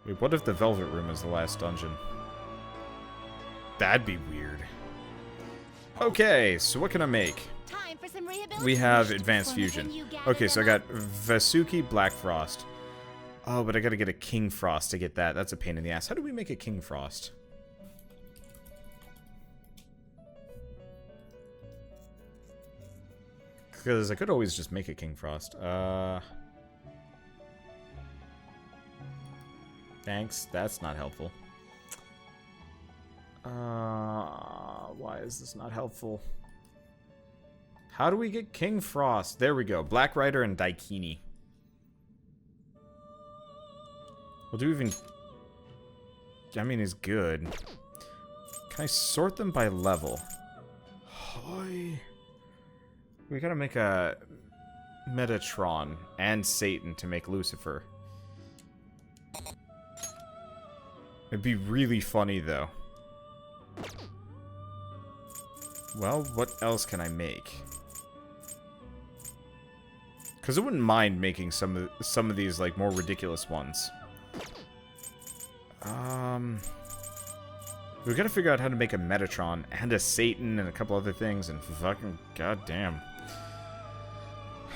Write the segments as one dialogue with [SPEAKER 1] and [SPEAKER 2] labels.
[SPEAKER 1] Wait, what if the Velvet Room is the last dungeon? That'd be weird. Okay, so what can I make? We have Advanced Fusion. Okay, so I got Vasuki Black Frost. Oh, but I gotta get a King Frost to get that. That's a pain in the ass. How do we make a King Frost? Because I could always just make a King Frost. Thanks. That's not helpful. Why is this not helpful? How do we get King Frost? There we go. Black Rider and Daikini. We'll do even... I mean, is good. Can I sort them by level? Hoi. We gotta make a Metatron and Satan to make Lucifer. It'd be really funny, though. Well, what else can I make? Because I wouldn't mind making some of these, like, more ridiculous ones. We gotta figure out how to make a Metatron and a Satan and a couple other things, and fucking goddamn.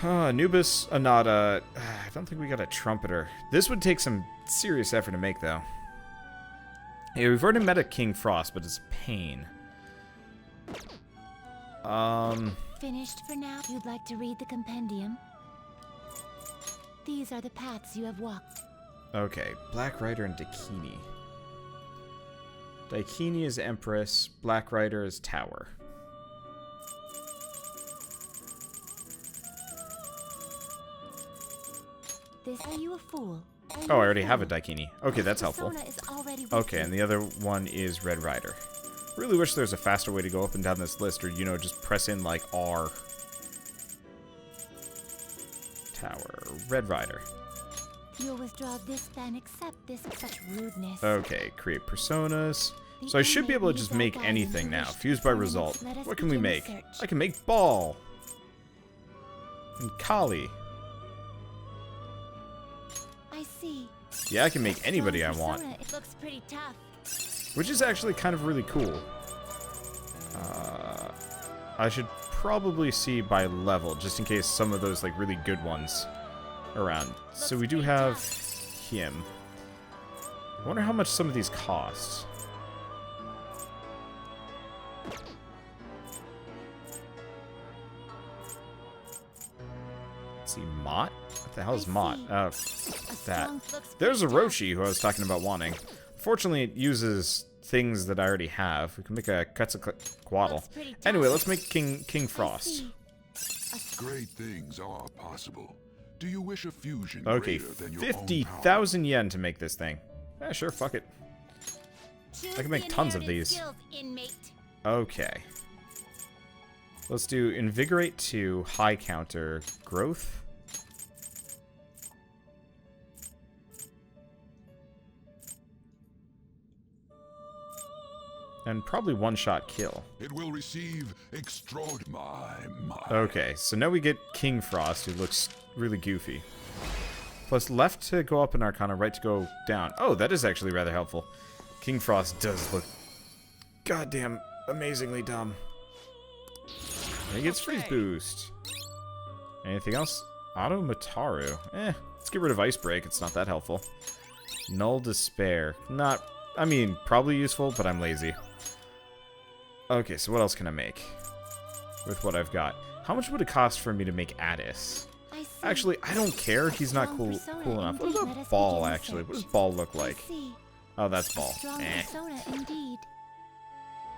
[SPEAKER 1] Anubis, Anata. I don't think we got a Trumpeter. This would take some serious effort to make, though. Yeah, we've already met a King Frost, but it's a pain.
[SPEAKER 2] Finished for now? You'd like to read the compendium? These are the paths you have walked.
[SPEAKER 1] Okay, Black Rider and Daikini. Daikini is Empress, Black Rider is Tower.
[SPEAKER 2] Are you a fool?
[SPEAKER 1] Oh, I already have a Daikini. Okay, that's helpful. Okay, and the other one is Red Rider. Really wish there's a faster way to go up and down this list, or, you know, just press in, like, R. Tower. Red Rider.
[SPEAKER 2] You'll withdraw this, then accept this such rudeness.
[SPEAKER 1] Okay, create personas. So I should be able to just make anything now. Fuse by result. What can we make? I can make Ball. And Kali.
[SPEAKER 2] I see.
[SPEAKER 1] Yeah, I can make anybody I want.
[SPEAKER 2] It looks pretty tough.
[SPEAKER 1] Which is actually kind of really cool. I should probably see by level, just in case some of those, like, really good ones around. So we do have him. I wonder how much some of these cost. Let's see, Mott? What the hell is Mott? Oh, that. There's a Roshi who I was talking about wanting. Fortunately, it uses things that I already have. We can make a Quetzalcoatl. Anyway, let's make King Frost.
[SPEAKER 3] Great things are possible. Do you wish a fusion?
[SPEAKER 1] Okay, 50,000 yen to make this thing. Yeah, sure, fuck it. I can make tons of these. Okay. Let's do Invigorate 2, High Counter, Growth. And probably one-shot kill.
[SPEAKER 3] It will receive extraordinary.
[SPEAKER 1] Okay, so now we get King Frost, who looks really goofy. Plus left to go up in Arcana, right to go down. Oh, that is actually rather helpful. King Frost does look goddamn amazingly dumb. And he gets freeze boost. Anything else? Auto Mataru. Let's get rid of Ice Break. It's not that helpful. Null Despair. Not, I mean, probably useful, but I'm lazy. Okay, so what else can I make with what I've got? How much would it cost for me to make Addis? Actually, I don't care. He's not cool enough. What about Ball, actually? What does Ball look like? Oh, that's Ball.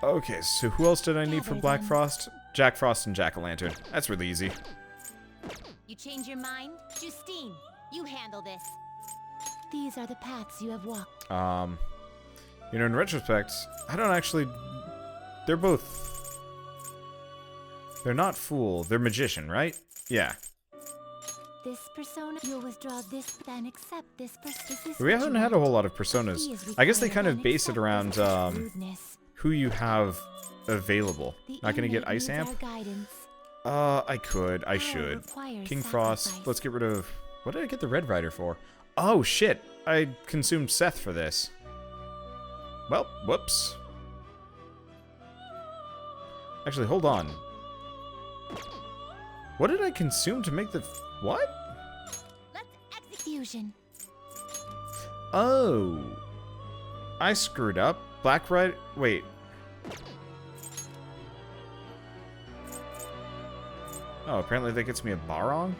[SPEAKER 1] Okay, so who else did I need for Black Frost? Jack Frost and Jack-o'-lantern. That's really easy.
[SPEAKER 2] You change your mind? Justine, you handle this. These are the paths you have walked.
[SPEAKER 1] You know, in retrospect, I don't actually... They're both... They're not Fool. They're Magician, right? Yeah.
[SPEAKER 2] This persona, you'll withdraw this, then accept this persona.
[SPEAKER 1] We haven't had a whole lot of personas. I guess they kind of base it around, who you have available. Not gonna get Ice Amp? I could. I should. King Frost. Let's get rid of... What did I get the Red Rider for? Oh, shit. I consumed Seth for this. Well, whoops. Actually, hold on. What did I consume to make the... What?
[SPEAKER 2] Let's execution.
[SPEAKER 1] Oh. I screwed up. Black Rider... Wait. Oh, apparently that gets me a Barong?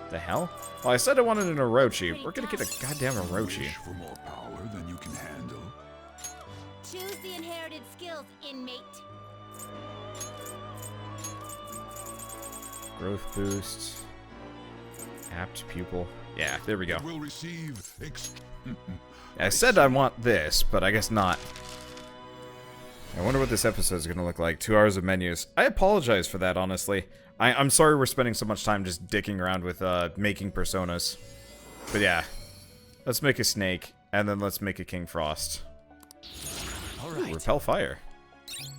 [SPEAKER 1] The hell? Well, I said I wanted an Orochi. We're gonna get a goddamn Orochi.
[SPEAKER 3] Wish for more power than you can handle.
[SPEAKER 2] Choose the inherited skills, inmate.
[SPEAKER 1] Growth boost. Apt pupil. Yeah, there we go.
[SPEAKER 3] Will receive
[SPEAKER 1] I said I want this, but I guess not. I wonder what this episode is going to look like. 2 hours of menus. I apologize for that, honestly. I'm sorry we're spending so much time just dicking around with making personas. But yeah. Let's make a snake, and then let's make a King Frost. Ooh, repel fire.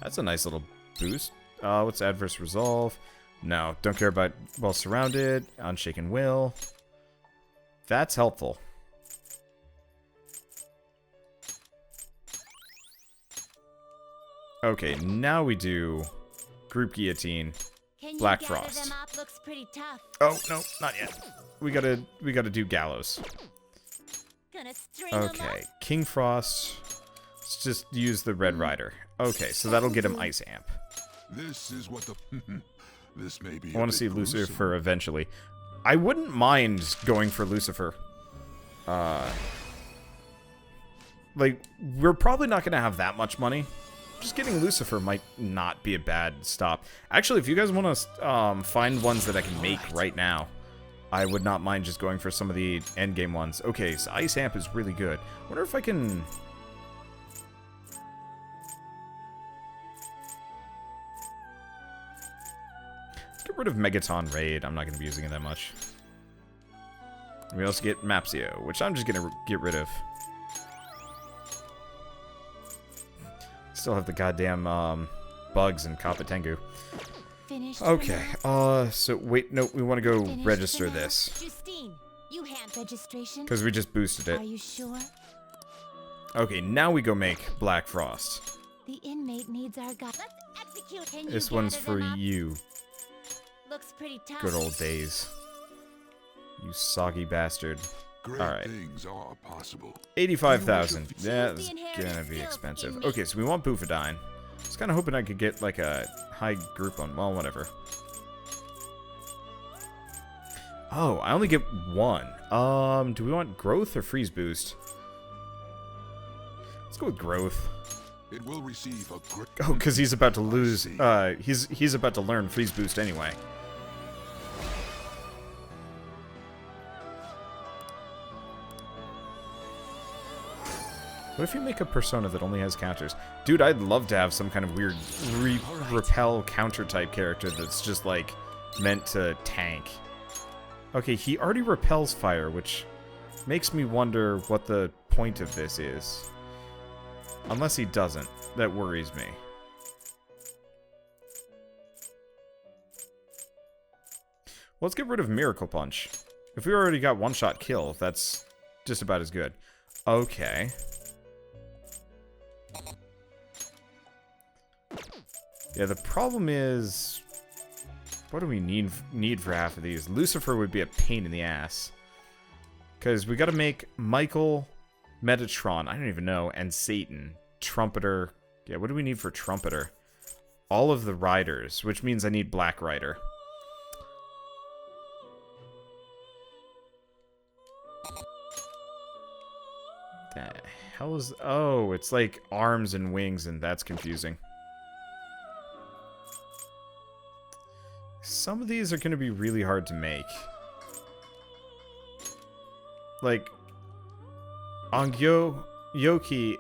[SPEAKER 1] That's a nice little boost. What's adverse resolve? No, don't care about while surrounded. Unshaken will. That's helpful. Okay, now we do group guillotine, Black Frost.
[SPEAKER 2] Them up? Looks pretty tough.
[SPEAKER 1] Oh no, not yet. We gotta do gallows.
[SPEAKER 2] Gonna string 'em up.
[SPEAKER 1] Okay, King Frost. Let's just use the Red Rider. Okay, so that'll get him Ice Amp.
[SPEAKER 3] This is what the this may be.
[SPEAKER 1] I want to see Lucifer eventually. I wouldn't mind going for Lucifer. Like, we're probably not gonna have that much money. Just getting Lucifer might not be a bad stop. Actually, if you guys want to find ones that I can make right now, I would not mind just going for some of the endgame ones. Okay, so Ice Amp is really good. I wonder if I can... Let's get rid of Megaton Raid. I'm not going to be using it that much. We also get Mapsio, which I'm just going to get rid of. Still have the goddamn bugs in Kapatengu. Okay, so wait, no, we want to go register this.
[SPEAKER 2] Justine, you hand registration.
[SPEAKER 1] Because we just boosted it.
[SPEAKER 2] Are you sure?
[SPEAKER 1] Okay, now we go make Black Frost.
[SPEAKER 2] The inmate needs our guide. Let's execute. Can
[SPEAKER 1] This
[SPEAKER 2] you
[SPEAKER 1] one's
[SPEAKER 2] gather
[SPEAKER 1] for
[SPEAKER 2] them up?
[SPEAKER 1] you.
[SPEAKER 2] Looks pretty tough.
[SPEAKER 1] Good old days. You soggy bastard.
[SPEAKER 3] Great
[SPEAKER 1] Alright.
[SPEAKER 3] things are possible.
[SPEAKER 1] 85,000. Yeah, that's
[SPEAKER 2] Choose the inherited
[SPEAKER 1] gonna be
[SPEAKER 2] skills,
[SPEAKER 1] expensive.
[SPEAKER 2] inmate.
[SPEAKER 1] Okay, so we want Bufadine. I was kind of hoping I could get, like, a high group on... Well, whatever. Oh, I only get one. Do we want growth or freeze boost? Let's go with growth.
[SPEAKER 3] It will receive a great.
[SPEAKER 1] Oh, because he's about to lose...
[SPEAKER 3] see.
[SPEAKER 1] He's about to learn freeze boost anyway. What if you make a persona that only has counters? Dude, I'd love to have some kind of weird repel counter type character that's just like meant to tank. Okay, he already repels fire, which makes me wonder what the point of this is. Unless he doesn't. That worries me. Let's get rid of Miracle Punch. If we already got one-shot kill, that's just about as good. Okay. Yeah, the problem is... What do we need for half of these? Lucifer would be a pain in the ass. Because we gotta make Michael, Metatron, I don't even know, and Satan. Trumpeter. Yeah, what do we need for Trumpeter? All of the Riders, which means I need Black Rider. The hell is... Oh, it's like arms and wings, and that's confusing. Some of these are going to be really hard to make. Like, Angyoki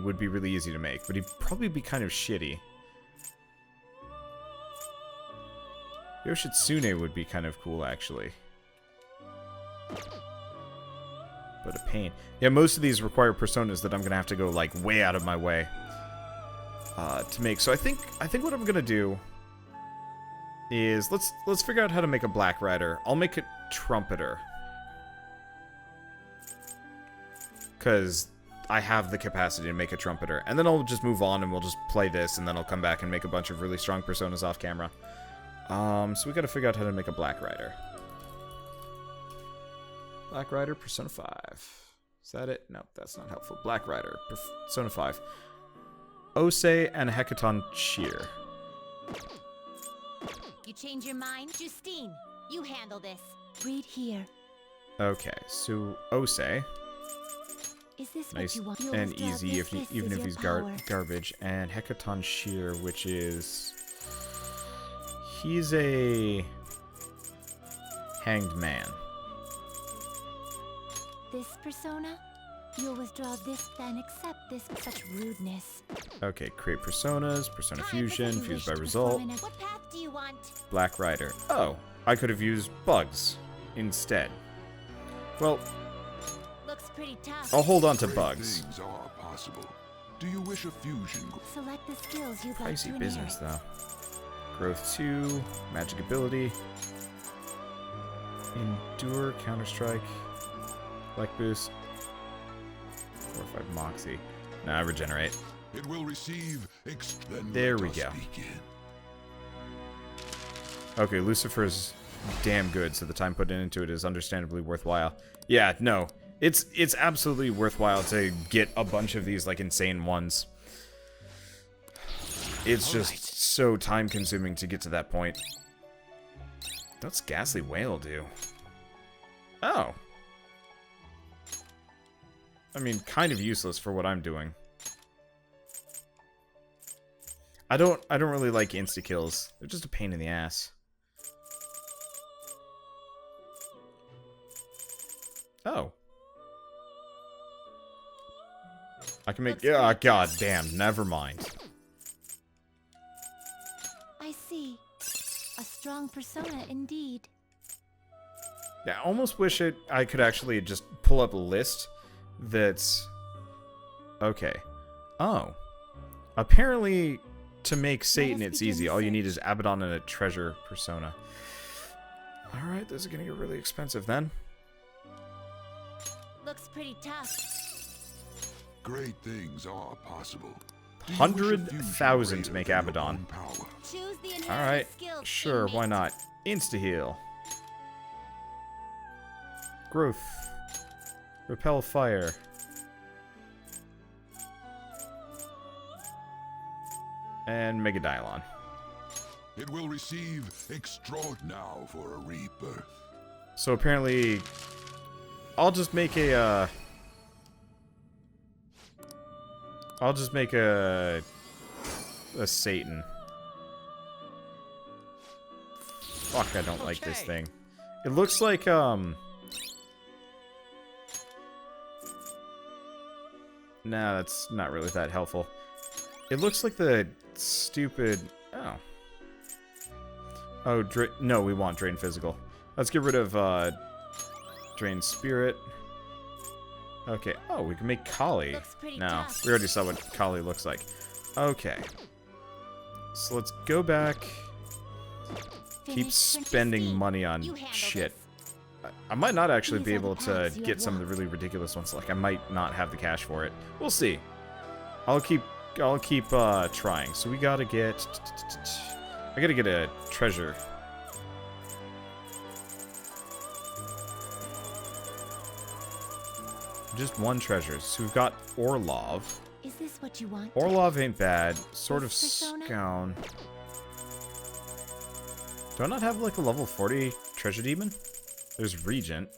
[SPEAKER 1] would be really easy to make, but he'd probably be kind of shitty. Yoshitsune would be kind of cool, actually. But a pain. Yeah, most of these require personas that I'm going to have to go, like, way out of my way to make. So I think what I'm going to do is let's figure out how to make a Black Rider. I'll make a Trumpeter. because I have the capacity to make a trumpeter. And then I'll just move on and we'll just play this, and then I'll come back and make a bunch of really strong personas off camera. So we gotta figure out how to make a Black Rider. Black Rider, Persona 5. Is that it? No, that's not helpful. Black Rider, Persona 5. Ose and Hecaton Cheer.
[SPEAKER 2] You change your mind? Justine, you handle this. Read here.
[SPEAKER 1] Okay, so Ose.
[SPEAKER 2] Is this
[SPEAKER 1] Nice
[SPEAKER 2] what you want?
[SPEAKER 1] and easy, even if he's garbage. And Hecaton Shear, which is... He's a... hanged man.
[SPEAKER 2] This persona? You'll withdraw this, then accept this with such rudeness.
[SPEAKER 1] Okay, create personas, Persona
[SPEAKER 2] Time
[SPEAKER 1] Fusion,
[SPEAKER 2] for you
[SPEAKER 1] fused
[SPEAKER 2] wish
[SPEAKER 1] by
[SPEAKER 2] to
[SPEAKER 1] result.
[SPEAKER 2] perform in a- What path do you want?
[SPEAKER 1] Black Rider. Oh, I could have used Bugs instead. Well,
[SPEAKER 2] Looks pretty tough.
[SPEAKER 1] I'll hold on to
[SPEAKER 3] Great
[SPEAKER 1] Bugs.
[SPEAKER 3] things are possible. Do you wish a fusion?
[SPEAKER 2] Select the skills you'd like to
[SPEAKER 1] Pricey business,
[SPEAKER 2] inherit.
[SPEAKER 1] though. Growth 2, magic ability. Endure, Counter-Strike. Black Boost. 4 or 5 Moxie. Nah, regenerate.
[SPEAKER 3] It will receive. Then
[SPEAKER 1] There
[SPEAKER 3] let
[SPEAKER 1] we
[SPEAKER 3] us
[SPEAKER 1] go.
[SPEAKER 3] begin.
[SPEAKER 1] Okay, Lucifer's damn good, so the time put into it is understandably worthwhile. Yeah, no. It's absolutely worthwhile to get a bunch of these, like, insane ones. It's just so time-consuming to get to that point. What's Ghastly Whale do? Oh. I mean, kind of useless for what I'm doing. I don't really like insta-kills. They're just a pain in the ass. Oh. I can make...
[SPEAKER 2] Looks
[SPEAKER 1] Yeah,
[SPEAKER 2] like
[SPEAKER 1] god damn. Never mind.
[SPEAKER 2] I see. A strong persona indeed.
[SPEAKER 1] Yeah, I almost wish I could actually just pull up a list that's... Okay. Oh. Apparently, to make Satan, it's easy. All you need is Abaddon and a treasure persona. Alright, this is gonna get really expensive then.
[SPEAKER 2] Looks pretty tough.
[SPEAKER 3] Great things are possible. Do you wish a fusion
[SPEAKER 1] 100,000 to make
[SPEAKER 3] greater than your
[SPEAKER 1] Abaddon.
[SPEAKER 3] own power?
[SPEAKER 2] Choose the inherited
[SPEAKER 1] Alright,
[SPEAKER 2] skills,
[SPEAKER 1] sure, why
[SPEAKER 2] inmate.
[SPEAKER 1] not? Insta-heal. Growth. Repel fire. And Megadylon.
[SPEAKER 3] It will receive extraordinary now for a rebirth.
[SPEAKER 1] So apparently, I'll just make a, a Satan. Fuck, I don't like this thing. It looks like, Nah, that's not really that helpful. It looks like the stupid... Oh. Oh, no, we want Drain Physical. Let's get rid of, Drain Spirit. Okay. Oh, we can make Kali.
[SPEAKER 2] Looks pretty
[SPEAKER 1] No,
[SPEAKER 2] tough.
[SPEAKER 1] we already saw what Kali looks like. Okay. So let's go back. Keep
[SPEAKER 2] Finish
[SPEAKER 1] spending
[SPEAKER 2] 2016.
[SPEAKER 1] money on
[SPEAKER 2] You handle
[SPEAKER 1] shit.
[SPEAKER 2] this.
[SPEAKER 1] I might not actually
[SPEAKER 2] These
[SPEAKER 1] be
[SPEAKER 2] are the
[SPEAKER 1] able to
[SPEAKER 2] paths you
[SPEAKER 1] get
[SPEAKER 2] have
[SPEAKER 1] some of the
[SPEAKER 2] walked.
[SPEAKER 1] really ridiculous ones. Like, I might not have the cash for it. We'll see. I'll keep trying. So we gotta get... I gotta get a treasure. Just one treasure. So we've got Orlov.
[SPEAKER 2] Is this what you want?
[SPEAKER 1] Orlov ain't bad. Sword of
[SPEAKER 2] This persona?
[SPEAKER 1] Scown. Do I not have like a level 40 treasure demon? There's Regent.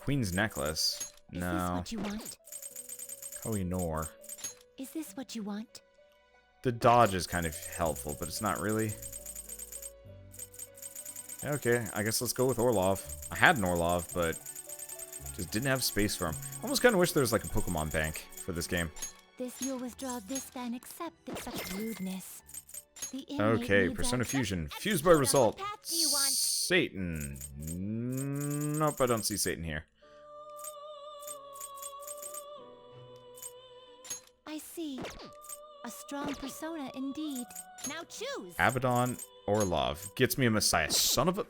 [SPEAKER 1] Queen's Necklace.
[SPEAKER 2] Is this
[SPEAKER 1] No.
[SPEAKER 2] what you want?
[SPEAKER 1] Koh-i-Noor.
[SPEAKER 2] Is this what you want?
[SPEAKER 1] The dodge is kind of helpful, but it's not really. Okay, I guess let's go with Orlov. I had an Orlov, but just didn't have space for him. I almost kind of wish there was like a Pokemon bank for this game.
[SPEAKER 2] This you'll withdraw this, then accept this. Such rudeness. The inmate
[SPEAKER 1] Okay,
[SPEAKER 2] needs
[SPEAKER 1] Persona
[SPEAKER 2] access-
[SPEAKER 1] Fusion.
[SPEAKER 2] Execute
[SPEAKER 1] Fused by
[SPEAKER 2] on what
[SPEAKER 1] result.
[SPEAKER 2] path do you want?
[SPEAKER 1] Satan. Nope, I don't see Satan here.
[SPEAKER 2] I see. A strong persona indeed. Now choose.
[SPEAKER 1] Abaddon, Orlov. Gets me a Messiah. Son of a...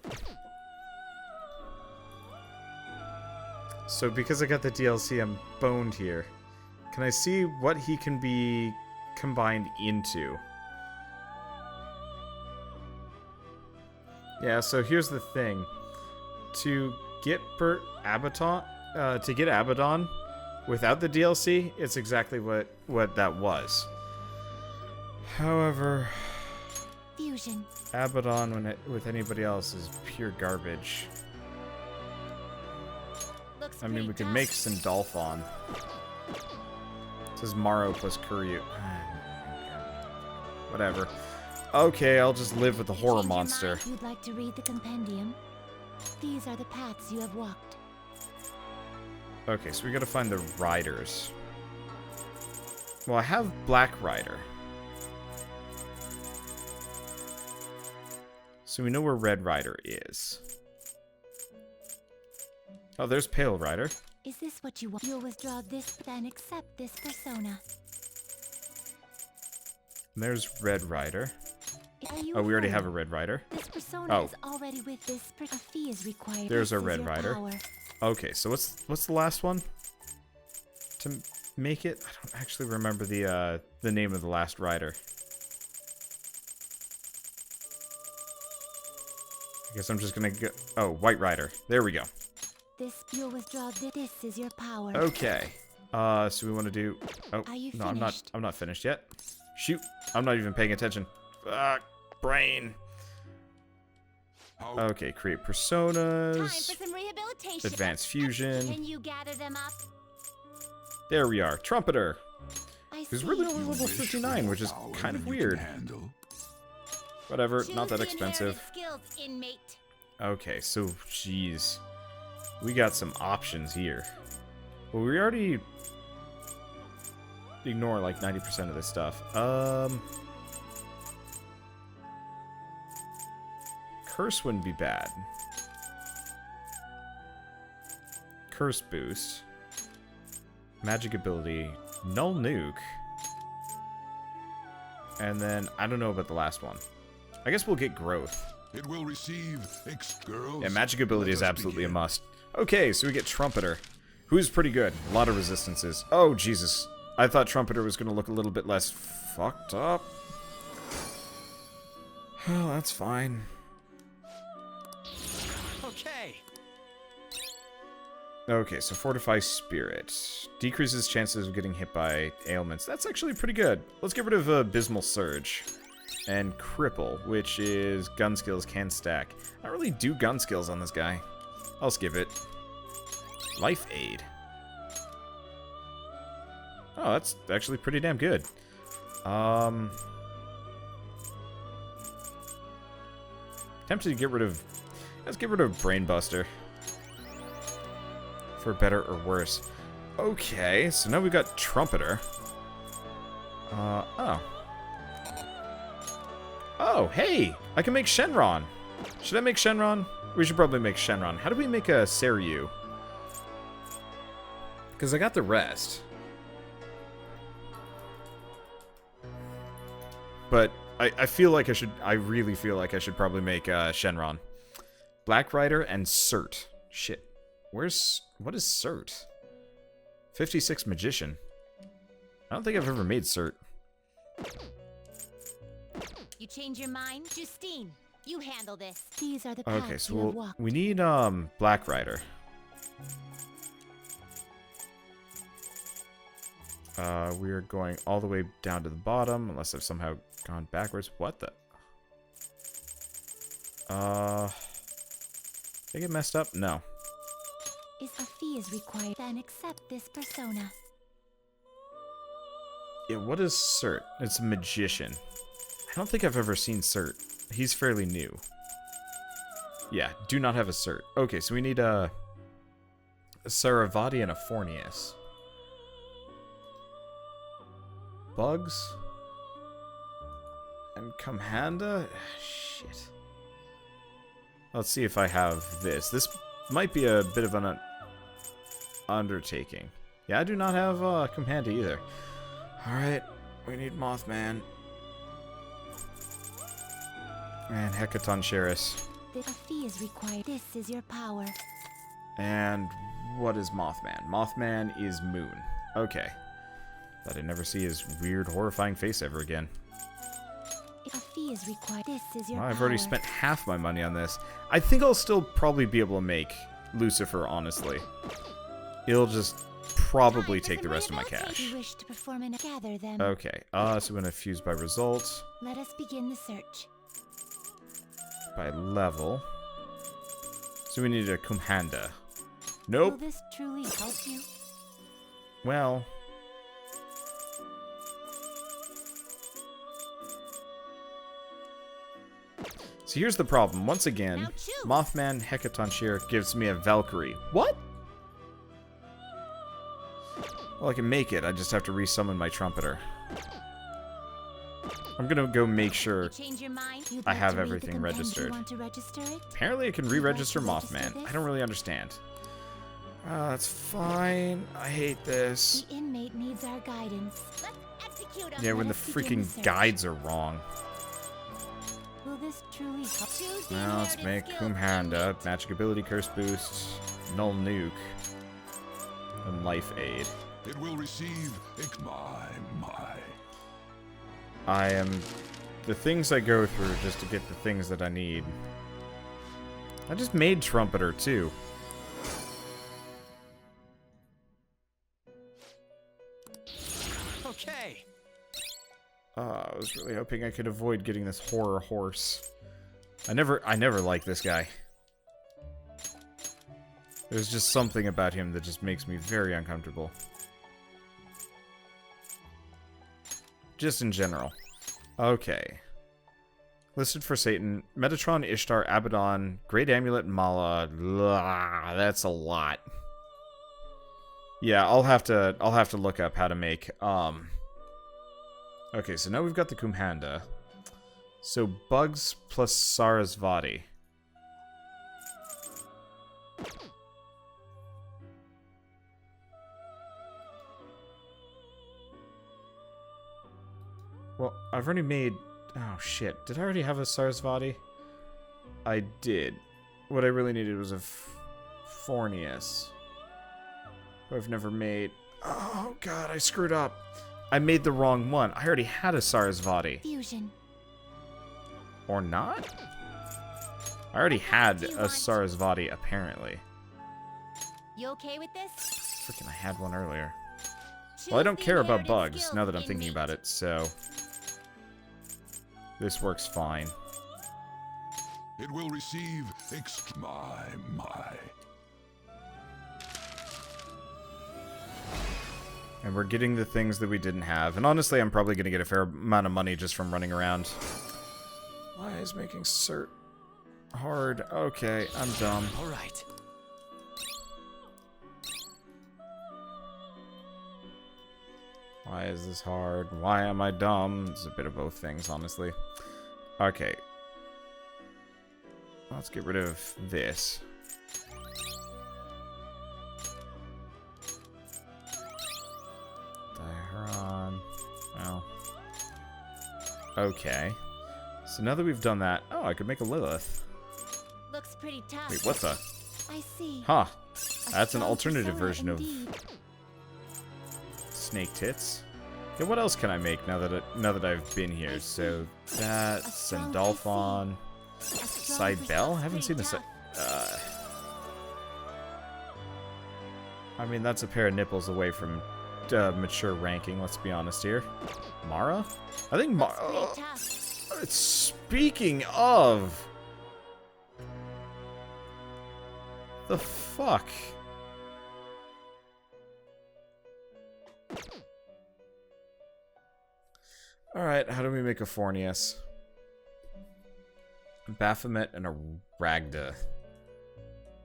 [SPEAKER 1] So because I got the DLC, I'm boned here. Can I see what he can be combined into? Yeah, so here's the thing. To get Abaddon without the DLC, it's exactly what that was. However,
[SPEAKER 2] Fusion.
[SPEAKER 1] Abaddon with anybody else is pure garbage.
[SPEAKER 2] Looks
[SPEAKER 1] I mean, we
[SPEAKER 2] pretty
[SPEAKER 1] can make
[SPEAKER 2] tough.
[SPEAKER 1] Sindalphon. It says Maro plus Kuryu. Whatever. Okay, I'll just live with the horror
[SPEAKER 2] Change your
[SPEAKER 1] monster.
[SPEAKER 2] mind. You'd like to read the compendium? These are the paths you have walked.
[SPEAKER 1] Okay, so we gotta find the riders. Well, I have Black Rider. So we know where Red Rider is. Oh, there's Pale Rider.
[SPEAKER 2] Is this what you want? You'll withdraw this, then accept this persona.
[SPEAKER 1] And there's Red Rider.
[SPEAKER 2] Are you
[SPEAKER 1] Oh, we already
[SPEAKER 2] afraid?
[SPEAKER 1] have a Red Rider.
[SPEAKER 2] This persona
[SPEAKER 1] Oh.
[SPEAKER 2] is already with this. A fee is required.
[SPEAKER 1] There's
[SPEAKER 2] This
[SPEAKER 1] our
[SPEAKER 2] is
[SPEAKER 1] Red
[SPEAKER 2] your
[SPEAKER 1] Rider.
[SPEAKER 2] power.
[SPEAKER 1] Okay, so what's the last one? To make it, I don't actually remember the name of the last rider. I guess I'm just gonna go. Oh, White Rider. There we go.
[SPEAKER 2] You'll withdraw this. This is your power.
[SPEAKER 1] Okay. So we want to do. Oh,
[SPEAKER 2] Are you
[SPEAKER 1] no,
[SPEAKER 2] finished?
[SPEAKER 1] I'm not finished yet. Shoot, I'm not even paying attention. Fuck, brain.
[SPEAKER 3] How
[SPEAKER 1] Okay, create
[SPEAKER 2] Time
[SPEAKER 1] personas.
[SPEAKER 2] for some rehabilitation.
[SPEAKER 1] Advanced fusion.
[SPEAKER 2] Can you gather them up?
[SPEAKER 1] There we are. Trumpeter.
[SPEAKER 2] I
[SPEAKER 1] Who's
[SPEAKER 2] see.
[SPEAKER 1] really only
[SPEAKER 3] you
[SPEAKER 1] level
[SPEAKER 3] wish for
[SPEAKER 1] 59,
[SPEAKER 3] more
[SPEAKER 1] which is
[SPEAKER 3] power
[SPEAKER 1] kind of
[SPEAKER 3] than you can
[SPEAKER 1] weird.
[SPEAKER 3] handle?
[SPEAKER 1] Whatever,
[SPEAKER 2] Choose
[SPEAKER 1] not that
[SPEAKER 2] the
[SPEAKER 1] expensive.
[SPEAKER 2] inherited skills, inmate.
[SPEAKER 1] Okay, so, jeez. We got some options here. Well, we already ignore like 90% of this stuff. Curse wouldn't be bad. Curse boost. Magic ability. Null nuke. And then, I don't know about the last one. I guess we'll get growth.
[SPEAKER 3] It will receive girls.
[SPEAKER 1] Yeah, magic ability
[SPEAKER 3] Let
[SPEAKER 1] is
[SPEAKER 3] us
[SPEAKER 1] absolutely a
[SPEAKER 3] begin.
[SPEAKER 1] must. Okay, so we get Trumpeter, who's pretty good. A lot of resistances. Oh, Jesus. I thought Trumpeter was going to look a little bit less fucked up. Well, that's fine.
[SPEAKER 4] Okay.
[SPEAKER 1] Okay, so Fortify Spirit. Decreases chances of getting hit by ailments. That's actually pretty good. Let's get rid of Abysmal Surge. And Cripple, which is gun skills can stack. I don't really do gun skills on this guy. I'll skip it. Life Aid. Oh, that's actually pretty damn good. Tempted to get rid of... Let's get rid of Brainbuster. For better or worse. Okay, so now we've got Trumpeter. Oh. Oh, hey! I can make Shenron! Should I make Shenron? We should probably make Shenron. How do we make a Seiryu? Because I got the rest. But I feel like I should... I really feel like I should probably make Shenron. Black Rider and Cert. Shit. Where's... What is Cert? 56 Magician. I don't think I've ever made Cert.
[SPEAKER 2] You change your mind? Justine, you handle this. These are the paths
[SPEAKER 1] Okay, so
[SPEAKER 2] you have walked.
[SPEAKER 1] we need Black Rider. We are going all the way down to the bottom, unless I've somehow gone backwards. What the? Did I get messed up? No.
[SPEAKER 2] Is a fee is required, then accept this persona.
[SPEAKER 1] Yeah, what is Cert? It's a magician. I don't think I've ever seen Cert. He's fairly new. Yeah, do not have a Cert. Okay, so we need a Saravati and a Fornius. Bugs? And Kamhanda? Shit. Let's see if I have this. This might be a bit of an undertaking. Yeah, I do not have Kamhanda either. Alright, we need Mothman. And Hecaton Sheris.
[SPEAKER 2] A fee is required. This is your power.
[SPEAKER 1] And what is Mothman? Mothman is Moon. Okay. Thought I'd never see his weird, horrifying face ever again.
[SPEAKER 2] If a fee is required, this is your
[SPEAKER 1] Well, I've already
[SPEAKER 2] power.
[SPEAKER 1] spent half my money on this. I think I'll still probably be able to make Lucifer, honestly. It'll just probably take the rest of my
[SPEAKER 2] If
[SPEAKER 1] cash.
[SPEAKER 2] you wish to perform and gather them,
[SPEAKER 1] Okay, so we're gonna fuse by result,
[SPEAKER 2] let us begin the search.
[SPEAKER 1] by level. So we need a Kumhanda.
[SPEAKER 2] Will
[SPEAKER 1] Nope.
[SPEAKER 2] this truly help you?
[SPEAKER 1] Well. So here's the problem. Once again,
[SPEAKER 2] Now choose.
[SPEAKER 1] Mothman Hecatoncheer gives me a Valkyrie. What? Well, I can make it. I just have to resummon my trumpeter. I'm gonna go make sure.
[SPEAKER 2] You change your mind? You'd
[SPEAKER 1] I
[SPEAKER 2] like
[SPEAKER 1] have
[SPEAKER 2] to read the
[SPEAKER 1] everything
[SPEAKER 2] compendium.
[SPEAKER 1] registered.
[SPEAKER 2] You want to register it?
[SPEAKER 1] Apparently I can
[SPEAKER 2] Would you like
[SPEAKER 1] re-register
[SPEAKER 2] to register
[SPEAKER 1] Mothman.
[SPEAKER 2] this?
[SPEAKER 1] I don't really understand. That's fine. I hate this.
[SPEAKER 2] The inmate needs our guidance. Let's execute him.
[SPEAKER 1] Yeah, when the
[SPEAKER 2] Let us begin
[SPEAKER 1] freaking
[SPEAKER 2] search.
[SPEAKER 1] guides are wrong.
[SPEAKER 2] Will this truly help? Choose the
[SPEAKER 1] Now let's make
[SPEAKER 2] inherited skills.
[SPEAKER 1] Kumhanda. Magic ability, curse boost, null nuke, and life aid.
[SPEAKER 3] It will receive my.
[SPEAKER 1] I am... The things I go through just to get the things that I need. I just made Trumpeter, too.
[SPEAKER 4] Okay.
[SPEAKER 1] I was really hoping I could avoid getting this horror horse. I never liked this guy. There's just something about him that just makes me very uncomfortable. Just in general. Okay. Listed for Satan, Metatron, Ishtar, Abaddon, Great Amulet, Mala. Blah, that's a lot. Yeah, I'll have to look up how to make Okay, so now we've got the Kumhanda. So Bugs plus Sarasvati. Well, I've already made... Oh, shit. Did I already have a Sarasvati? I did. What I really needed was a Fornius. Who I've never made. Oh, God, I screwed up. I made the wrong one. I already had a Sarasvati.
[SPEAKER 2] Fusion.
[SPEAKER 1] Or not? I already had a Sarasvati, apparently.
[SPEAKER 2] You okay with this?
[SPEAKER 1] Freaking, I had one earlier.
[SPEAKER 2] Choose
[SPEAKER 1] Well, I don't
[SPEAKER 2] the
[SPEAKER 1] care about
[SPEAKER 2] inherited
[SPEAKER 1] bugs,
[SPEAKER 2] skills,
[SPEAKER 1] now that I'm thinking
[SPEAKER 2] inmate.
[SPEAKER 1] about it, so... This works fine.
[SPEAKER 3] It will receive my.
[SPEAKER 1] And we're getting the things that we didn't have. And honestly, I'm probably going to get a fair amount of money just from running around. Why is making cert hard? Okay, I'm dumb.
[SPEAKER 4] All right.
[SPEAKER 1] Why is this hard? Why am I dumb? It's a bit of both things, honestly. Okay. Let's get rid of this. Dihron. Well. Okay. So now that we've done that... Oh, I could make a Lilith.
[SPEAKER 2] Looks pretty tough.
[SPEAKER 1] Wait, what the?
[SPEAKER 2] I see.
[SPEAKER 1] Huh.
[SPEAKER 2] A
[SPEAKER 1] That's an
[SPEAKER 2] strong
[SPEAKER 1] alternative
[SPEAKER 2] persona
[SPEAKER 1] version of
[SPEAKER 2] indeed.
[SPEAKER 1] Snake Tits. Yeah, what else can I make now that I've been here? So that Sandalphon,
[SPEAKER 2] A strong
[SPEAKER 1] Side Bell.
[SPEAKER 2] persona's
[SPEAKER 1] I haven't seen
[SPEAKER 2] pretty
[SPEAKER 1] the
[SPEAKER 2] tough.
[SPEAKER 1] I mean, that's a pair of nipples away from mature ranking. Let's be honest here. Mara? I think
[SPEAKER 2] Looks
[SPEAKER 1] Mara.
[SPEAKER 2] pretty tough.
[SPEAKER 1] Speaking of, the fuck. Alright, how do we make a Fornius? A Baphomet and a Ragda.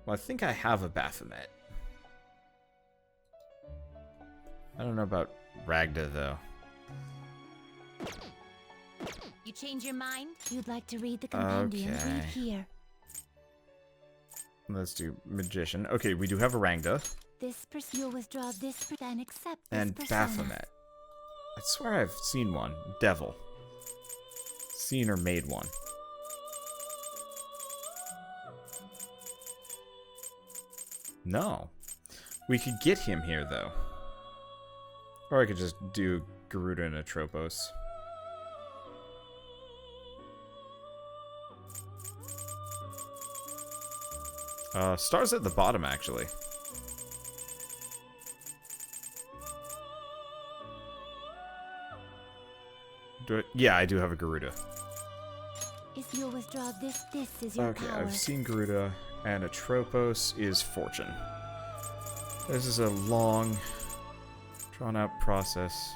[SPEAKER 1] Well, I think I have a Baphomet. I don't know about Ragda, though.
[SPEAKER 2] You change your mind? You'd like to read the compendium?
[SPEAKER 1] Okay.
[SPEAKER 2] Read here.
[SPEAKER 1] Let's do Magician. Okay, we do have a Ragda.
[SPEAKER 2] This person, you'll withdraw this and accept this
[SPEAKER 1] And
[SPEAKER 2] persona.
[SPEAKER 1] Baphomet. I swear I've seen one. Devil. Seen or made one. No. We could get him here, though. Or I could just do Garuda and Atropos. Star's at the bottom, actually. Yeah, I do have a Garuda.
[SPEAKER 2] If you withdraw this is your
[SPEAKER 1] Okay,
[SPEAKER 2] power.
[SPEAKER 1] I've seen Garuda, and Atropos is Fortune. This is a long, drawn-out process.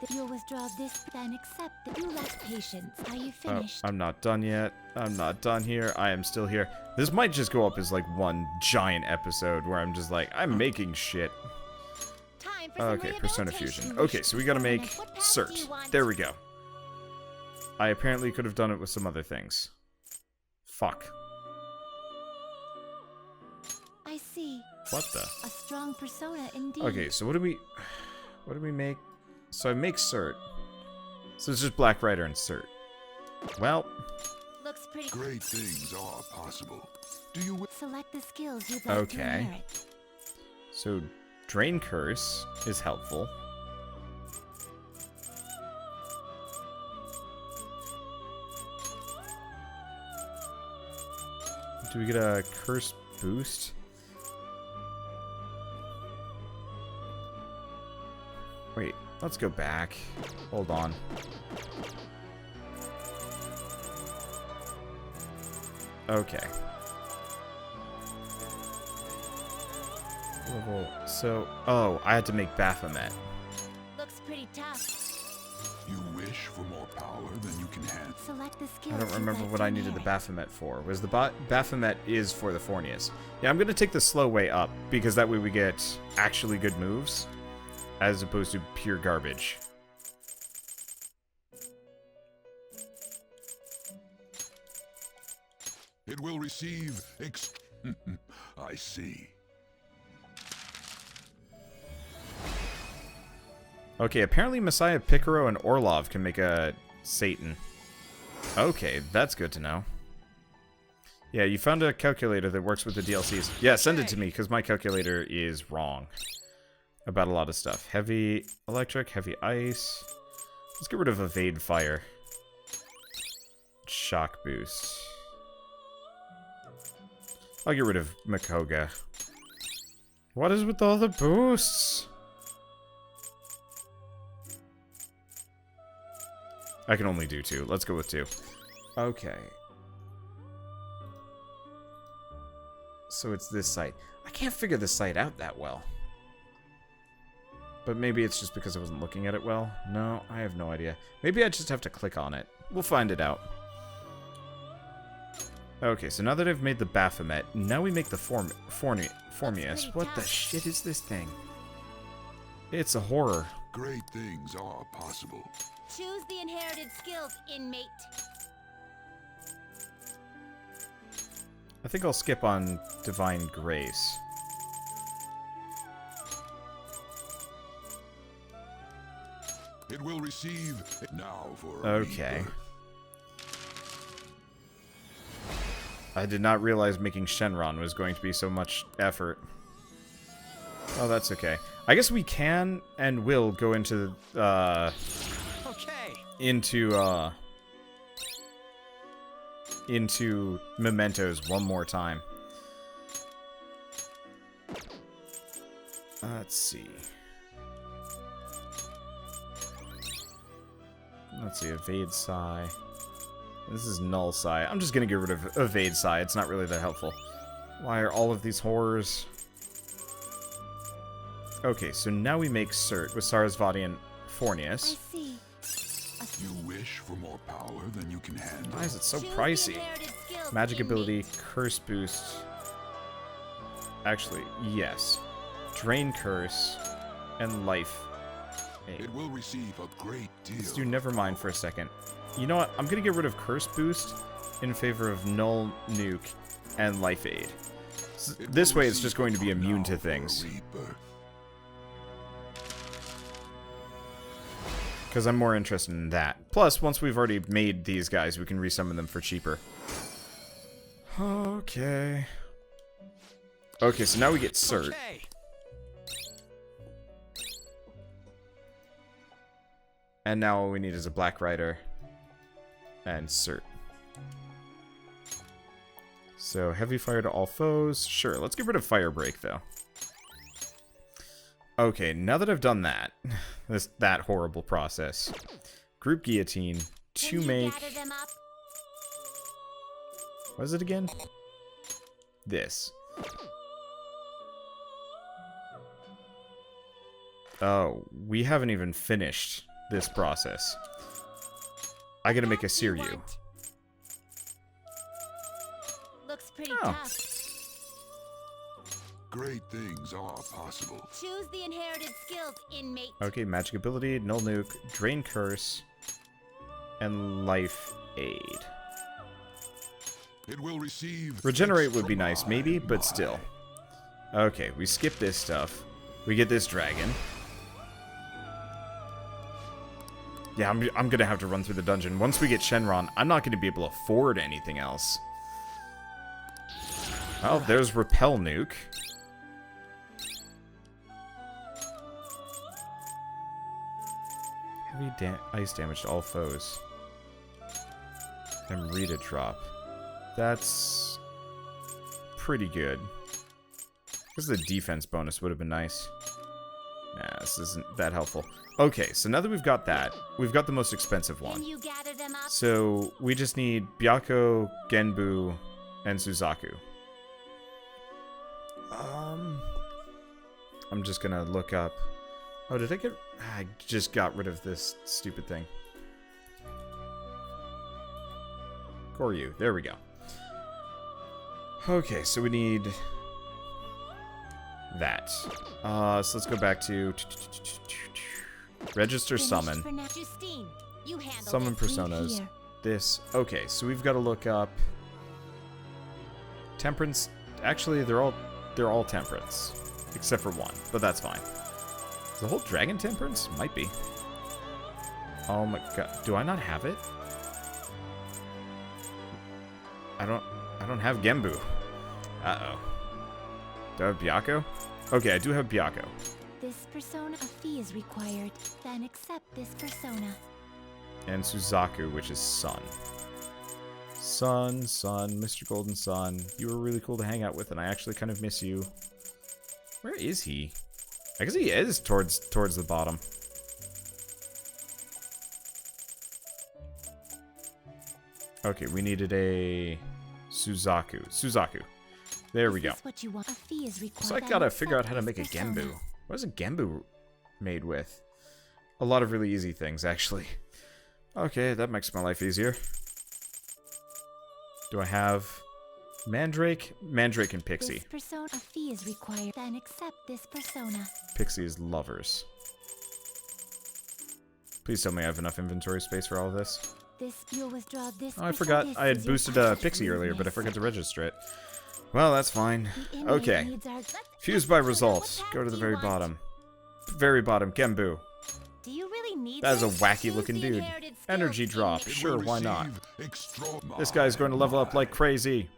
[SPEAKER 2] If you'll withdraw this, then accept that you lack patience. Are you
[SPEAKER 1] Oh,
[SPEAKER 2] finished?
[SPEAKER 1] I'm not done yet. I'm not done here. I am still here. This might just go up as like one giant episode where I'm just like, I'm making shit.
[SPEAKER 2] Time for some
[SPEAKER 1] Okay, Persona
[SPEAKER 2] rehabilitation.
[SPEAKER 1] Fusion. Okay, so we gotta make
[SPEAKER 2] What path do you
[SPEAKER 1] Cert.
[SPEAKER 2] want?
[SPEAKER 1] There we go. I apparently could have done it with some other things. Fuck.
[SPEAKER 2] I see.
[SPEAKER 1] What the?
[SPEAKER 2] A strong persona indeed.
[SPEAKER 1] Okay, so what do we make? So I make Cert. So it's just Black Rider and Cert. Well,
[SPEAKER 2] Looks pretty.
[SPEAKER 3] Great things are possible. Do you wish?
[SPEAKER 2] Select the skills you'd like to
[SPEAKER 1] Okay.
[SPEAKER 2] inherit.
[SPEAKER 1] so Drain Curse is helpful. Do we get a curse boost? Wait, let's go back. Hold on. Okay. So, oh, I had to make Baphomet.
[SPEAKER 2] Looks pretty tough.
[SPEAKER 3] You wish for more power than you can handle.
[SPEAKER 2] Select the skills
[SPEAKER 1] I don't
[SPEAKER 2] you'd
[SPEAKER 1] remember
[SPEAKER 2] like
[SPEAKER 1] what
[SPEAKER 2] to
[SPEAKER 1] I needed the
[SPEAKER 2] inherit.
[SPEAKER 1] Baphomet for. Was the Baphomet is for the Fornius. Yeah, I'm going to take the slow way up, because that way we get actually good moves, as opposed to pure garbage.
[SPEAKER 3] It will receive I see.
[SPEAKER 1] Okay, apparently Messiah, Picaro, and Orlov can make a Satan. Okay, that's good to know. Yeah, you found a calculator that works with the DLCs. Yeah, send it to me, because my calculator is wrong about a lot of stuff. Heavy electric, heavy ice. Let's get rid of evade fire. Shock boost. I'll get rid of Makoga. What is with all the boosts? I can only do 2. Let's go with 2. Okay. So it's this site. I can't figure this site out that well. But maybe it's just because I wasn't looking at it well. No, I have no idea. Maybe I just have to click on it. We'll find it out. Okay, so now that I've made the Baphomet, now we make the Formius.
[SPEAKER 2] pretty
[SPEAKER 1] What the
[SPEAKER 2] tough.
[SPEAKER 1] shit is this thing? It's a horror.
[SPEAKER 3] Great things are possible.
[SPEAKER 2] Choose the inherited skills, inmate.
[SPEAKER 1] I think I'll skip on Divine Grace.
[SPEAKER 3] It will receive now for a
[SPEAKER 1] Okay.
[SPEAKER 3] rebirth.
[SPEAKER 1] I did not realize making Shenron was going to be so much effort. Oh, that's okay. I guess we can and will go into, into Mementos one more time. Let's see. Let's see, Evade Psi. This is Null Psi. I'm just gonna get rid of Evade Psi. It's not really that helpful. Why are all of these horrors? Okay, so now we make Cert with Sarasvati and
[SPEAKER 2] I
[SPEAKER 1] Fornius.
[SPEAKER 2] see.
[SPEAKER 3] You wish for more power than you can handle.
[SPEAKER 1] Why is it so
[SPEAKER 2] Choose the
[SPEAKER 1] pricey?
[SPEAKER 2] inherited skills,
[SPEAKER 1] Magic
[SPEAKER 2] inmate.
[SPEAKER 1] ability, Curse Boost. Actually, yes. Drain Curse and Life Aid.
[SPEAKER 3] It will receive a great deal.
[SPEAKER 1] Let's do Nevermind for a second. You know what? I'm gonna get rid of Curse Boost in favor of Null Nuke and Life Aid.
[SPEAKER 3] It
[SPEAKER 1] This
[SPEAKER 3] will
[SPEAKER 1] way it's
[SPEAKER 3] receive
[SPEAKER 1] just going to be
[SPEAKER 3] a
[SPEAKER 1] immune
[SPEAKER 3] now
[SPEAKER 1] to
[SPEAKER 3] for a
[SPEAKER 1] things.
[SPEAKER 3] rebirth.
[SPEAKER 1] Because I'm more interested in that. Plus, once we've already made these guys, we can resummon them for cheaper. Okay. Okay, so now we get Cert.
[SPEAKER 4] Okay.
[SPEAKER 1] And now all we need is a Black Rider and Cert. So, heavy fire to all foes. Sure, let's get rid of Fire Break, though. Okay, now that I've done that, that horrible process. Group Guillotine to make... What is it again? This. Oh, we haven't even finished this process. I gotta make a Seiryu.
[SPEAKER 2] Looks pretty
[SPEAKER 1] Oh.
[SPEAKER 2] tough.
[SPEAKER 3] Great things are possible.
[SPEAKER 2] Choose the inherited skills, inmate.
[SPEAKER 1] Okay, magic ability, null nuke, drain curse, and life aid.
[SPEAKER 3] It will receive
[SPEAKER 1] Regenerate would be
[SPEAKER 3] extra
[SPEAKER 1] nice, maybe, but
[SPEAKER 3] mine.
[SPEAKER 1] still. Okay, we skip this stuff. We get this dragon. Yeah, I'm gonna have to run through the dungeon. Once we get Shenron, I'm not gonna be able to afford anything else. Oh, there's Repel Nuke. Heavy ice damage to all foes. And Rita drop. That's pretty good. Because the defense bonus would have been nice. Nah, this isn't that helpful. Okay, so now that we've got that, we've got the most expensive one.
[SPEAKER 2] Can you gather them up?
[SPEAKER 1] So we just need Byakko, Genbu, and Suzaku. I'm just gonna look up. Oh, did I get? I just got rid of this stupid thing. Koryu, there we go. Okay, so we need that. So let's go back to register summon.
[SPEAKER 2] Justine, you handle
[SPEAKER 1] Summon
[SPEAKER 2] this.
[SPEAKER 1] personas.
[SPEAKER 2] Here.
[SPEAKER 1] This. Okay, so we've got to look up Temperance. Actually, they're all Temperance, except for one, but that's fine. Is the whole dragon Temperance? Might be. Oh my god, do I not have it? I don't have Genbu. Uh-oh. Do I have Byakko? Okay, I do have Byakko.
[SPEAKER 2] This persona, a fee is required. Then accept this persona.
[SPEAKER 1] And Suzaku, which is Sun. Sun, Mr. Golden Sun. You were really cool to hang out with, and I actually kind of miss you. Where is he? I guess he is towards the bottom. Okay, we needed a Suzaku. There we go.
[SPEAKER 2] Is this what you want? A fee is required.
[SPEAKER 1] So I
[SPEAKER 2] Then
[SPEAKER 1] gotta figure out how to
[SPEAKER 2] accept
[SPEAKER 1] make a
[SPEAKER 2] this persona.
[SPEAKER 1] Genbu. What is a Genbu made with? A lot of really easy things, actually. Okay, that makes my life easier. Do I have Mandrake? Mandrake and Pixie.
[SPEAKER 2] This persona, a fee is required. Then accept this persona.
[SPEAKER 1] Pixie is lovers. Please tell me I have enough inventory space for all of this.
[SPEAKER 2] You'll withdraw this.
[SPEAKER 1] Oh, I
[SPEAKER 2] persona.
[SPEAKER 1] forgot.
[SPEAKER 2] This
[SPEAKER 1] I had
[SPEAKER 2] is your
[SPEAKER 1] boosted
[SPEAKER 2] past
[SPEAKER 1] Pixie earlier, but I
[SPEAKER 2] rudeness.
[SPEAKER 1] forgot to register it. Well, that's fine.
[SPEAKER 2] The inmate
[SPEAKER 1] Okay.
[SPEAKER 2] needs our-
[SPEAKER 1] Fused by results. Go to the very bottom. Very bottom. Genbu.
[SPEAKER 2] Do you really need
[SPEAKER 1] That is a
[SPEAKER 2] this?
[SPEAKER 1] wacky
[SPEAKER 2] Choose
[SPEAKER 1] looking
[SPEAKER 2] the
[SPEAKER 1] dude.
[SPEAKER 2] inherited skills,
[SPEAKER 1] Energy drop.
[SPEAKER 2] inmate.
[SPEAKER 3] It
[SPEAKER 1] Sure,
[SPEAKER 3] will
[SPEAKER 1] why not?
[SPEAKER 3] receive extra
[SPEAKER 1] This guy's going to level up like crazy.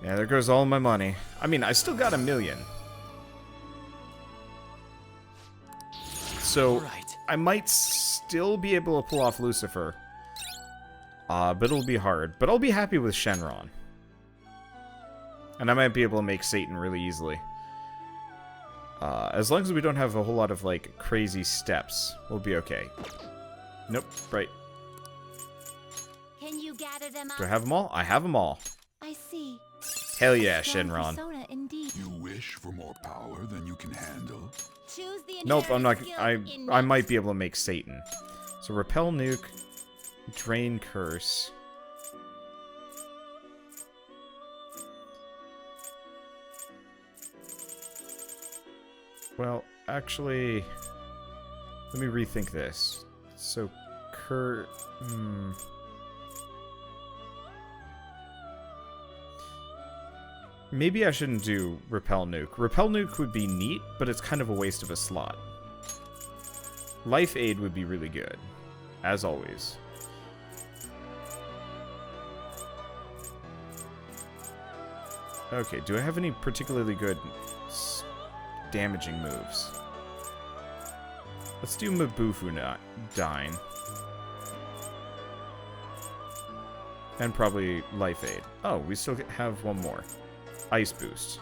[SPEAKER 1] Yeah, there goes all my money. I mean, I still got $1 million. So,
[SPEAKER 4] Right.
[SPEAKER 1] I might still be able to pull off Lucifer. But it'll be hard. But I'll be happy with Shenron. And I might be able to make Satan really easily. As long as we don't have a whole lot of, like, crazy steps, we'll be okay. Nope, right.
[SPEAKER 2] Can you gather them up?
[SPEAKER 1] Do I have them all? I have them all.
[SPEAKER 2] I see.
[SPEAKER 1] Hell yeah,
[SPEAKER 2] Strong
[SPEAKER 1] Shenron.
[SPEAKER 2] persona indeed.
[SPEAKER 3] You wish for more power than you can handle.
[SPEAKER 2] Choose the
[SPEAKER 1] Nope, I'm not.
[SPEAKER 2] inherited skill,
[SPEAKER 1] I
[SPEAKER 2] inmate.
[SPEAKER 1] might be able to make Satan. So repel nuke, drain curse. Well, actually, let me rethink this. So, maybe I shouldn't do repel nuke. Repel nuke would be neat, but it's kind of a waste of a slot. Life aid would be really good, as always. Okay, do I have any particularly good damaging moves? Let's do Mabufu Dine. And probably Life Aid. Oh, we still have one more. Ice Boost.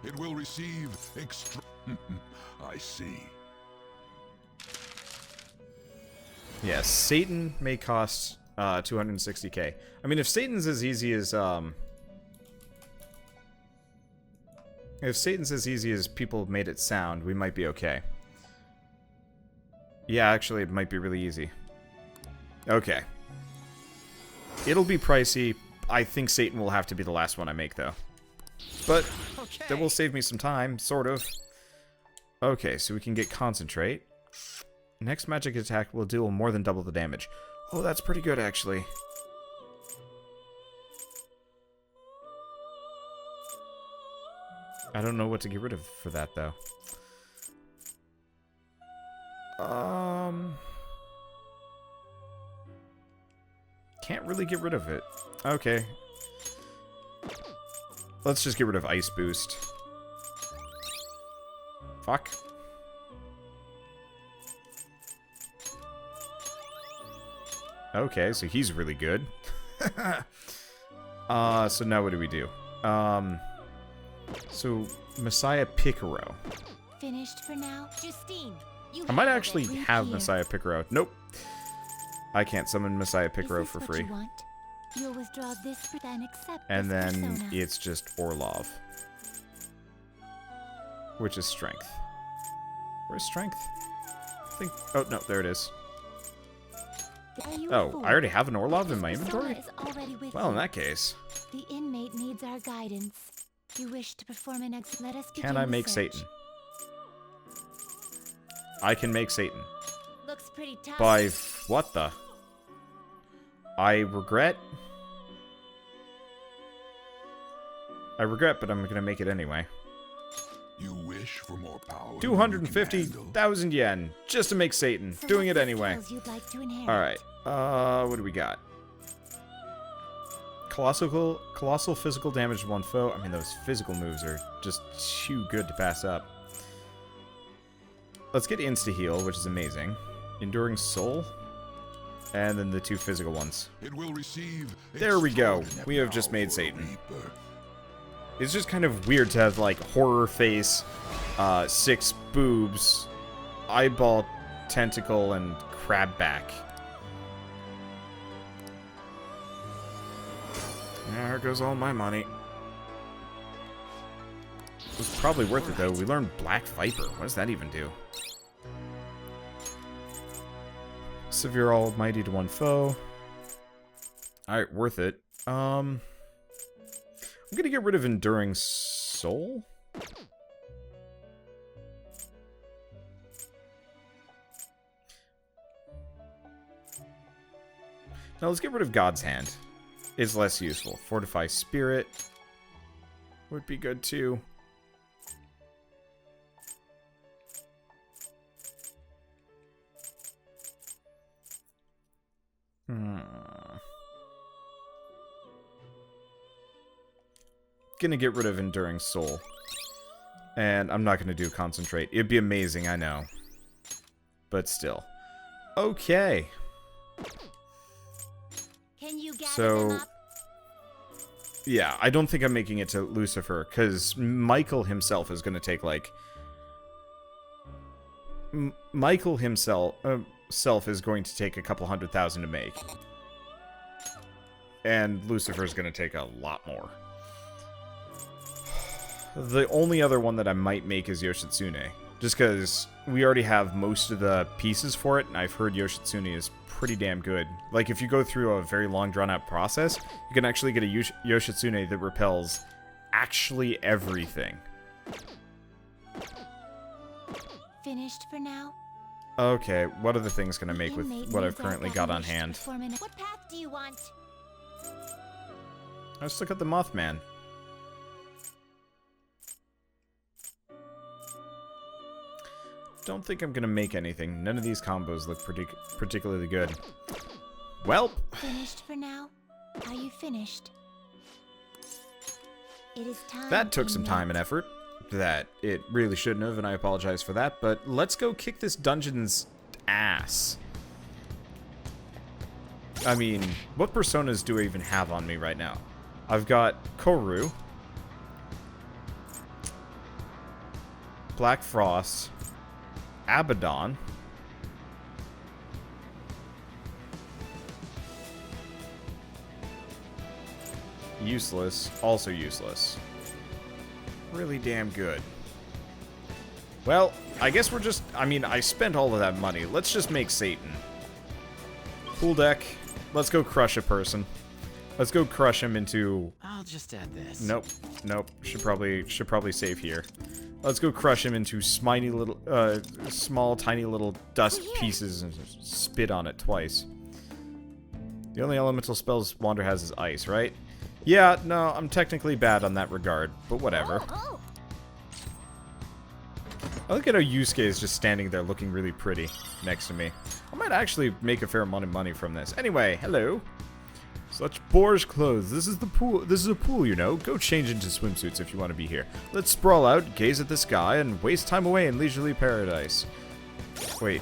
[SPEAKER 3] It will receive extra... I see.
[SPEAKER 1] Yes, Satan may cost 260k. I mean, if Satan's as easy as people made it sound, we might be okay. Yeah, actually, it might be really easy. Okay. It'll be pricey. I think Satan will have to be the last one I make, though. But that will save me some time, sort of. Okay, so we can get Concentrate. Next magic attack will deal more than double the damage. Oh, that's pretty good, actually. I don't know what to get rid of for that, though. Can't really get rid of it. Okay. Let's just get rid of Ice Boost. Fuck. Okay, so he's really good. So now what do we do? So Messiah Picaro.
[SPEAKER 2] Finished for now? Justine, you
[SPEAKER 1] I might
[SPEAKER 2] handle
[SPEAKER 1] actually
[SPEAKER 2] it.
[SPEAKER 1] have
[SPEAKER 2] Here.
[SPEAKER 1] Messiah Picaro. Nope. I can't summon Messiah
[SPEAKER 2] Is
[SPEAKER 1] Picaro
[SPEAKER 2] this
[SPEAKER 1] for
[SPEAKER 2] what
[SPEAKER 1] free.
[SPEAKER 2] you want? You'll withdraw this, then accept
[SPEAKER 1] And
[SPEAKER 2] this
[SPEAKER 1] then
[SPEAKER 2] persona.
[SPEAKER 1] it's just Orlov. Which is Strength. Where's Strength? I think... Oh, no, there it is.
[SPEAKER 2] Are you a
[SPEAKER 1] Oh,
[SPEAKER 2] fool?
[SPEAKER 1] I already have an Orlov in my
[SPEAKER 2] This persona
[SPEAKER 1] inventory?
[SPEAKER 2] is already with
[SPEAKER 1] Well, in
[SPEAKER 2] you.
[SPEAKER 1] that case,
[SPEAKER 2] The inmate needs our guidance. You wish to perform an let us begin
[SPEAKER 1] can I
[SPEAKER 2] the
[SPEAKER 1] make
[SPEAKER 2] search.
[SPEAKER 1] Satan? I can make Satan.
[SPEAKER 2] Looks pretty tough.
[SPEAKER 1] By what the? I regret, but I'm gonna make it anyway.
[SPEAKER 3] You wish for more power. than you can
[SPEAKER 1] 250,000 yen just to make Satan.
[SPEAKER 2] So
[SPEAKER 1] Doing
[SPEAKER 2] what's
[SPEAKER 1] it
[SPEAKER 2] the
[SPEAKER 1] anyway.
[SPEAKER 2] skills you'd like to inherit?
[SPEAKER 1] Alright. What do we got? Colossal physical damage to one foe. I mean, those physical moves are just too good to pass up. Let's get Insta-Heal, which is amazing. Enduring Soul. And then the two physical ones.
[SPEAKER 3] It will receive
[SPEAKER 1] There we go.
[SPEAKER 3] extraordinary
[SPEAKER 1] We have just made
[SPEAKER 3] power,
[SPEAKER 1] Satan.
[SPEAKER 3] Reaper.
[SPEAKER 1] It's just kind of weird to have, like, horror face, 6 boobs, eyeball, tentacle, and crab back. There goes all my money. It was probably worth it, though. We learned Black Viper. What does that even do? Severe Almighty to one foe. Alright, worth it. I'm gonna get rid of Enduring Soul. Now let's get rid of God's Hand. It's less useful. Fortify Spirit would be good too. Gonna get rid of Enduring Soul. And I'm not gonna do Concentrate. It'd be amazing, I know. But still. Okay.
[SPEAKER 2] Can you gather
[SPEAKER 1] So,
[SPEAKER 2] them up?
[SPEAKER 1] yeah, I don't think I'm making it to Lucifer, because Michael himself is gonna take, like... Michael himself is going to take a couple 100,000 to make. And Lucifer's gonna take a lot more. The only other one that I might make is Yoshitsune. Just because we already have most of the pieces for it, and I've heard Yoshitsune is pretty damn good. Like, if you go through a very long, drawn-out process, you can actually get a Yoshitsune that repels actually everything.
[SPEAKER 2] Finished for now?
[SPEAKER 1] Okay, what other things can I
[SPEAKER 2] The
[SPEAKER 1] make with
[SPEAKER 2] inmate
[SPEAKER 1] what I've
[SPEAKER 2] needs our
[SPEAKER 1] currently got on
[SPEAKER 2] wish to
[SPEAKER 1] hand?
[SPEAKER 2] perform an- What path do you want?
[SPEAKER 1] Let's look at the Mothman. Don't think I'm gonna make anything. None of these combos look particularly good. Welp.
[SPEAKER 2] Finished for now? Are you finished? It is time.
[SPEAKER 1] That took some time and effort. That it really shouldn't have, and I apologize for that. But let's go kick this dungeon's ass. I mean, what personas do I even have on me right now? I've got Koru, Black Frost, Abaddon, useless, also useless. Really damn good. Well, I guess we're just, I mean, I spent all of that money. Let's just make Satan. Pool deck. Let's go crush a person. Let's go crush him into...
[SPEAKER 4] I'll just add this.
[SPEAKER 1] Nope. Nope. Should probably save here. Let's go crush him into small, tiny little dust pieces and spit on it twice. The only elemental spells Wander has is ice, right? Yeah, no, I'm technically bad on that regard, but whatever.
[SPEAKER 2] Oh,
[SPEAKER 1] I look at how Yusuke is just standing there looking really pretty next to me. I might actually make a fair amount of money from this. Anyway, hello. Such boorish clothes. This is the pool. This is a pool, you know. Go change into swimsuits if you want to be here. Let's sprawl out, gaze at the sky, and waste time away in leisurely paradise. Wait.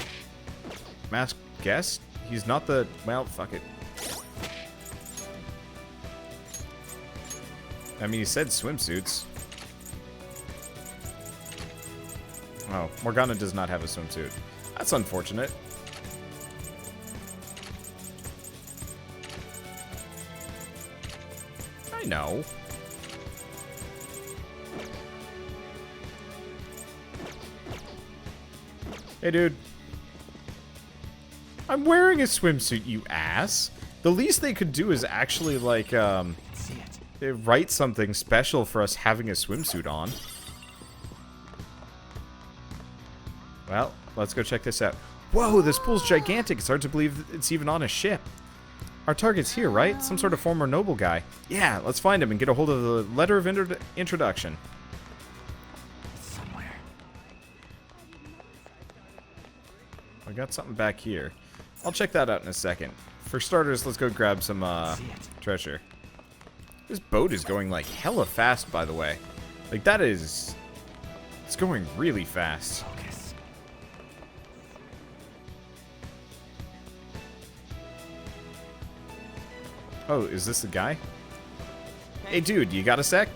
[SPEAKER 1] Masked guest? He's not the... Well, fuck it. I mean, he said swimsuits. Oh, Morgana does not have a swimsuit. That's unfortunate. I know. Hey, dude. I'm wearing a swimsuit, you ass. The least they could do is actually, like, they write something special for us having a swimsuit on. Well, let's go check this out. Whoa, this pool's gigantic. It's hard to believe it's even on a ship. Our target's here, right? Some sort of former noble guy. Yeah, let's find him and get a hold of the letter of introduction.
[SPEAKER 4] Somewhere.
[SPEAKER 1] I got something back here. I'll check that out in a second. For starters, let's go grab some treasure. This boat is going like hella fast, by the way. Like that is... It's going really fast.
[SPEAKER 4] Focus.
[SPEAKER 1] Oh, is this the guy? Hey dude, you got a sec?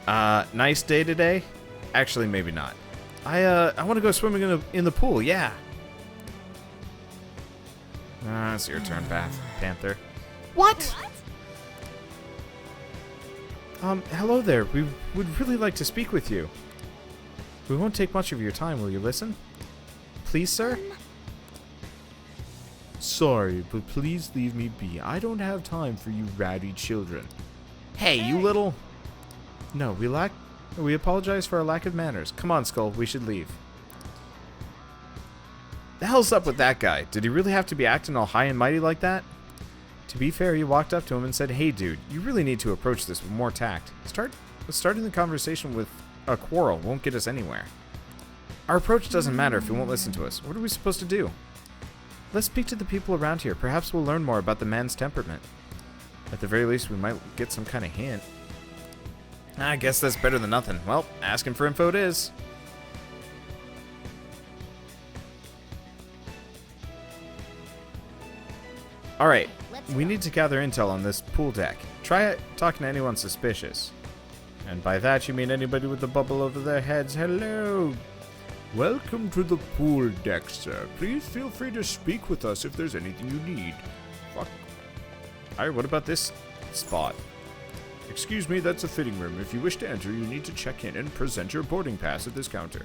[SPEAKER 1] Nice day today? Actually, maybe not. I want to go swimming in the pool, yeah. It's your turn, Panther. What? Hello there. We would really like to speak with you. We won't take much of your time. Will you listen? Please, sir? Sorry, but please leave me be. I don't have time for you ratty children. Hey, you little... No, we apologize for our lack of manners. Come on, Skull. We should leave. The hell's up with that guy? Did he really have to be acting all high and mighty like that? To be fair, he walked up to him and said, "Hey dude, you really need to approach this with more tact. Starting the conversation with a quarrel won't get us anywhere. Our approach doesn't matter if he won't listen to us. What are we supposed to do? Let's speak to the people around here. Perhaps we'll learn more about the man's temperament. At the very least, we might get some kind of hint." I guess that's better than nothing. Well, asking for info it is. Alright, we need to gather intel on this pool deck. Try talking to anyone suspicious. And by that you mean anybody with the bubble over their heads. Hello! Welcome to the pool deck, sir. Please feel free to speak with us if there's anything you need. Fuck. Alright, what about this spot? Excuse me, that's a fitting room. If you wish to enter, you need to check in and present your boarding pass at this counter.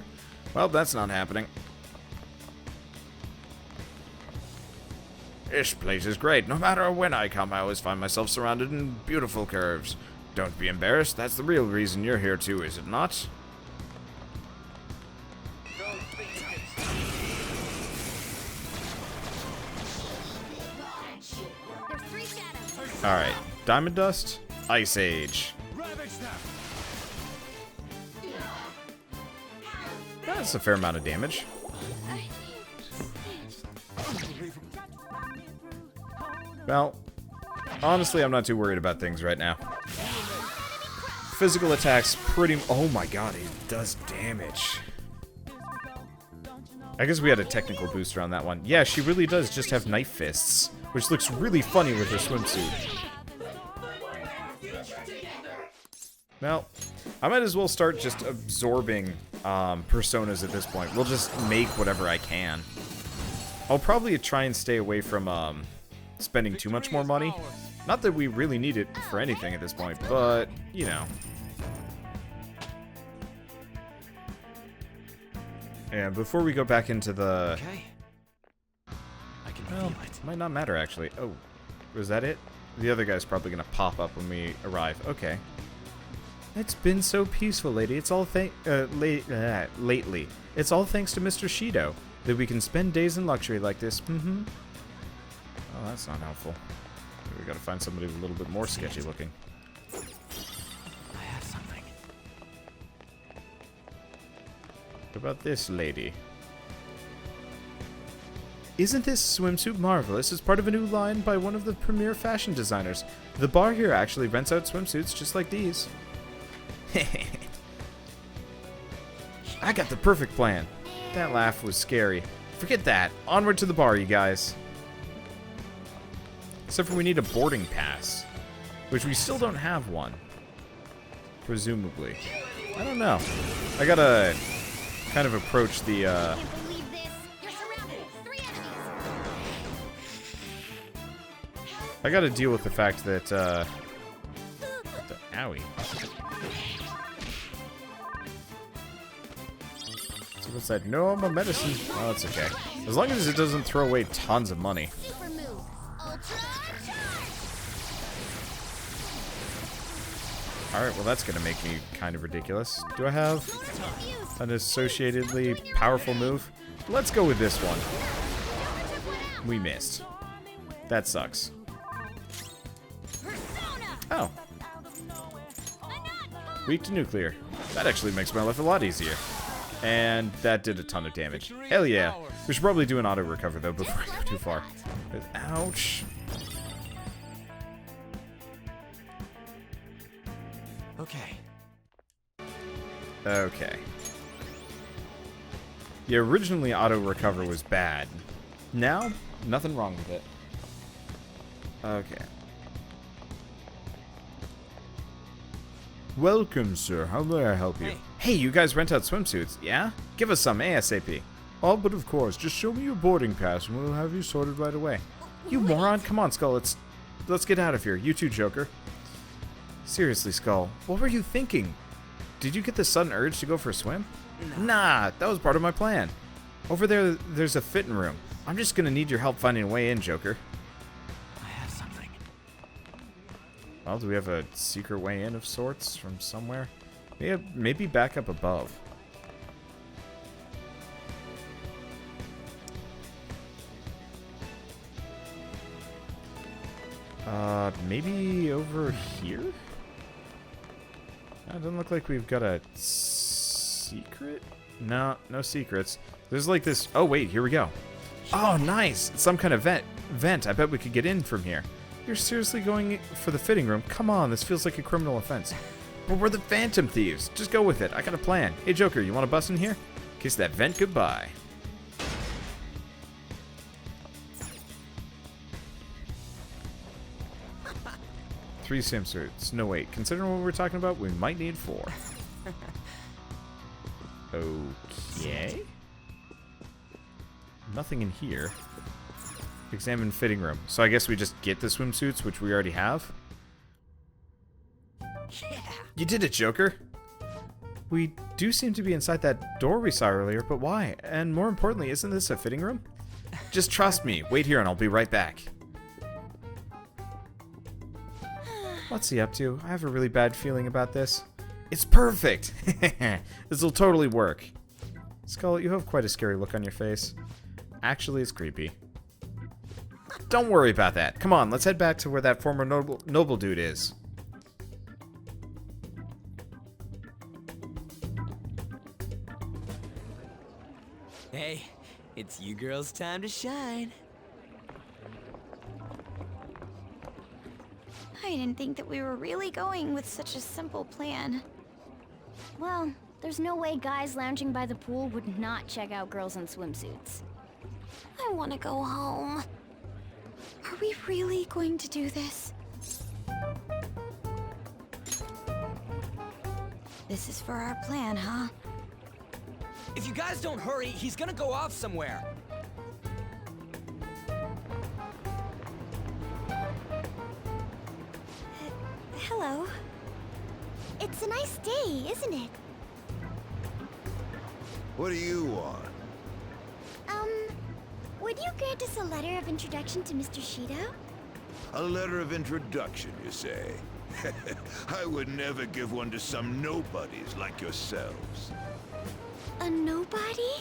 [SPEAKER 1] Well, that's not happening. This place is great. No matter when I come, I always find myself surrounded in beautiful curves. Don't be embarrassed. That's the real reason you're here too, is it not?
[SPEAKER 2] There's 3 shadows.
[SPEAKER 1] Alright. Diamond Dust, Ice Age. That's a fair amount of damage. Well, Honestly, I'm not too worried about things right now. Physical attacks pretty... Oh my god, it does damage. I guess we had a technical booster on that one. Yeah, she really does just have knife fists, which looks really funny with her swimsuit. Well, I might as well start just absorbing personas at this point. We'll just make whatever I can. I'll probably try and stay away from spending too much more money. Not that we really need it for anything at this point, but, you know. And before we go back into the...
[SPEAKER 4] Okay. I can
[SPEAKER 1] Well,
[SPEAKER 4] feel it.
[SPEAKER 1] might not matter, actually. Oh, was that it? The other guy's probably going to pop up when we arrive. Okay. It's been so peaceful, lady. It's all lately. It's all thanks to Mr. Shido that we can spend days in luxury like this. Mm-hmm. Oh, that's not helpful. We gotta find somebody a little bit more sketchy looking.
[SPEAKER 4] I have something.
[SPEAKER 1] What about this lady? Isn't this swimsuit marvelous? It's part of a new line by one of the premier fashion designers. The bar here actually rents out swimsuits just like these. I got the perfect plan. That laugh was scary. Forget that. Onward to the bar, you guys. Except for we need a boarding pass, which we still don't have one. Presumably. I don't know. I gotta kind of approach the,
[SPEAKER 2] Can't believe this. You're surrounded. 3 enemies.
[SPEAKER 1] I gotta deal with the fact that, owie. So what's that? No, my medicine. Oh, that's okay. As long as it doesn't throw away tons of money.
[SPEAKER 2] Super move. Ultra charge.
[SPEAKER 1] Alright, well that's gonna make me kind of ridiculous. Do I have an associatedly powerful move? Let's go with this one. We missed. That sucks. Oh. Weak to nuclear. That actually makes my life a lot easier. And that did a ton of damage. Hell yeah. We should probably do an auto recover though before I go too far. Ouch.
[SPEAKER 4] Okay.
[SPEAKER 1] Okay. Yeah, originally auto recover was bad. Now, nothing wrong with it. Okay. Welcome, sir. How may I help you? Hey, you guys rent out swimsuits, yeah? Give us some ASAP. Oh, but of course. Just show me your boarding pass and we'll have you sorted right away. You moron. Come on, Skull. Let's get out of here. You too, Joker. Seriously, Skull. What were you thinking? Did you get the sudden urge to go for a swim? Nah, that was part of my plan. Over there, there's a fitting room. I'm just gonna need your help finding a way in, Joker.
[SPEAKER 4] I have something.
[SPEAKER 1] Well, do we have a secret way in of sorts from somewhere? Maybe back up above. Maybe over here? It doesn't look like we've got a secret? No, no secrets. There's like this... Oh, wait, here we go. Oh, nice! It's some kind of vent. I bet we could get in from here. You're seriously going for the fitting room? Come on, this feels like a criminal offense. But we're the Phantom Thieves. Just go with it. I got a plan. Hey, Joker, you want to bust in here? Kiss that vent goodbye. Three swimsuits. No, wait. Considering what we're talking about, we might need 4. Okay. Nothing in here. Examine fitting room. So I guess we just get the swimsuits, which we already have. You did it, Joker. We do seem to be inside that door we saw earlier, but why? And more importantly, isn't this a fitting room? Just trust me. Wait here and I'll be right back. What's he up to? I have a really bad feeling about this. It's perfect! This'll totally work. Skull, you have quite a scary look on your face. Actually, it's creepy. Don't worry about that. Come on, let's head back to where that former noble dude is.
[SPEAKER 4] Hey, it's you girls' time to shine.
[SPEAKER 5] I didn't think that we were really going with such a simple plan.
[SPEAKER 2] Well, there's no way guys lounging by the pool would not check out girls in swimsuits.
[SPEAKER 5] I want to go home. Are we really going to do this? This is for our plan, huh?
[SPEAKER 4] If you guys don't hurry, he's gonna go off somewhere.
[SPEAKER 5] Hello.
[SPEAKER 2] It's a nice day, isn't it?
[SPEAKER 3] What do you want?
[SPEAKER 2] Would you grant us a letter of introduction to Mr. Shido?
[SPEAKER 3] A letter of introduction, you say? I would never give one to some nobodies like yourselves.
[SPEAKER 5] A nobody?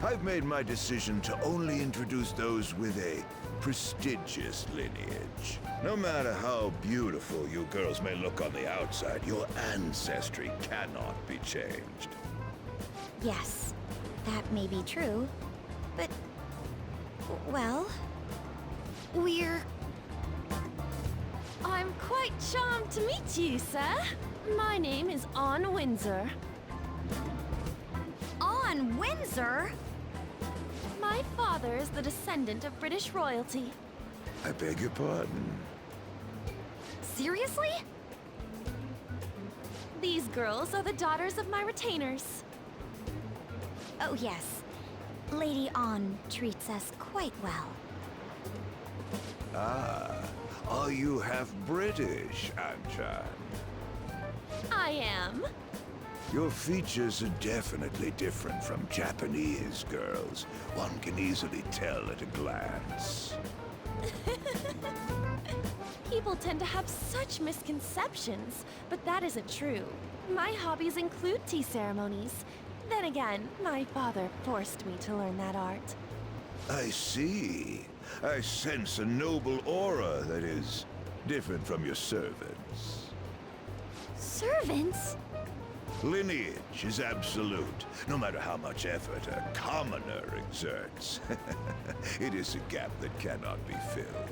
[SPEAKER 3] I've made my decision to only introduce those with a prestigious lineage. No matter how beautiful you girls may look on the outside, your ancestry cannot be changed.
[SPEAKER 5] Yes, that may be true, but... well... we're...
[SPEAKER 6] I'm quite charmed to meet you, sir. My name is Anne Windsor.
[SPEAKER 5] on Windsor?
[SPEAKER 6] My father is the descendant of British royalty.
[SPEAKER 3] I beg your pardon.
[SPEAKER 5] Seriously?
[SPEAKER 6] These girls are the daughters of my retainers.
[SPEAKER 5] Oh yes. Lady Anne treats us quite well.
[SPEAKER 3] Ah, are you half British, Anchan?
[SPEAKER 6] I am.
[SPEAKER 3] Your features are definitely different from Japanese girls. One can easily tell at a glance.
[SPEAKER 6] People tend to have such misconceptions, but that isn't true. My hobbies include tea ceremonies. Then again, my father forced me to learn that art.
[SPEAKER 3] I see. I sense a noble aura that is different from your servants.
[SPEAKER 5] Servants?
[SPEAKER 3] Lineage is absolute, no matter how much effort a commoner exerts. It is a gap that cannot be filled.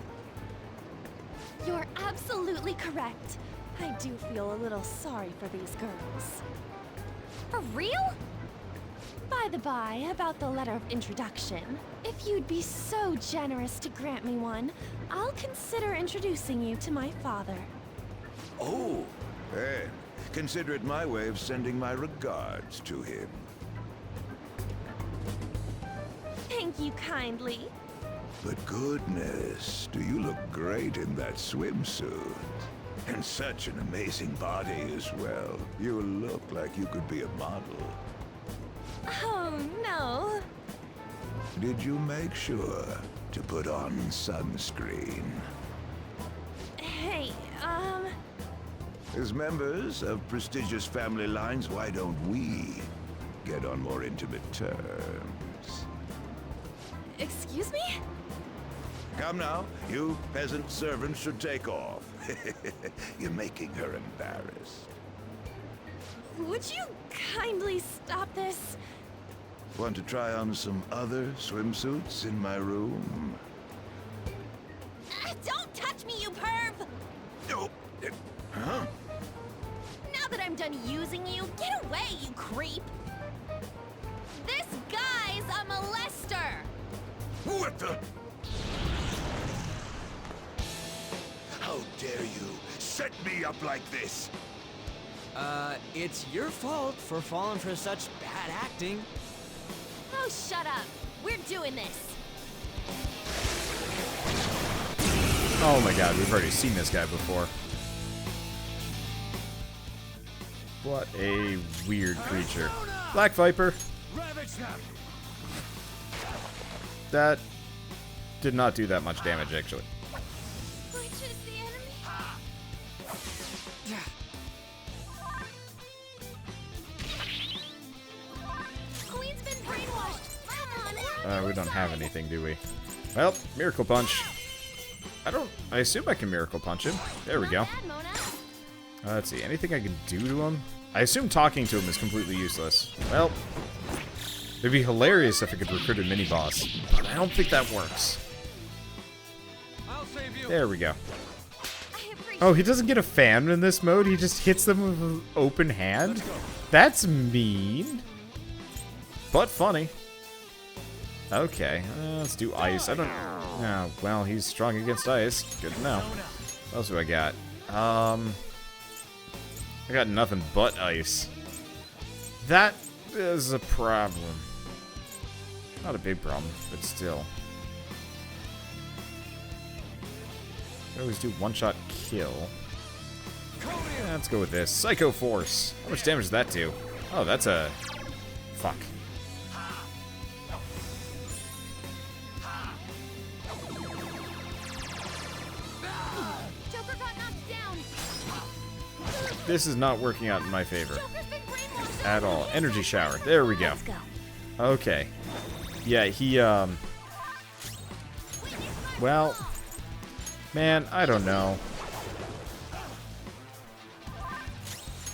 [SPEAKER 6] You're absolutely correct. I do feel a little sorry for these girls.
[SPEAKER 5] For real?
[SPEAKER 6] By the by, about the letter of introduction, if you'd be so generous to grant me one, I'll consider introducing you to my father.
[SPEAKER 3] Oh, then consider it my way of sending my regards to him.
[SPEAKER 6] Thank you kindly.
[SPEAKER 3] But goodness, do you look great in that swimsuit. And such an amazing body as well. You look like you could be a model.
[SPEAKER 6] Oh, no.
[SPEAKER 3] Did you make sure to put on sunscreen?
[SPEAKER 6] Hey,
[SPEAKER 3] As members of prestigious family lines, why don't we get on more intimate terms?
[SPEAKER 6] excuse me?
[SPEAKER 3] Come now, you peasant servants should take off. You're making her embarrassed.
[SPEAKER 6] Would you kindly stop this?
[SPEAKER 3] Want to try on some other swimsuits in my room?
[SPEAKER 2] Don't touch me, you perv!
[SPEAKER 3] Oh, huh?
[SPEAKER 2] Now that I'm done using you, get away, you creep! This guy's a molester!
[SPEAKER 3] What the? How dare you set me up like this?
[SPEAKER 4] It's your fault for falling for such bad acting.
[SPEAKER 2] Oh, shut up! We're doing this!
[SPEAKER 1] Oh my god, we've already seen this guy before. What a weird creature. Black Viper. That did not do that much damage, actually.
[SPEAKER 2] Which is the enemy? Queen's been brainwashed! Come on,
[SPEAKER 1] We don't have anything, do we? Well, Miracle Punch. I assume I can Miracle Punch him. There we go.
[SPEAKER 2] Bad, Mona.
[SPEAKER 1] Let's see, anything I can do to him? I assume talking to him is completely useless. Well, it'd be hilarious if I could recruit a mini-boss, but I don't think that works.
[SPEAKER 4] I'll save you.
[SPEAKER 1] There we go.
[SPEAKER 6] I
[SPEAKER 1] Oh, he doesn't get a fan in this mode. He just hits them with an open hand? That's mean. But funny. Okay, let's do ice. I don't... Oh, well, he's strong against ice. Good to know. What else do I got? I got nothing but ice. That is a problem. Not a big problem, but still. I always do one-shot kill. Yeah, let's go with this. Psycho Force. How much damage does that do? Oh, that's a... Fuck.
[SPEAKER 2] Joker got knocked down.
[SPEAKER 1] This is not working out in my favor.
[SPEAKER 2] Joker's been brainwashed.
[SPEAKER 1] At all. Energy Shower. There we go.
[SPEAKER 2] Let's go.
[SPEAKER 1] Okay. Yeah, he, well... Man, I don't know.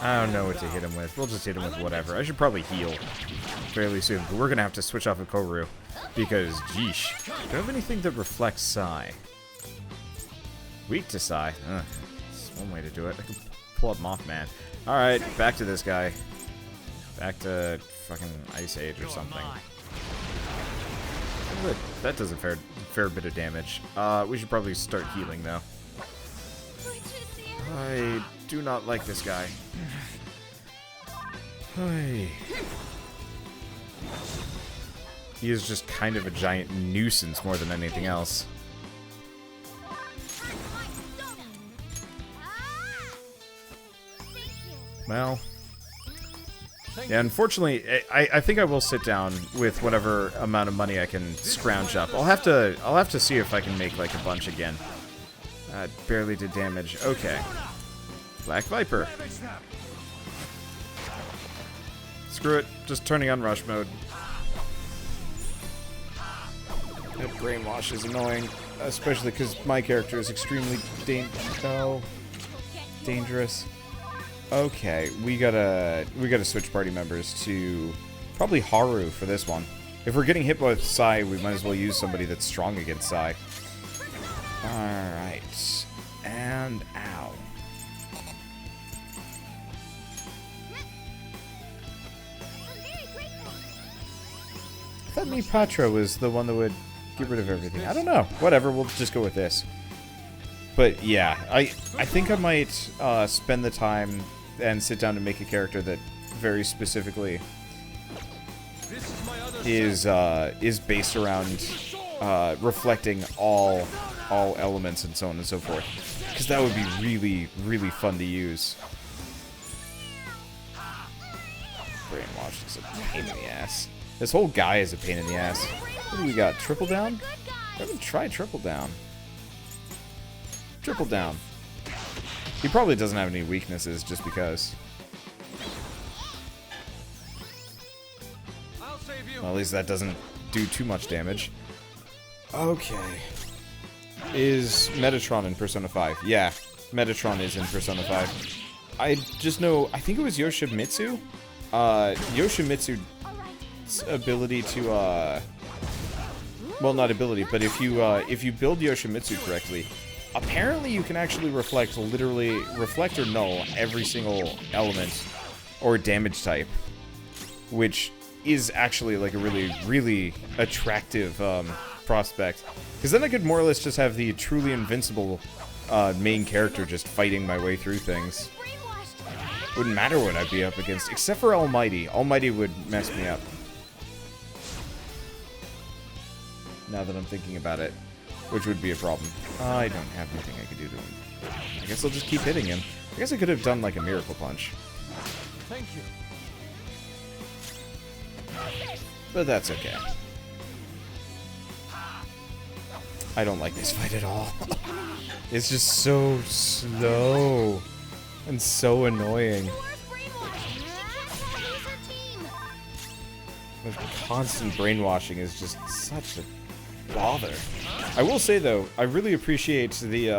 [SPEAKER 1] I don't know what to hit him with. We'll just hit him with whatever. I should probably heal fairly soon, but we're gonna have to switch off of Koru because, geesh, do I have anything that reflects Psi? Weak to Psi. That's one way to do it. I can pull up Mothman. All right, back to this guy. Back to fucking Ice Age or something. That does a fair bit of damage. We should probably start healing though. I do not like this guy. Hey. He is just kind of a giant nuisance more than anything else. Well, yeah, unfortunately, I think I will sit down with whatever amount of money I can scrounge up. I'll have to see if I can make like a bunch again. Barely did damage. Okay. Black Viper. Screw it. Just turning on rush mode. That brainwash is annoying, especially because my character is extremely dangerous. Okay, we gotta switch party members to probably Haru for this one. If we're getting hit with Psi, we might as well use somebody that's strong against Psi. Alright. And ow. I thought Mi Patra was the one that would get rid of everything. I don't know. Whatever, we'll just go with this. But yeah, I think I might spend the time and sit down to make a character that very specifically is based around reflecting all elements and so on and so forth. Because that would be really, really fun to use. Brainwash is a pain in the ass. This whole guy is a pain in the ass. What do we got? Triple down? I haven't tried triple down. Triple down. He probably doesn't have any weaknesses just because. Well, at least that doesn't do too much damage. Okay. Is Metatron in Persona 5? Yeah, Metatron is in Persona 5. I just know, I think it was Yoshimitsu? Yoshimitsu's ability to, well, not ability, but if you build Yoshimitsu correctly, apparently you can actually reflect or null every single element or damage type, which is actually like a really, really attractive prospect. Because then I could more or less just have the truly invincible main character just fighting my way through things. Wouldn't matter what I'd be up against, except for Almighty. Almighty would mess me up. Now that I'm thinking about it. Which would be a problem. I don't have anything I could do to him. I guess I'll just keep hitting him. I guess I could have done like a Miracle Punch.
[SPEAKER 4] Thank you.
[SPEAKER 1] But that's okay. I don't like this fight at all. It's just so slow. And so annoying. The constant brainwashing is just such a bother. I will say though, I really appreciate the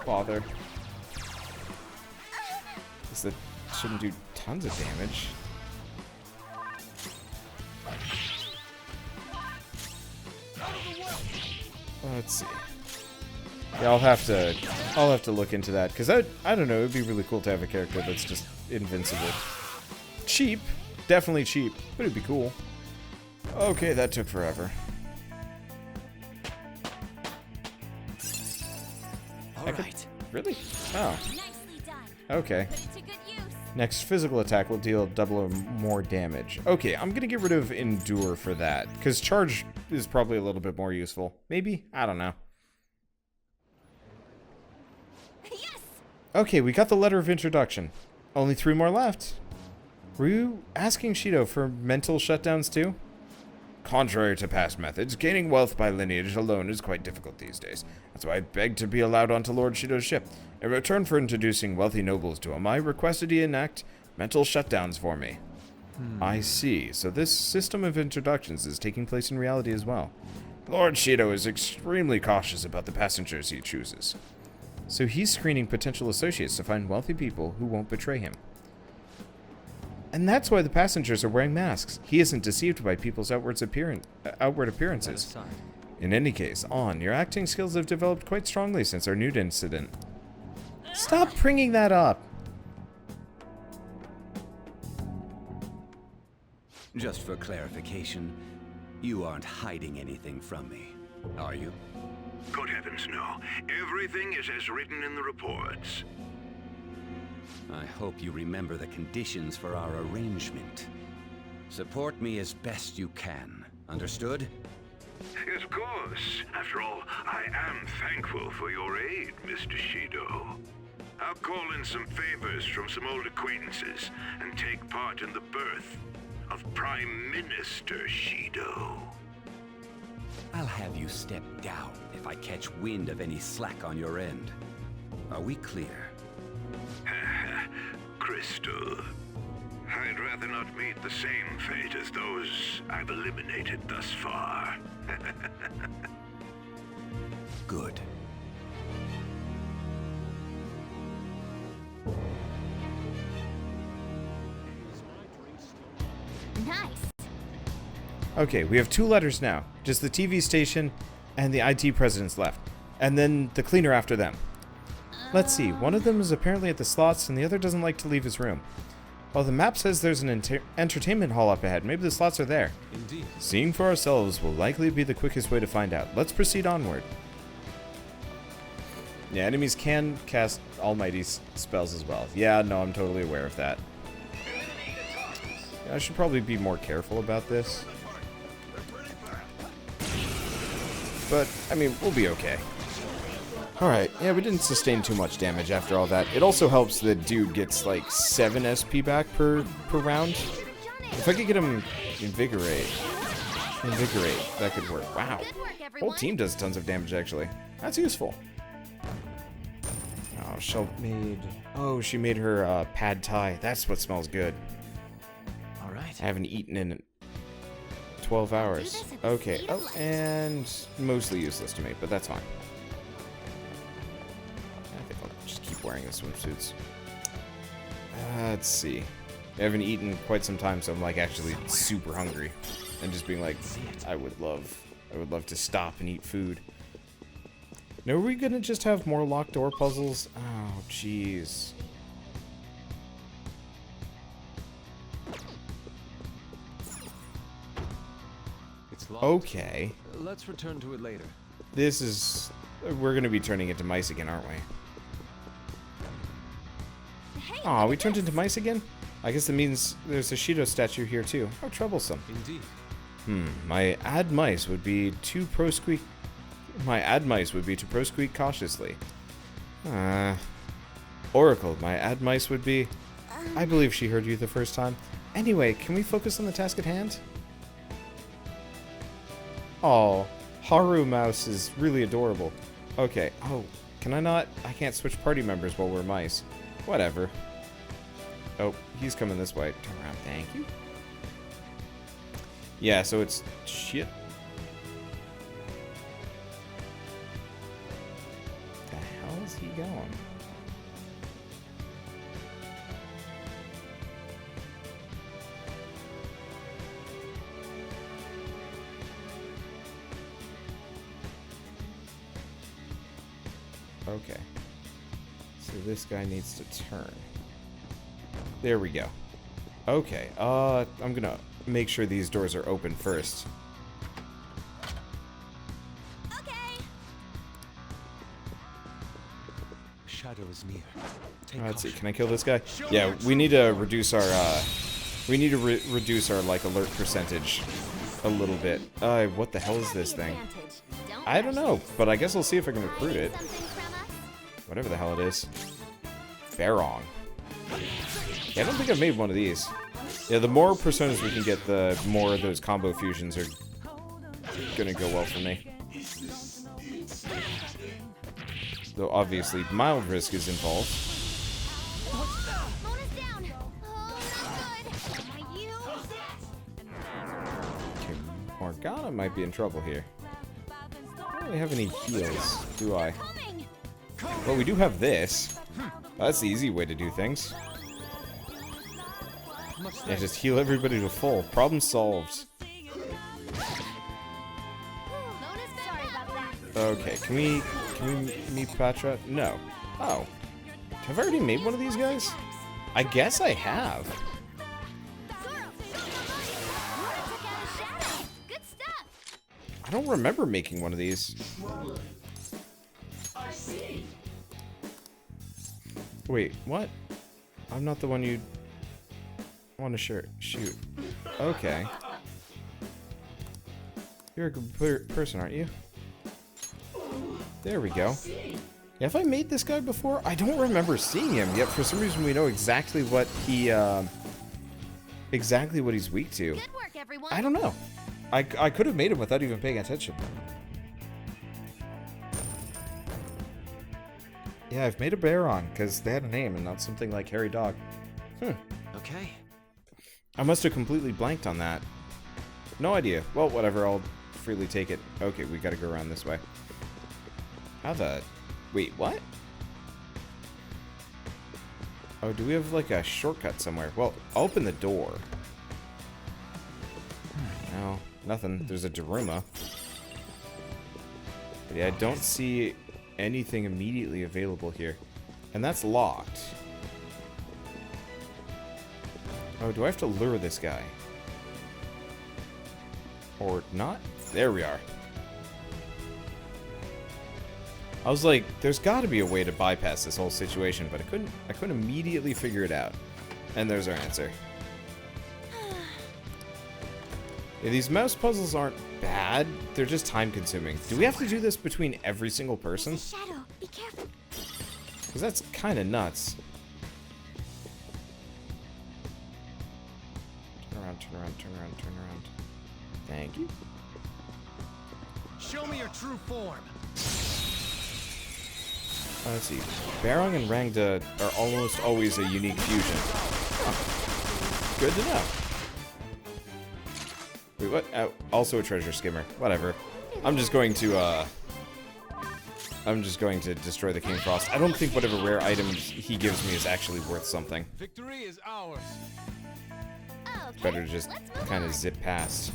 [SPEAKER 1] bother. Is that shouldn't do tons of damage. Let's see. Yeah, I'll have to look into that, because I don't know, it'd be really cool to have a character that's just invincible. Cheap, definitely cheap, but it'd be cool. Okay, that took forever.
[SPEAKER 4] All right.
[SPEAKER 1] Really? Oh,
[SPEAKER 2] Nicely done.
[SPEAKER 1] okay.
[SPEAKER 2] Put it to good use.
[SPEAKER 1] Next physical attack will deal double or more damage. Okay, I'm gonna get rid of Endure for that, because Charge is probably a little bit more useful. Maybe? I don't know.
[SPEAKER 2] Yes!
[SPEAKER 1] Okay, we got the letter of introduction. Only 3 more left. Were you asking Shido for mental shutdowns too? Contrary to past methods, gaining wealth by lineage alone is quite difficult these days. That's why I begged to be allowed onto Lord Shido's ship. In return for introducing wealthy nobles to him, I requested he enact mental shutdowns for me. I see. So this system of introductions is taking place in reality as well. Lord Shido is extremely cautious about the passengers he chooses. So he's screening potential associates to find wealthy people who won't betray him. And that's why the passengers are wearing masks. He isn't deceived by people's outward appearances. In any case, your acting skills have developed quite strongly since our nude incident. Stop bringing that up.
[SPEAKER 7] Just for clarification, you aren't hiding anything from me, are you?
[SPEAKER 3] Good heavens, no. Everything is as written in the reports.
[SPEAKER 7] I hope you remember the conditions for our arrangement. Support me as best you can. Understood?
[SPEAKER 3] Yes, of course. After all, I am thankful for your aid, Mr. Shido. I'll call in some favors from some old acquaintances and take part in the birth of Prime Minister Shido.
[SPEAKER 7] I'll have you step down if I catch wind of any slack on your end. Are we clear?
[SPEAKER 3] Crystal, I'd rather not meet the same fate as those I've eliminated thus far.
[SPEAKER 7] Good.
[SPEAKER 2] Nice.
[SPEAKER 1] Okay, we have 2 letters now. Just the TV station and the IT presidents left. And then the cleaner after them. Let's see, one of them is apparently at the slots and the other doesn't like to leave his room. Well, the map says there's an entertainment hall up ahead. Maybe the slots are there.
[SPEAKER 8] Indeed.
[SPEAKER 1] Seeing for ourselves will likely be the quickest way to find out. Let's proceed onward. Yeah, enemies can cast almighty spells as well. Yeah, no, I'm totally aware of that. Yeah, I should probably be more careful about this. But, I mean, we'll be okay. Alright, yeah, we didn't sustain too much damage after all that. It also helps that dude gets like 7 SP back per round. If I could get him Invigorate, that could work. Wow.
[SPEAKER 2] Good work,
[SPEAKER 1] Whole
[SPEAKER 2] everyone.
[SPEAKER 1] team does tons of damage, actually. That's useful. Oh, she made her pad thai. That's what smells good.
[SPEAKER 4] All right.
[SPEAKER 1] I haven't eaten in 12 hours.
[SPEAKER 2] this at the
[SPEAKER 1] Okay.
[SPEAKER 2] speed of
[SPEAKER 1] Oh,
[SPEAKER 2] light.
[SPEAKER 1] and mostly useless to me, but that's fine. I think I'll just keep wearing the swimsuits. Let's see. I haven't eaten quite some time, so I'm like actually super hungry, and just being like, I would love to stop and eat food. Now, are we gonna just have more locked door puzzles? Oh, jeez.
[SPEAKER 8] It's locked.
[SPEAKER 1] Okay.
[SPEAKER 8] Let's return to it later.
[SPEAKER 1] This is... We're gonna be turning into mice again, aren't we?
[SPEAKER 2] Hey,
[SPEAKER 1] Aw,
[SPEAKER 2] look
[SPEAKER 1] we
[SPEAKER 2] at
[SPEAKER 1] turned
[SPEAKER 2] this.
[SPEAKER 1] into mice again? I guess that means there's a Shido statue here too. How troublesome.
[SPEAKER 8] Indeed.
[SPEAKER 1] My ad mice would be to prosqueak cautiously. Oracle, my ad mice would be... I believe she heard you the first time. Anyway, can we focus on the task at hand? Oh, Haru Mouse is really adorable. Okay, oh, can I not? I can't switch party members while we're mice. Whatever. Oh, he's coming this way. Turn around, thank you. Yeah, so it's... Shit. The hell is he going? Okay. So this guy needs to turn. There we go. Okay, I'm gonna make sure these doors are open first.
[SPEAKER 2] Okay.
[SPEAKER 8] Shadow is near. Take
[SPEAKER 1] Let's see,
[SPEAKER 8] caution.
[SPEAKER 1] can I kill this guy? Yeah, we need to reduce our, reduce our, like, alert percentage a little bit. What the hell is this thing? I don't know, but I guess I'll see if I can recruit it. Whatever the hell it is. Barong. Yeah, I don't think I've made one of these. Yeah, the more personas we can get, the more of those combo fusions are gonna go well for me. Though obviously mild risk is involved.
[SPEAKER 2] Mona's down. Oh, not good. Am I you?
[SPEAKER 1] Okay, Morgana might be in trouble here. I don't really have any heals, do I?
[SPEAKER 2] Coming.
[SPEAKER 1] Well, we do have this. That's the easy way to do things. Yeah, just heal everybody to full. Problem solved.
[SPEAKER 2] Mona's sorry about that.
[SPEAKER 1] Okay, can we meet Patra? No. Oh. Have I already made one of these guys? I guess I have.
[SPEAKER 2] Good stuff.
[SPEAKER 1] I don't remember making one of these. Wait, what? I'm not the one you want to shoot. Okay. You're a good person, aren't you? There we go. Yeah, have I made this guy before? I don't remember seeing him, yet for some reason we know exactly what he, exactly what he's weak to.
[SPEAKER 2] Good work, everyone.
[SPEAKER 1] I don't know. I could have made him without even paying attention. Yeah, I've made a Baron, because they had a name and not something like Hairy Dog.
[SPEAKER 4] Okay.
[SPEAKER 1] I must have completely blanked on that. No idea. Well, whatever, I'll freely take it. Okay, we gotta go around this way. How the... Wait, what? Oh, do we have, like, a shortcut somewhere? Well, I'll open the door. No, nothing. There's a Daruma. But yeah, I don't see anything immediately available here. And that's locked. Oh, do I have to lure this guy? Or not? There we are. I was like, there's got to be a way to bypass this whole situation, but I couldn't immediately figure it out. And there's our answer. Yeah, these mouse puzzles aren't bad, they're just time consuming. Do we have to do this between every single person?
[SPEAKER 5] Shadow, be careful.
[SPEAKER 1] Because that's kind of nuts. Turn around, turn around, turn around, turn around. Thank you.
[SPEAKER 8] Show me your true form.
[SPEAKER 1] Let's see. Barong and Rangda are almost always a unique fusion. Huh. Good to know. Wait, what? Also a treasure skimmer. Whatever. I'm just going to destroy the King Frost. I don't think whatever rare items he gives me is actually worth something.
[SPEAKER 8] Victory is ours.
[SPEAKER 2] Okay,
[SPEAKER 1] Better to just
[SPEAKER 2] let's move
[SPEAKER 1] kind of
[SPEAKER 2] on.
[SPEAKER 1] zip past.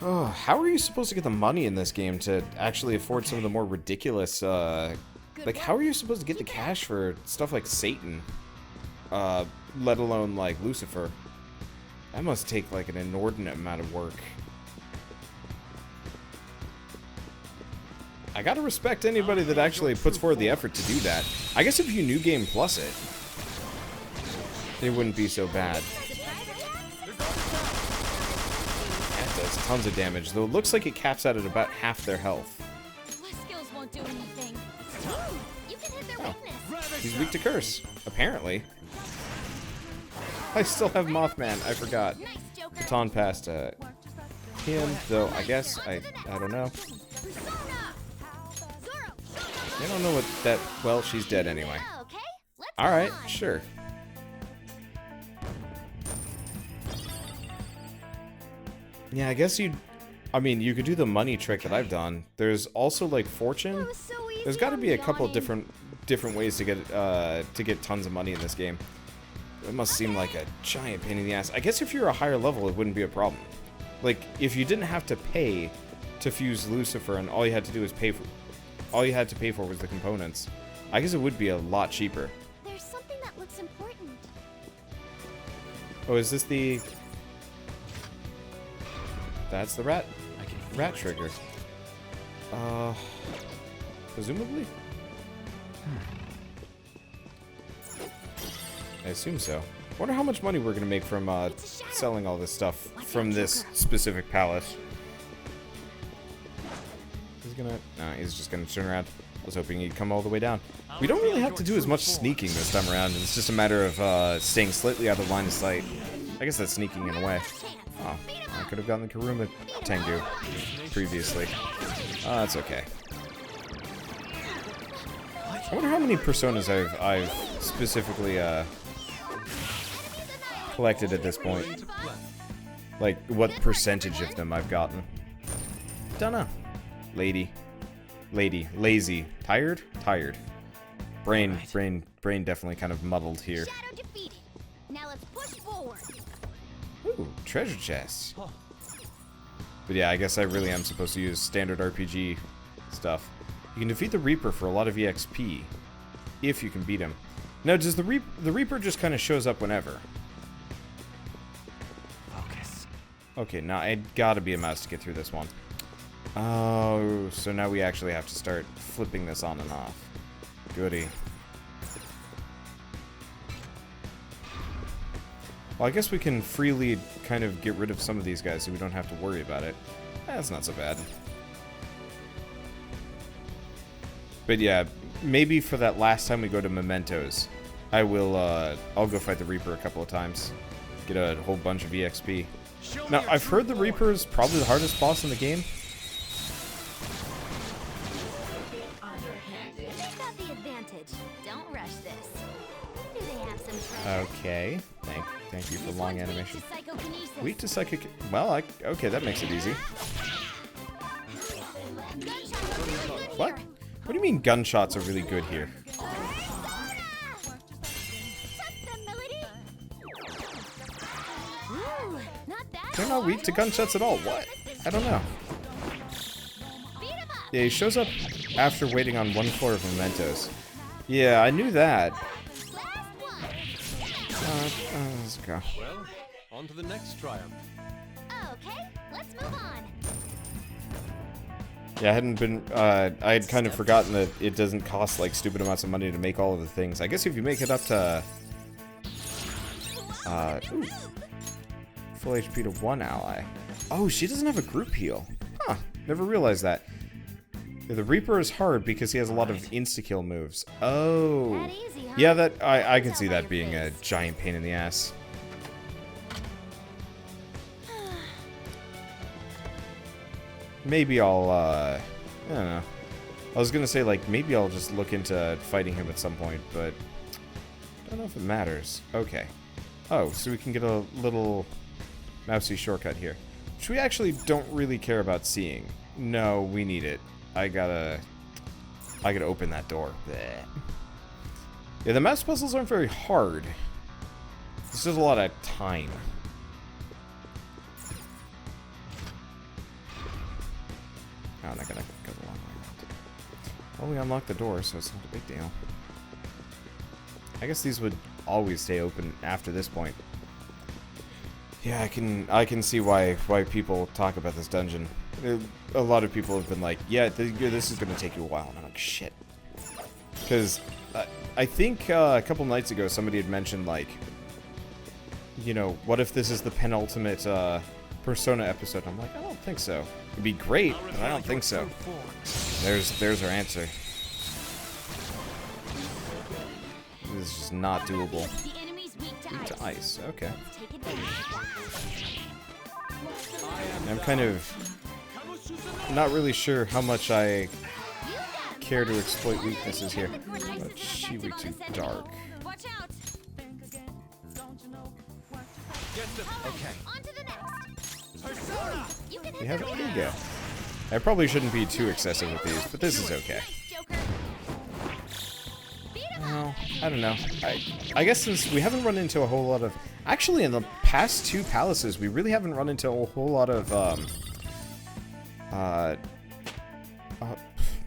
[SPEAKER 1] Oh, how are you supposed to get the money in this game to actually afford some of the more ridiculous, like, how are you supposed to get the cash for stuff like Satan? Let alone, like, Lucifer. That must take, like, an inordinate amount of work. I gotta respect anybody that actually puts forward the effort to do that. I guess if you New Game Plus it wouldn't be so bad. That does tons of damage, though it looks like it caps out at about half their health.
[SPEAKER 2] My skills won't do anything. Ooh, you can hit their weakness.
[SPEAKER 1] He's weak to curse, apparently. I still have Mothman, I forgot.
[SPEAKER 2] Nice, Joker.
[SPEAKER 1] Baton past him, though I guess, I don't know.
[SPEAKER 2] Persona. Zoro.
[SPEAKER 1] I don't know what that, well, she's dead anyway.
[SPEAKER 2] Okay, let's
[SPEAKER 1] Alright,
[SPEAKER 2] go on.
[SPEAKER 1] sure. Yeah, I guess you could do the money trick that I've done. There's also, like, fortune.
[SPEAKER 2] It was so easy.
[SPEAKER 1] There's got to be a
[SPEAKER 2] I'm
[SPEAKER 1] couple of
[SPEAKER 2] yawning.
[SPEAKER 1] different ways to get tons of money in this game. It must seem like a giant pain in the ass. I guess if you're a higher level, it wouldn't be a problem. Like, if you didn't have to pay to fuse Lucifer and all you had to do is pay for all you had to pay for was the components. I guess it would be a lot cheaper.
[SPEAKER 2] There's something that looks important.
[SPEAKER 1] Oh, is this the... That's the rat trigger. Presumably? I assume so. Wonder how much money we're gonna make from selling all this stuff from this specific palace. He's gonna... No, he's just gonna turn around. I was hoping he'd come all the way down. We don't really have to do as much sneaking this time around. It's just a matter of staying slightly out of line of sight. I guess that's sneaking in a way. Oh, I could have gotten the Karuma Tengu previously. That's okay. I wonder how many personas I've specifically collected at this point. Like, what percentage of them I've gotten. Dunno. Lady. Lazy. Tired? Tired. Brain definitely kind of muddled here.
[SPEAKER 2] Shadow defeated. Now let's push forward.
[SPEAKER 1] Ooh, treasure chests. But yeah, I guess I really am supposed to use standard RPG stuff. You can defeat the Reaper for a lot of EXP, if you can beat him. Now, does the Reaper just kind of shows up whenever?
[SPEAKER 4] Focus.
[SPEAKER 1] Okay, now it gotta be a mouse to get through this one. Oh, so now we actually have to start flipping this on and off. Goody. Well, I guess we can freely kind of get rid of some of these guys so we don't have to worry about it. That's not so bad. But yeah, maybe for that last time we go to Mementos, I'll go fight the Reaper a couple of times. Get a whole bunch of EXP. Now, I've heard the Reaper is probably the hardest boss in the game.
[SPEAKER 2] They've got the advantage. Don't rush this. Do they have some treasure?
[SPEAKER 1] Okay, thank you for
[SPEAKER 2] This
[SPEAKER 1] long
[SPEAKER 2] one's
[SPEAKER 1] animation.
[SPEAKER 2] weak to psychokinesis.
[SPEAKER 1] Weak to psychic... Well, okay, that makes it easy.
[SPEAKER 2] Gunshots are really good
[SPEAKER 1] What?
[SPEAKER 2] here.
[SPEAKER 1] What do you mean gunshots are really good here?
[SPEAKER 2] Fakesona! Just the melody. Ooh, not bad.
[SPEAKER 1] They're not weak to gunshots at all. What? I don't know.
[SPEAKER 2] Beat 'em up.
[SPEAKER 1] Yeah, he shows up after waiting on one floor of Mementos. Yeah, I knew that.
[SPEAKER 2] Last one.
[SPEAKER 1] Let's go.
[SPEAKER 8] Well, on to the next triumph.
[SPEAKER 2] Okay, let's move on.
[SPEAKER 1] Yeah, I hadn't been, I had kind of forgotten that it doesn't cost, like, stupid amounts of money to make all of the things. I guess if you make it up to, ooh, full HP to one ally. Oh, she doesn't have a group heal. Huh, never realized that. Yeah, the Reaper is hard because he has a lot of insta-kill moves. Oh.
[SPEAKER 2] That easy, huh?
[SPEAKER 1] Yeah, I can see that being a giant pain in the ass. Maybe I'll, I don't know. I was gonna say, like, maybe I'll just look into fighting him at some point, but I don't know if it matters. Okay. Oh, so we can get a little mousy shortcut here. Which we actually don't really care about seeing. No, we need it. I gotta open that door. Bleh. Yeah, the mouse puzzles aren't very hard. It's just a lot of time. Oh, I'm not gonna go the long way around. Well, we unlocked the door, so it's not a big deal. I guess these would always stay open after this point. Yeah, I can see why people talk about this dungeon. A lot of people have been like, yeah, this is gonna take you a while, and I'm like, shit. Because I think a couple nights ago somebody had mentioned, like, you know, what if this is the penultimate Persona episode? I'm like, I don't think so. It'd be great, but I don't think so. There's our answer. This is just not doable.
[SPEAKER 2] The enemy's weak to
[SPEAKER 1] Weak
[SPEAKER 2] ice.
[SPEAKER 1] to ice, okay.
[SPEAKER 2] Take advantage.
[SPEAKER 1] I'm kind of not really sure how much I care to exploit weaknesses here. But she weak to dark.
[SPEAKER 2] Watch out.
[SPEAKER 8] Okay.
[SPEAKER 2] On to the next.
[SPEAKER 8] Persona!
[SPEAKER 2] You can hit
[SPEAKER 1] We have
[SPEAKER 2] the
[SPEAKER 1] Ego. I probably shouldn't be too excessive with these, but this is okay.
[SPEAKER 2] Nice, Joker. Beat 'em up.
[SPEAKER 1] Well, I don't know. I guess since we haven't run into a whole lot of... Actually, in the past two palaces, we really haven't run into a whole lot of,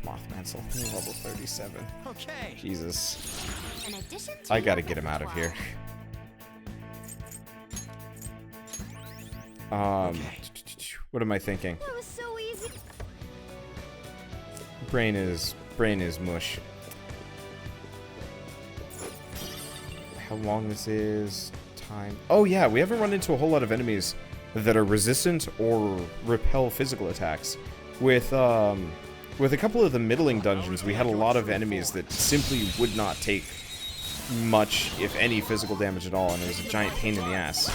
[SPEAKER 1] Mothmansel. Level 37.
[SPEAKER 4] Okay.
[SPEAKER 1] Jesus.
[SPEAKER 2] In addition to
[SPEAKER 1] I gotta
[SPEAKER 2] your
[SPEAKER 1] get him out of here. What am I thinking?
[SPEAKER 2] That was so easy.
[SPEAKER 1] Brain is mush. How long this is? Time. Oh yeah, we haven't run into a whole lot of enemies that are resistant or repel physical attacks. With a couple of the middling dungeons, we had a lot of enemies that simply would not take much, if any, physical damage at all, and it was a giant pain in the ass.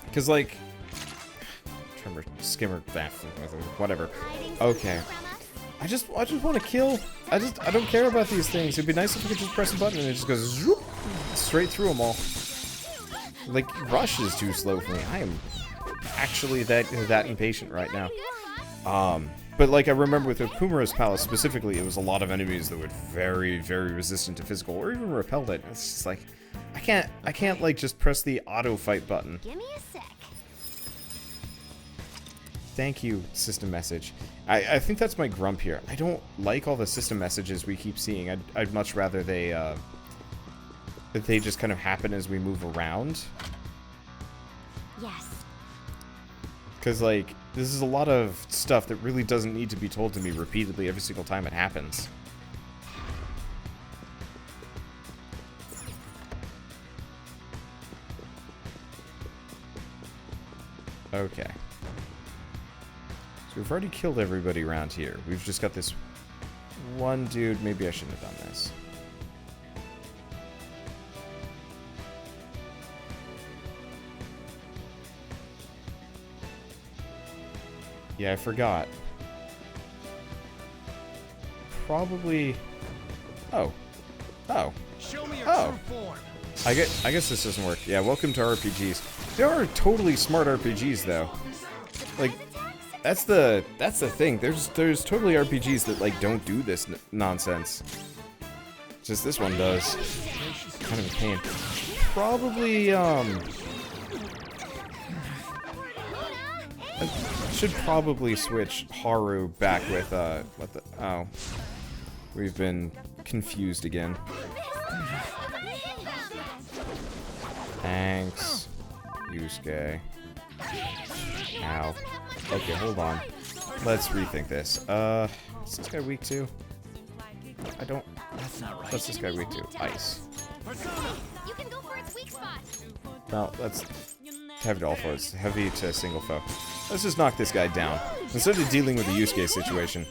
[SPEAKER 1] Because, like... Tremor, skimmer, whatever. Okay. I just want to kill. I don't care about these things. It'd be nice if we could just press a button and it just goes zoop, straight through them all. Like, Rush is too slow for me. I am actually that impatient right now. But like I remember with Okumura's Palace specifically, it was a lot of enemies that were very, very resistant to physical or even repelled it. It's just like, I can't like just press the auto fight button.
[SPEAKER 2] Give me a sec.
[SPEAKER 1] Thank you, system message. I think that's my grump here. I don't like all the system messages we keep seeing. I'd much rather they just kind of happen as we move around.
[SPEAKER 2] Yes.
[SPEAKER 1] Because, like, this is a lot of stuff that really doesn't need to be told to me repeatedly every single time it happens. Okay. So we've already killed everybody around here. We've just got this one dude. Maybe I shouldn't have done this. Yeah, I forgot. Probably... Oh. Oh.
[SPEAKER 4] Show me your
[SPEAKER 1] Oh.
[SPEAKER 4] true form.
[SPEAKER 1] I guess this doesn't work. Yeah, welcome to RPGs. There are totally smart RPGs, though. Like, that's the thing. There's totally RPGs that, like, don't do this nonsense. Just this one does. Kind of a pain. Probably, I should probably switch Haru back with, what the... Oh. We've been confused again. Thanks, Yusuke. Ow. Okay, hold on. Let's rethink this. What's this guy weak to? I don't... What's this guy weak to? Ice.
[SPEAKER 2] You can go for its weak spot.
[SPEAKER 1] No, that's heavy to all fours. Heavy to single foe. Let's just knock this guy down. Instead of dealing with the Yusuke situation.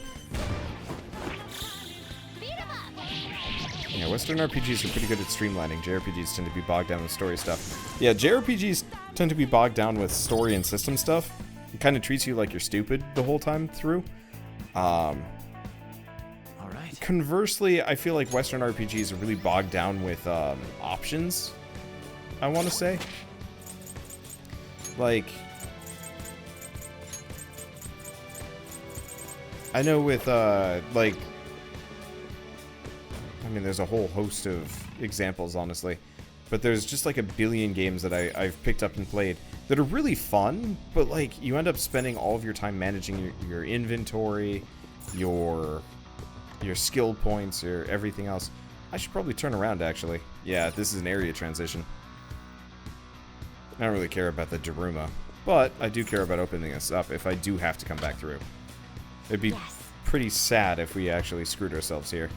[SPEAKER 1] Yeah, Western RPGs are pretty good at streamlining. JRPGs tend to be bogged down with story stuff. Yeah, JRPGs tend to be bogged down with story and system stuff. It kind of treats you like you're stupid the whole time through.
[SPEAKER 4] All right.
[SPEAKER 1] Conversely, I feel like Western RPGs are really bogged down with options, I want to say. Like, I know with, like, I mean, there's a whole host of examples, honestly. But there's just like a billion games that I've picked up and played that are really fun, but like, you end up spending all of your time managing your inventory, your skill points, or everything else. I should probably turn around, actually. Yeah, this is an area transition. I don't really care about the Daruma, but I do care about opening this up if I do have to come back through. It'd be pretty sad if we actually screwed ourselves here.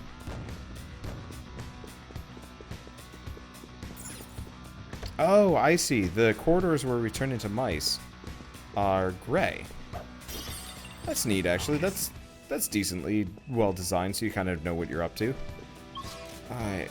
[SPEAKER 1] Oh, I see. The corridors where we turn into mice are gray. That's neat, actually. That's decently well designed, so you kind of know what you're up to. Alright,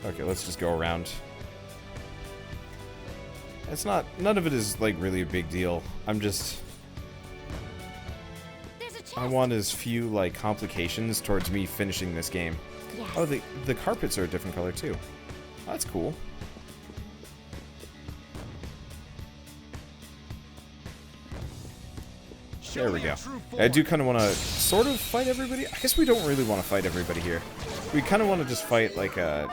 [SPEAKER 1] okay, let's just go around. It's not, none of it is, like, really a big deal. I'm just... I want as few, like, complications towards me finishing this game.
[SPEAKER 2] Yes.
[SPEAKER 1] Oh, the carpets are a different color, too. Oh, that's cool. There we go. I do kind of want to sort of fight everybody. I guess we don't really want to fight everybody here. We kind of want to just fight like a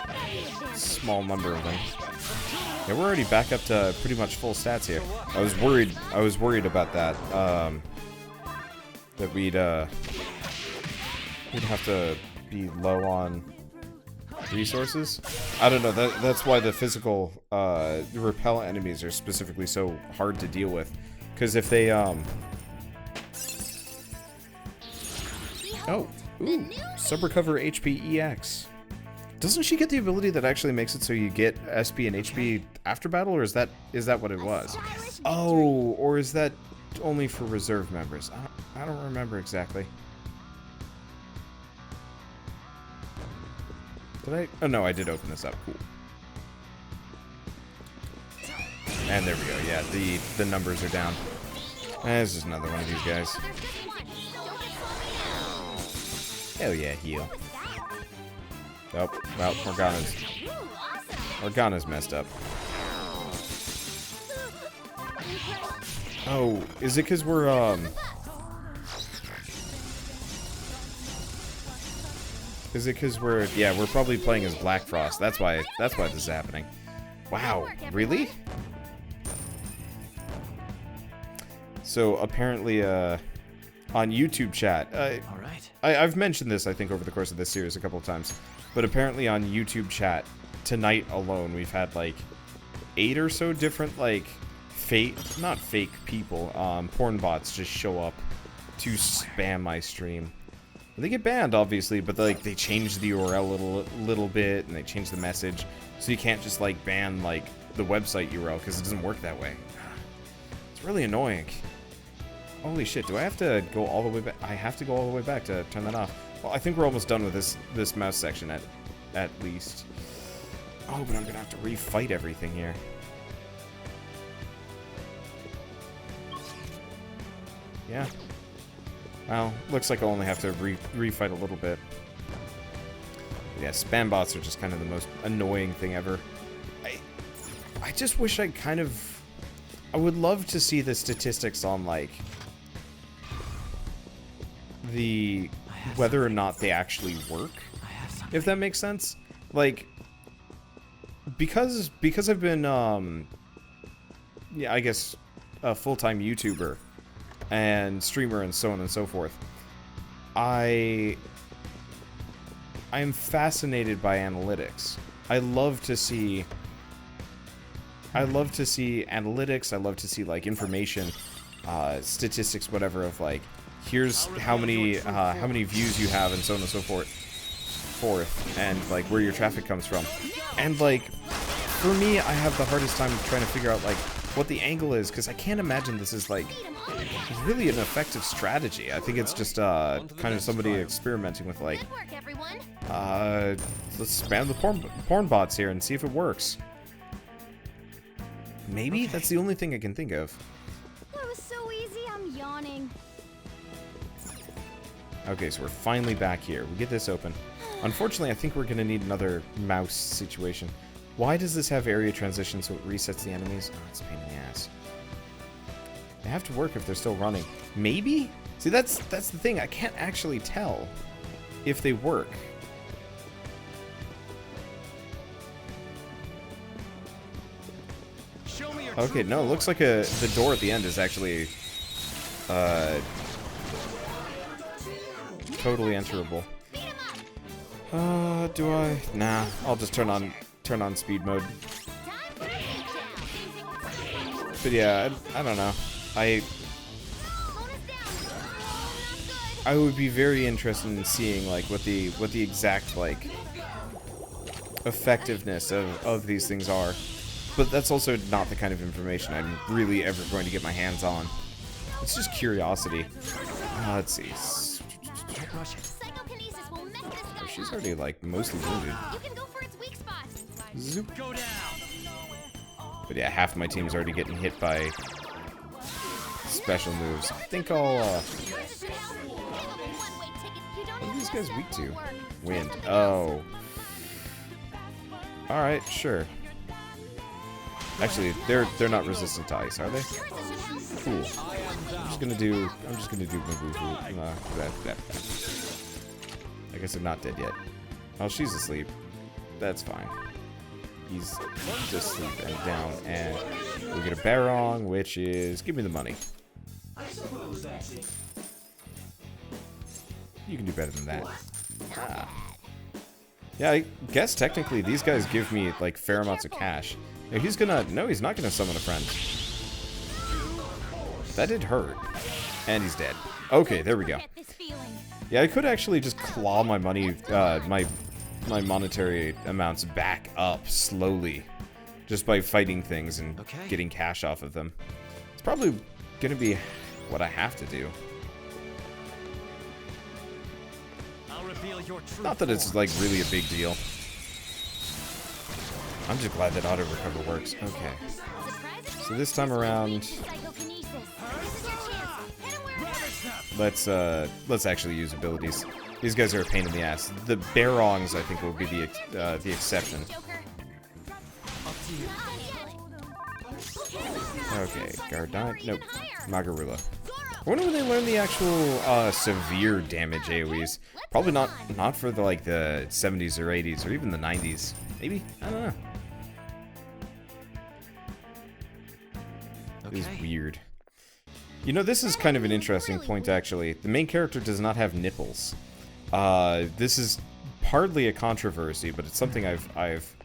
[SPEAKER 1] small number of them. Yeah, we're already back up to pretty much full stats here. I was worried about that. That we'd have to be low on resources. I don't know. That's why the physical repel enemies are specifically so hard to deal with. Because if they oh, ooh, sub-recover HP EX. Doesn't she get the ability that actually makes it so you get SP and HP after battle, or is that what it was? Oh, or is that only for reserve members? I don't remember exactly. Did I? Oh no, I did open this up. Cool. And there we go. Yeah, the numbers are down. This is another one of these guys. Hell yeah, heal. Oh, well, Morgana's messed up. Oh, is it because we're, yeah, we're probably playing as Black Frost. That's why this is happening. Wow, really? So, apparently, on YouTube chat, I've mentioned this, I think, over the course of this series a couple of times. But apparently on YouTube chat, tonight alone, we've had, like, 8 or so different, like, not fake people, porn bots just show up to spam my stream. And they get banned, obviously, but, like, they change the URL a little bit, and they change the message. So you can't just, like, ban, like, the website URL, because it doesn't work that way. It's really annoying. Holy shit, do I have to go all the way back? I have to go all the way back to turn that off. Well, I think we're almost done with this mouse section at least. Oh, but I'm gonna have to refight everything here. Yeah. Well, looks like I'll only have to refight a little bit. Yeah, spam bots are just kind of the most annoying thing ever. I just wish I would love to see the statistics on, like, whether or not they actually work, if that makes sense. Like, because I've been yeah, I guess a full-time YouTuber and streamer and so on and so forth, I am fascinated by analytics. I love to see analytics. I love to see, like, information, statistics, whatever, of, like, here's how many views you have and so on and so forth, and, like, where your traffic comes from. And, like, for me, I have the hardest time trying to figure out, like, what the angle is, because I can't imagine this is, like, really an effective strategy. I think it's just kind of somebody experimenting with, like, let's spam the porn bots here and see if it works. Maybe? Okay. That's the only thing I can think of.
[SPEAKER 2] That was so easy, I'm yawning.
[SPEAKER 1] Okay, so we're finally back here. We get this open. Unfortunately, I think we're going to need another mouse situation. Why does this have area transition so it resets the enemies? Oh, it's a pain in the ass. They have to work if they're still running. Maybe? See, that's the thing. I can't actually tell if they work. Okay, no, it looks like the door at the end is actually totally enterable. Do I? Nah, I'll just turn on speed mode. But yeah, I don't know. I would be very interested in seeing, like, what the exact, like, effectiveness of these things are. But that's also not the kind of information I'm really ever going to get my hands on. It's just curiosity. Let's see. Oh, she's already, like, mostly wounded. Zoop. But yeah, half my team's already getting hit by special moves. I think I'll, what are these guys weak to? Wind. Oh. Alright, sure. Actually, they're not resistant to ice, are they? Cool. I'm just gonna do Mabufu. I guess I'm not dead yet. Oh, she's asleep. That's fine. He's just asleep and down, and we get a Barong, which is give me the money. You can do better than that. Ah. Yeah, I guess technically these guys give me like fair amounts of cash. Now he's gonna he's not gonna summon a friend. That did hurt. And he's dead. Okay, there we go. Yeah, I could actually just claw my money, my monetary amounts back up slowly. Just by fighting things and getting cash off of them. It's probably gonna be what I have to do. Not that it's like really a big deal. I'm just glad that auto recover works. Okay. So this time around, let's actually use abilities. These guys are a pain in the ass. The Barongs, I think, will be the exception. Okay, Gardant. Nope. Magarula. I wonder when they learn the actual severe damage AoEs. Probably not for the like the 70s or 80s or even the 90s. Maybe? I don't know. It is weird. You know, this is kind of an interesting point actually. The main character does not have nipples. This is hardly a controversy, but it's something I've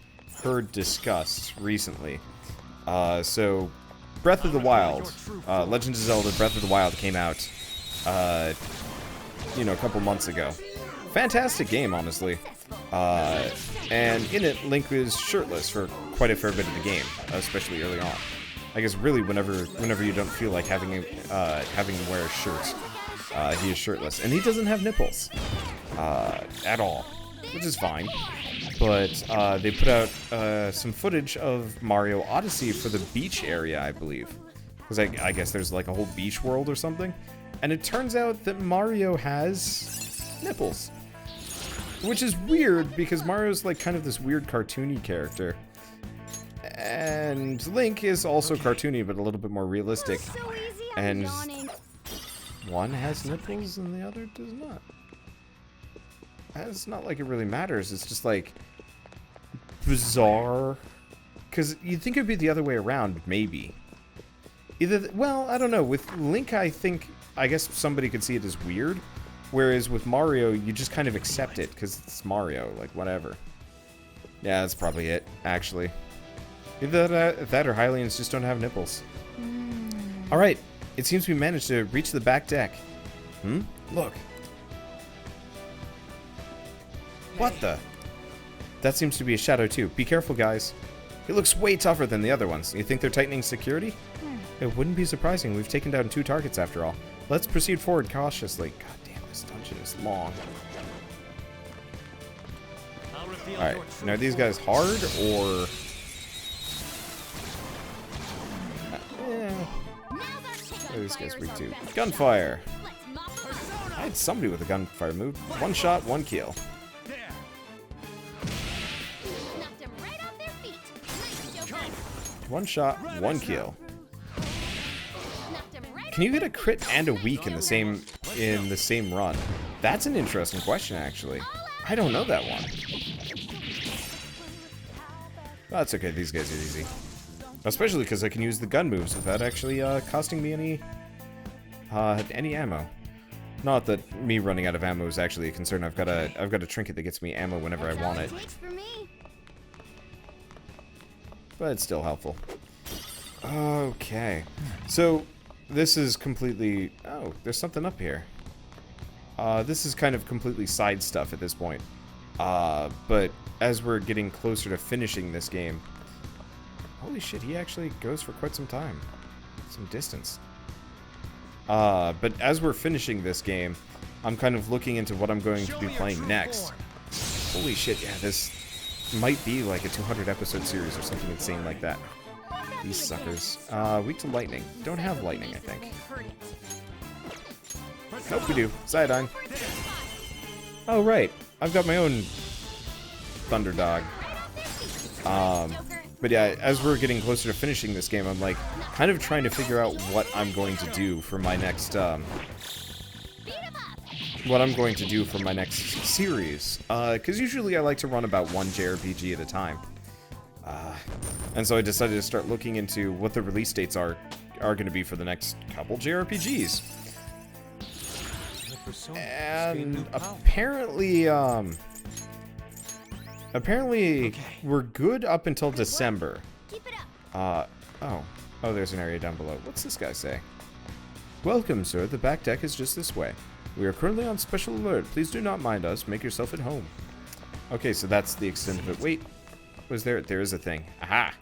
[SPEAKER 1] heard discussed recently. So Breath of the Wild, Legend of Zelda Breath of the Wild came out, you know, a couple months ago. Fantastic game, honestly. And in it, Link is shirtless for quite a fair bit of the game, especially early on. I guess really whenever you don't feel like having him wear a shirt, he is shirtless, and he doesn't have nipples at all, which is fine. But they put out some footage of Mario Odyssey for the beach area, I believe. Because I guess there's like a whole beach world or something. And it turns out that Mario has nipples. Which is weird, because Mario's like kind of this weird cartoony character. And Link is also cartoony, but a little bit more realistic. And one has nipples and the other does not. It's not like it really matters, it's just like bizarre. Because you'd think it would be the other way around, maybe. Well, I don't know. With Link, I guess somebody could see it as weird. Whereas with Mario, you just kind of accept it, because it's Mario, like, whatever. Yeah, that's probably it, actually. Either that or Hylians just don't have nipples. Alright, it seems we managed to reach the back deck. Look. What the? That seems to be a shadow too. Be careful, guys. It looks way tougher than the other ones. You think they're tightening security? It wouldn't be surprising. We've taken down 2 targets after all. Let's proceed forward cautiously. God damn, this dungeon is long. Alright, now are these guys hard, or... What are these guys weak to? Gunfire! I had somebody with a gunfire move. 1 shot, 1 kill. One shot, 1 kill. Can you get a crit and a weak in the same run? That's an interesting question, actually. I don't know that one. That's okay, these guys are easy. Especially because I can use the gun moves without actually costing me any ammo. Not that me running out of ammo is actually a concern. I've got a trinket that gets me ammo whenever I want it. But it's still helpful. Okay. So, this is completely... Oh, there's something up here. This is kind of completely side stuff at this point. But as we're getting closer to finishing this game... Holy shit, he actually goes for quite some time. Some distance. But as we're finishing this game, I'm kind of looking into what I'm going to be playing next. Holy shit, yeah, this... might be like a 200 episode series or something insane like that. These suckers. Weak to lightning. Don't have lightning, I think. Nope, we do. Cyanide. Oh, right. I've got my own Thunder Dog. But yeah, as we're getting closer to finishing this game, I'm like kind of trying to figure out what I'm going to do for my next series. Because usually I like to run about one JRPG at a time. And so I decided to start looking into what the release dates are going to be for the next couple JRPGs. And apparently, we're good up until December.
[SPEAKER 2] Keep it up.
[SPEAKER 1] Oh, there's an area down below. What's this guy say? Welcome, sir. The back deck is just this way. We are currently on special alert. Please do not mind us. Make yourself at home. Okay, so that's the extent of it. Wait, was there? There is a thing. Aha.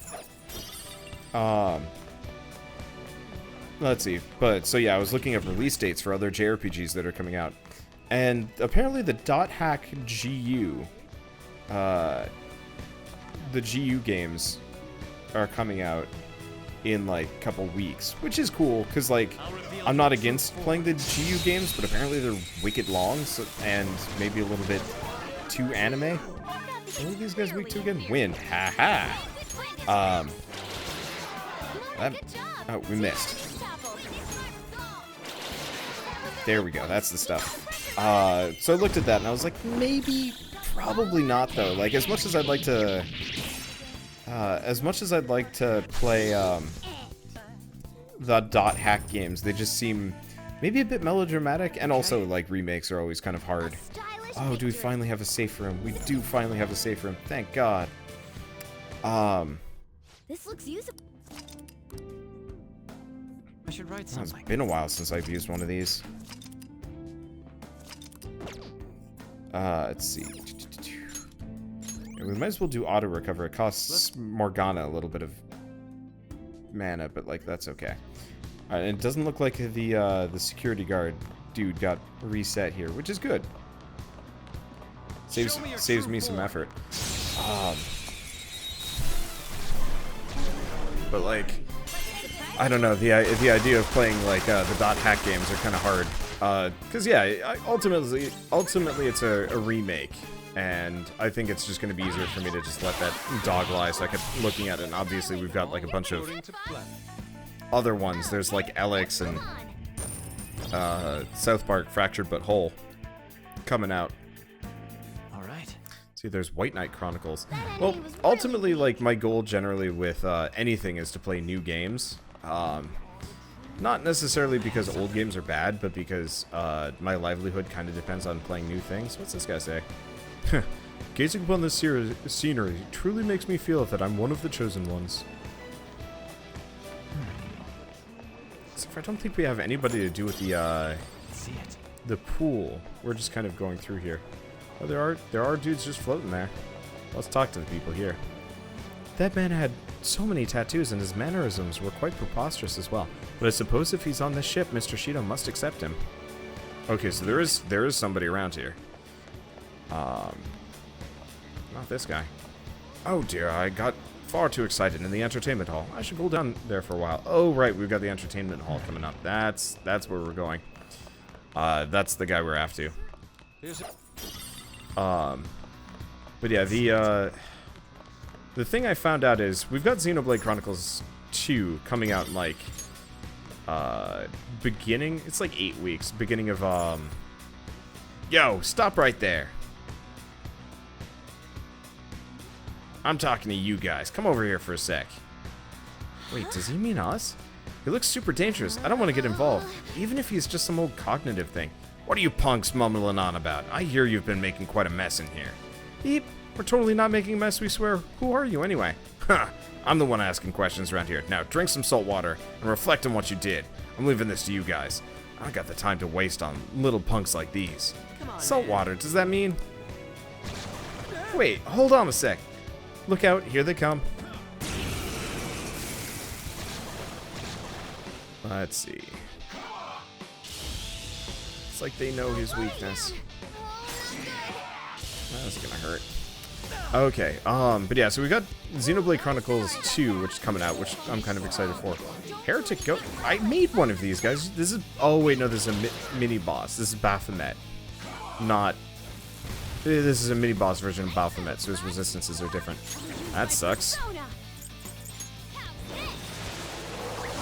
[SPEAKER 1] Let's see. But so yeah, I was looking at release dates for other JRPGs that are coming out, and apparently the .hack GU, the GU games are coming out in like a couple weeks, which is cool because like I'm not against playing the GU games, but apparently they're wicked long, so, and maybe a little bit too anime. What are these guys weak to again? Wind. Haha. Oh, we missed. There we go. That's the stuff. So I looked at that and I was like, maybe, probably not though. Like as much as I'd like to play the .hack games, they just seem maybe a bit melodramatic, and also like remakes are always kind of hard. Oh, do we finally have a safe room? We do finally have a safe room. Thank God.
[SPEAKER 2] This looks usable.
[SPEAKER 4] I should write
[SPEAKER 1] It's
[SPEAKER 4] something.
[SPEAKER 1] been a while since I've used one of these. Let's see. We might as well do auto recover. It costs Morgana a little bit of mana, but like that's okay. Alright, and it doesn't look like the security guard dude got reset here, which is good. Saves me some effort. But like, I don't know, the idea of playing like the .hack games are kind of hard. Cause yeah, ultimately it's a remake, and I think it's just going to be easier for me to just let that dog lie. So I kept looking at it, and obviously we've got like a bunch of other ones. There's like Alex and South Park Fractured But Whole coming out.
[SPEAKER 4] All right.
[SPEAKER 1] See, there's White Knight Chronicles. Well, ultimately, like my goal generally with anything is to play new games. Not necessarily because old games are bad, but because my livelihood kind of depends on playing new things. What's this guy say? Gazing upon this scenery truly makes me feel that I'm one of the chosen ones. Except for I don't think we have anybody to do with the pool. We're just kind of going through here. Oh, there are dudes just floating there. Let's talk to the people here. That man had so many tattoos, and his mannerisms were quite preposterous as well. But I suppose if he's on this ship, Mr. Shido must accept him. Okay, so there is somebody around here. Not this guy. Oh dear, I got far too excited in the entertainment hall. I should go down there for a while. Oh right, we've got the entertainment hall coming up. That's where we're going. That's the guy we're after. But yeah, the thing I found out is we've got Xenoblade Chronicles 2 coming out in like beginning, it's like 8 weeks, beginning of yo, stop right there. I'm talking to you guys. Come over here for a sec. Wait, does he mean us? He looks super dangerous. I don't want to get involved, even if he's just some old cognitive thing. What are you punks mumbling on about? I hear you've been making quite a mess in here. Beep. We're totally not making a mess, we swear. Who are you, anyway? Huh. I'm the one asking questions around here. Now, drink some salt water and reflect on what you did. I'm leaving this to you guys. I don't got the time to waste on little punks like these. Salt water, does that mean? Wait, hold on a sec. Look out, here they come. Let's see. It's like they know his weakness. That's gonna hurt. Okay, but yeah, so we got Xenoblade Chronicles 2, which is coming out, which I'm kind of excited for. Heretic Goat. I made one of these, guys. This is... Oh, wait, no, this is a mini-boss. This is Baphomet. Not... This is a mini-boss version of Baphomet, so his resistances are different. That sucks.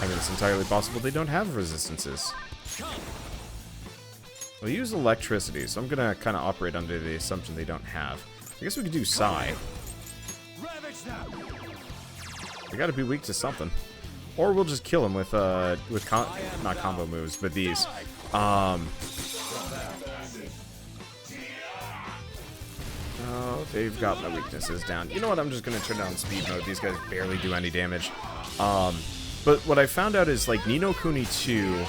[SPEAKER 1] I mean, it's entirely possible they don't have resistances. We'll use electricity, so I'm gonna kind of operate under the assumption they don't have. I guess we could do Psi. They gotta be weak to something. Or we'll just kill them with not combo moves, but these. Oh, they've got my weaknesses down. You know what? I'm just gonna turn down speed mode. These guys barely do any damage. But what I found out is like Ni no Kuni 2,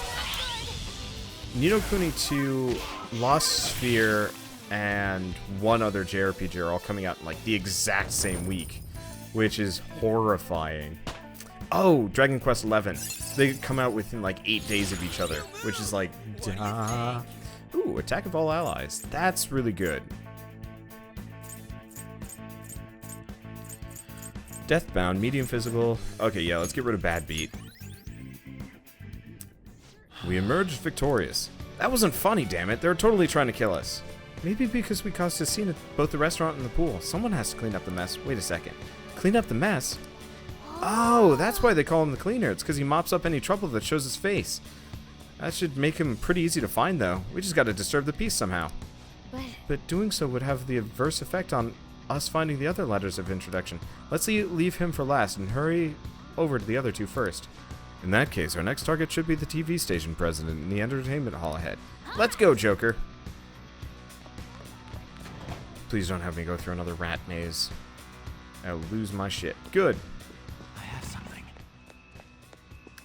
[SPEAKER 1] Lost Sphere, and one other JRPG are all coming out in like the exact same week, which is horrifying. Oh, Dragon Quest XI. They come out within like 8 days of each other, which is like, duh. Ooh, Attack of All Allies. That's really good. Deathbound, medium physical. Okay, yeah, let's get rid of Bad Beat. We emerged victorious. That wasn't funny, damn it. They were totally trying to kill us. Maybe because we caused a scene at both the restaurant and the pool. Someone has to clean up the mess. Wait a second. Clean up the mess? Oh, that's why they call him the cleaner. It's because he mops up any trouble that shows his face. That should make him pretty easy to find, though. We just gotta disturb the peace somehow. But doing so would have the adverse effect on us finding the other letters of introduction. Let's leave him for last and hurry over to the other two first. In that case, our next target should be the TV station president in the entertainment hall ahead. Let's go, Joker. Please don't have me go through another rat maze. I'll lose my shit. Good.
[SPEAKER 4] I have something.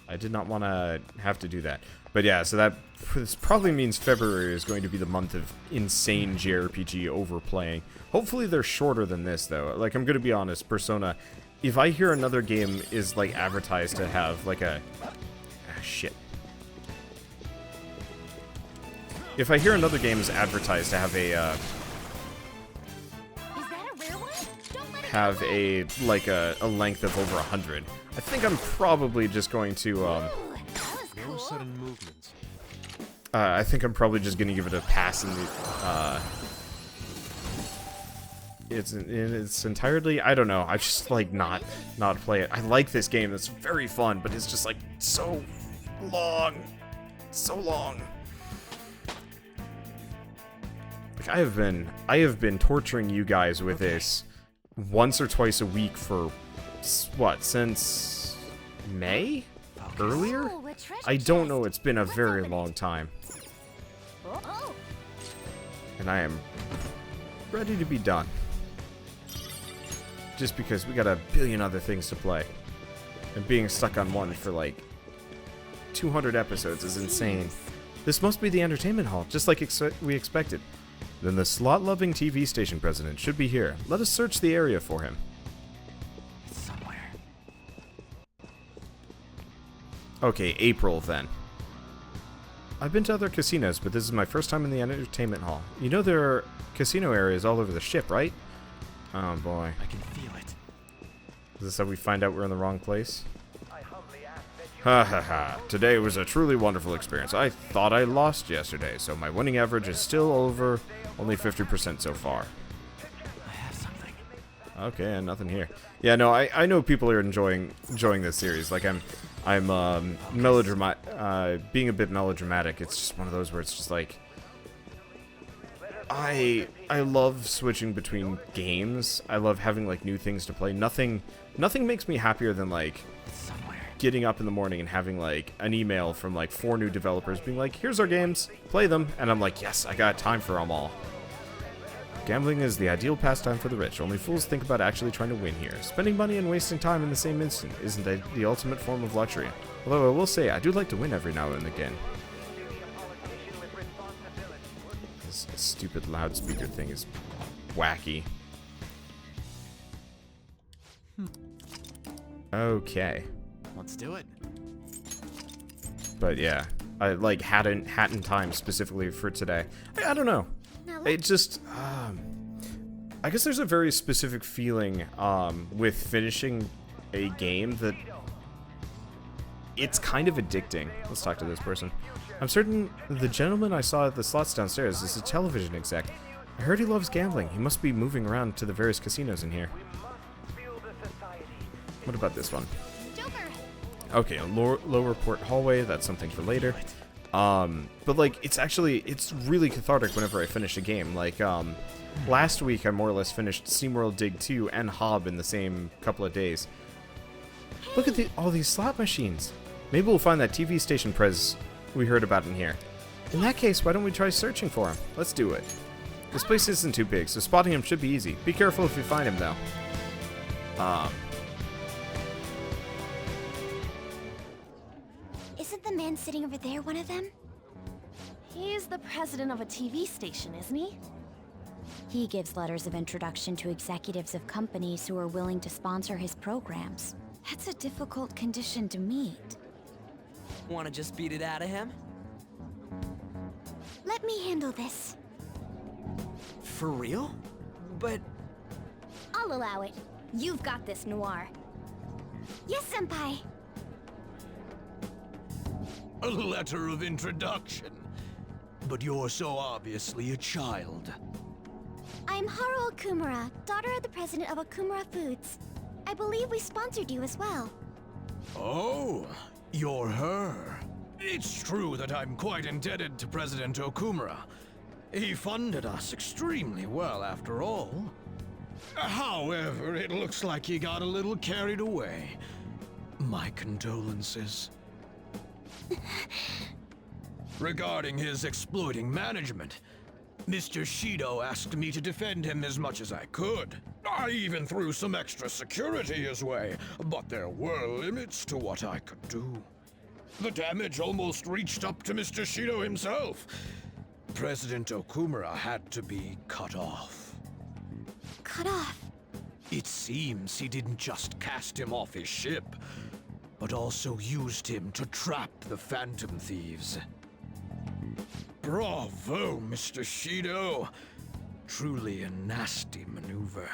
[SPEAKER 1] I did not want to have to do that. But yeah, so this probably means February is going to be the month of insane JRPG overplaying. Hopefully they're shorter than this, though. Like, I'm going to be honest, Persona, if I hear another game is, like, advertised to have, like, shit. If I hear another game is advertised to have like a length of over 100, I think I'm probably just going to,
[SPEAKER 8] No sudden movements.
[SPEAKER 1] I think I'm probably just going to give it a pass in the, it's entirely, I don't know, I just like not play it. I like this game, it's very fun, but it's just like so long. Like I have been torturing you guys with this once or twice a week for what, since May? Earlier? I don't know, it's been a very long time. And I am ready to be done. Just because we got a billion other things to play. And being stuck on one for like 200 episodes is insane. This must be the entertainment hall, just like we expected. Then the slot-loving TV station president should be here. Let us search the area for him.
[SPEAKER 4] It's somewhere.
[SPEAKER 1] Okay, April then. I've been to other casinos, but this is my first time in the entertainment hall. You know there are casino areas all over the ship, right? Oh boy.
[SPEAKER 4] I can feel it.
[SPEAKER 1] Is this how we find out we're in the wrong place? Ha ha ha. Today was a truly wonderful experience. I thought I lost yesterday, so my winning average is still over only 50% so far.
[SPEAKER 4] I have something.
[SPEAKER 1] Okay, and nothing here. Yeah, no, I know people are enjoying this series. Like I'm being a bit melodramatic. It's just one of those where it's just like I love switching between games. I love having like new things to play. Nothing makes me happier than like getting up in the morning and having like an email from like 4 new developers being like, here's our games, play them, and I'm like, yes, I got time for them all. Gambling is the ideal pastime for the rich. Only fools think about actually trying to win here. Spending money and wasting time in the same instant isn't the ultimate form of luxury. Although I will say, I do like to win every now and again. This stupid loudspeaker thing is wacky. Okay.
[SPEAKER 4] Let's do it.
[SPEAKER 1] But yeah, I like hadn't time specifically for today. I don't know. It just, I guess there's a very specific feeling with finishing a game that it's kind of addicting. Let's talk to this person. I'm certain the gentleman I saw at the slots downstairs is a television exec. I heard he loves gambling. He must be moving around to the various casinos in here. What about this one? Okay, a lower port hallway. That's something for later. But like, it's really cathartic whenever I finish a game. Like, last week I more or less finished SteamWorld Dig 2 and Hob in the same couple of days. Look at all these slot machines. Maybe we'll find that TV station prez we heard about in here. In that case, why don't we try searching for him? Let's do it. This place isn't too big, so spotting him should be easy. Be careful if you find him, though.
[SPEAKER 5] Isn't the man sitting over there one of them?
[SPEAKER 6] He's the president of a TV station, isn't he?
[SPEAKER 5] He gives letters of introduction to executives of companies who are willing to sponsor his programs. That's a difficult condition to meet.
[SPEAKER 4] Wanna just beat it out of him?
[SPEAKER 5] Let me handle this.
[SPEAKER 4] For real? But
[SPEAKER 2] I'll allow it. You've got this, Noir.
[SPEAKER 5] Yes, Senpai.
[SPEAKER 9] A letter of introduction. But you're so obviously a child.
[SPEAKER 5] I'm Haru Okumura, daughter of the president of Okumura Foods. I believe we sponsored you as well.
[SPEAKER 9] Oh, you're her. It's true that I'm quite indebted to President Okumura. He funded us extremely well, after all. However, it looks like he got a little carried away. My condolences. Regarding his exploiting management, Mr. Shido asked me to defend him as much as I could. I even threw some extra security his way, but there were limits to what I could do. The damage almost reached up to Mr. Shido himself. President Okumura had to be cut off.
[SPEAKER 5] Cut off?
[SPEAKER 9] It seems he didn't just cast him off his ship, but also used him to trap the Phantom Thieves. Bravo, Mr. Shido. Truly a nasty maneuver.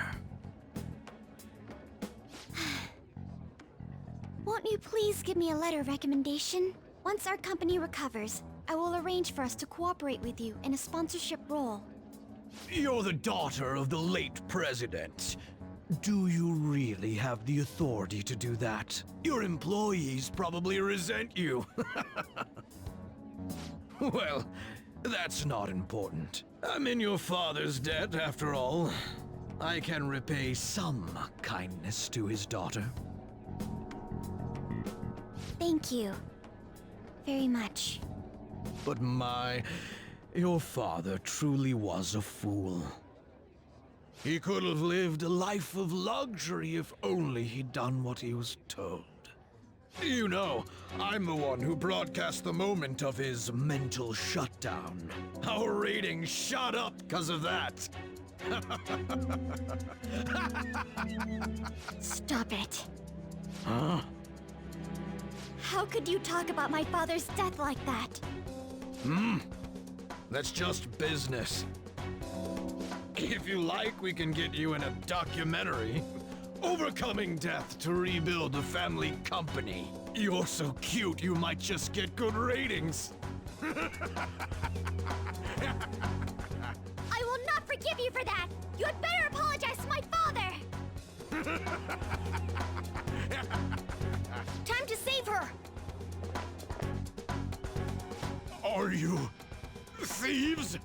[SPEAKER 5] Won't you please give me a letter of recommendation? Once our company recovers, I will arrange for us to cooperate with you in a sponsorship role.
[SPEAKER 9] You're the daughter of the late president. Do you really have the authority to do that? Your employees probably resent you. Well, that's not important. I'm in your father's debt, after all. I can repay some kindness to his daughter.
[SPEAKER 5] Thank you. Very much.
[SPEAKER 9] But your father truly was a fool. He could have lived a life of luxury if only he'd done what he was told. You know, I'm the one who broadcast the moment of his mental shutdown. Our ratings shot up because of that.
[SPEAKER 5] Stop it.
[SPEAKER 9] Huh?
[SPEAKER 5] How could you talk about my father's death like that?
[SPEAKER 9] That's just business. If you like, we can get you in a documentary. Overcoming death to rebuild a family company. You're so cute, you might just get good ratings.
[SPEAKER 2] I will not forgive you for that! You had better apologize to my father! Time to save her!
[SPEAKER 9] Are you thieves?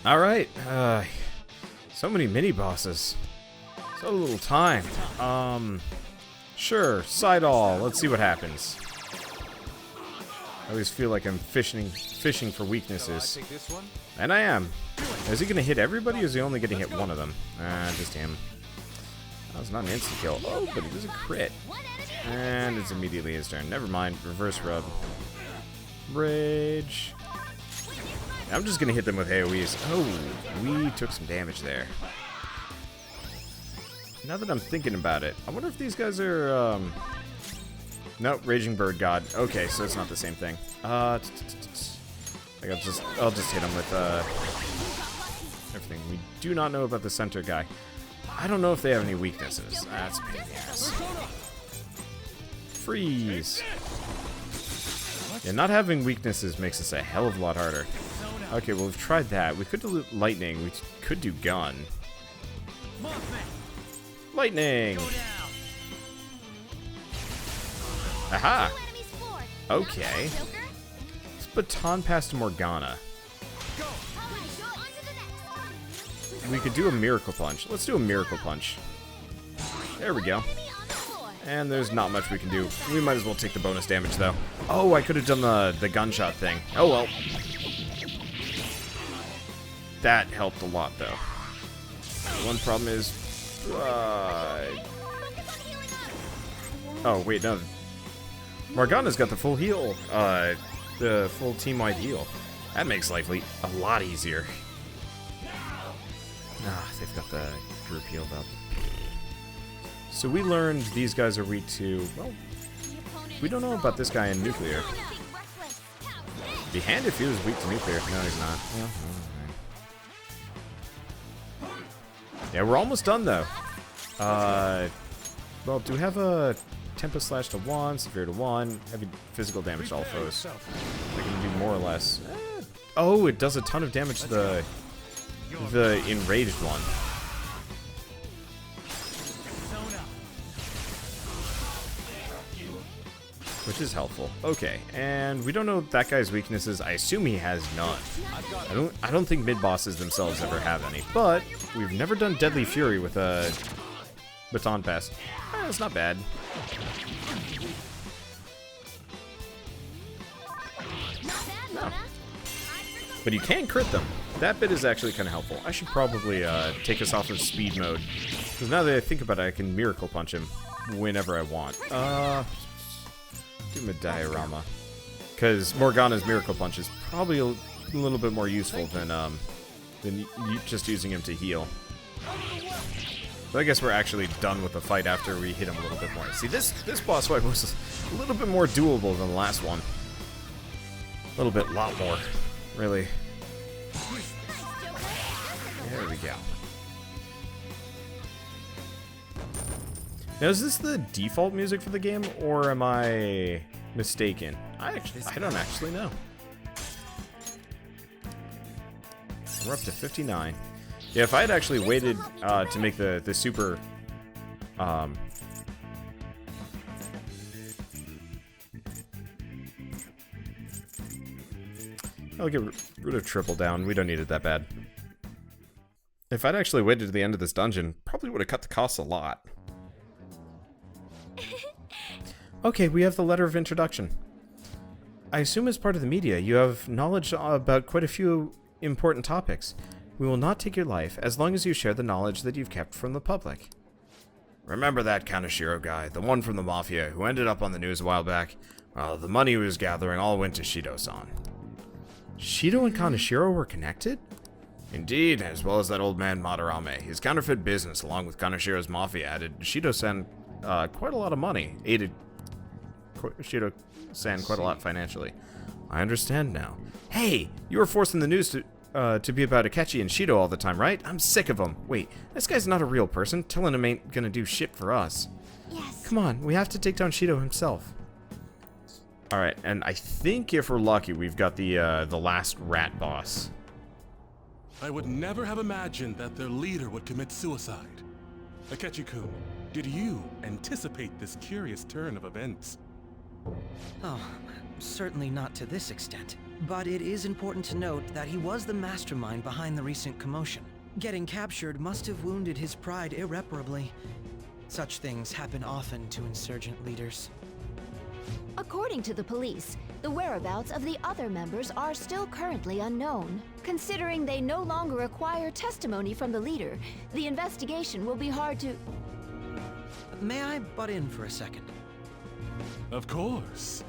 [SPEAKER 1] Alright, so many mini-bosses. So little time. Sure, side all. Let's see what happens. I always feel like I'm fishing for weaknesses. And I am. Is he gonna hit everybody, or is he only gonna hit one of them? Just him. That was not an instant kill. Oh, but it is a crit. And it's immediately his turn. Never mind. Reverse rub. Bridge. I'm just gonna hit them with AoEs. Oh, we took some damage there. Now that I'm thinking about it, I wonder if these guys are, nope, Raging Bird God. Okay, so it's not the same thing. Like I'll just hit him with, everything. We do not know about the center guy. I don't know if they have any weaknesses. That's a pain in the ass. Freeze. Yeah, not having weaknesses makes this a hell of a lot harder. Okay, well, we've tried that. We could do lightning. We could do gun. Lightning! Aha!
[SPEAKER 2] Two enemies forward.
[SPEAKER 1] Okay.
[SPEAKER 2] Not bad, Joker.
[SPEAKER 1] Let's baton pass to Morgana.
[SPEAKER 2] On to the next.
[SPEAKER 1] We could do a Miracle Punch. Let's do a Miracle Punch. There we go.
[SPEAKER 2] Enemy on the floor.
[SPEAKER 1] And there's not much we can do. We might as well take the bonus damage, though. Oh, I could have done the gunshot thing. Oh, well. That helped a lot, though. The one problem is... Oh, wait, no. Morgana's got the full heal. The full team-wide heal. That makes life a lot easier. Ah, they've got the group healed up. So we learned these guys are weak to... Well, we don't know about this guy in nuclear. Be handy if he was weak to nuclear. No, he's not. Yeah, yeah, we're almost done, though. Well, do we have a Tempest Slash to 1, Severe to 1, heavy physical damage to all foes? We can do more or less. Oh, it does a ton of damage to the enraged one. Which is helpful. Okay, and we don't know that guy's weaknesses. I assume he has none. I don't think mid-bosses themselves ever have any. But we've never done Deadly Fury with a baton pass. It's not bad. No. But you can crit them. That bit is actually kind of helpful. I should probably take us off of speed mode. Because now that I think about it, I can Miracle Punch him whenever I want. Do him a diorama. Because Morgana's Miracle Punch is probably a little bit more useful than just using him to heal. So I guess we're actually done with the fight after we hit him a little bit more. See, this boss fight was a little bit more doable than the last one. A little bit, lot more, really. There we go. Now, is this the default music for the game, or am I mistaken? I don't actually know. We're up to 59. Yeah, if I had actually waited to make the super... I'll get rid of Triple Down. We don't need it that bad. If I'd actually waited to the end of this dungeon, probably would have cut the costs a lot. Okay, we have the letter of introduction. I assume as part of the media, you have knowledge about quite a few important topics. We will not take your life as long as you share the knowledge that you've kept from the public. Remember that Kaneshiro guy, the one from the Mafia, who ended up on the news a while back? Well, the money he was gathering all went to Shido-san. Shido and Kaneshiro were connected? Indeed, as well as that old man Madarame. His counterfeit business, along with Kaneshiro's Mafia, added Shido-san quite a lot of money. Aided Shido-san quite a lot financially. I understand now. Hey, you were forcing the news to be about Akechi and Shido all the time, right? I'm sick of them. Wait, this guy's not a real person. Telling him ain't gonna do shit for us.
[SPEAKER 5] Yes.
[SPEAKER 1] Come on, we have to take down Shido himself. Alright, and I think if we're lucky, we've got the last rat boss.
[SPEAKER 10] I would never have imagined that their leader would commit suicide. Akechi-kun, did you anticipate this curious turn of events?
[SPEAKER 4] Oh, certainly not to this extent. But it is important to note that he was the mastermind behind the recent commotion. Getting captured must have wounded his pride irreparably. Such things happen often to insurgent leaders.
[SPEAKER 5] According to the police, the whereabouts of the other members are still currently unknown. Considering they no longer require testimony from the leader, the investigation will be hard to...
[SPEAKER 4] May I butt in for a second?
[SPEAKER 10] Of course.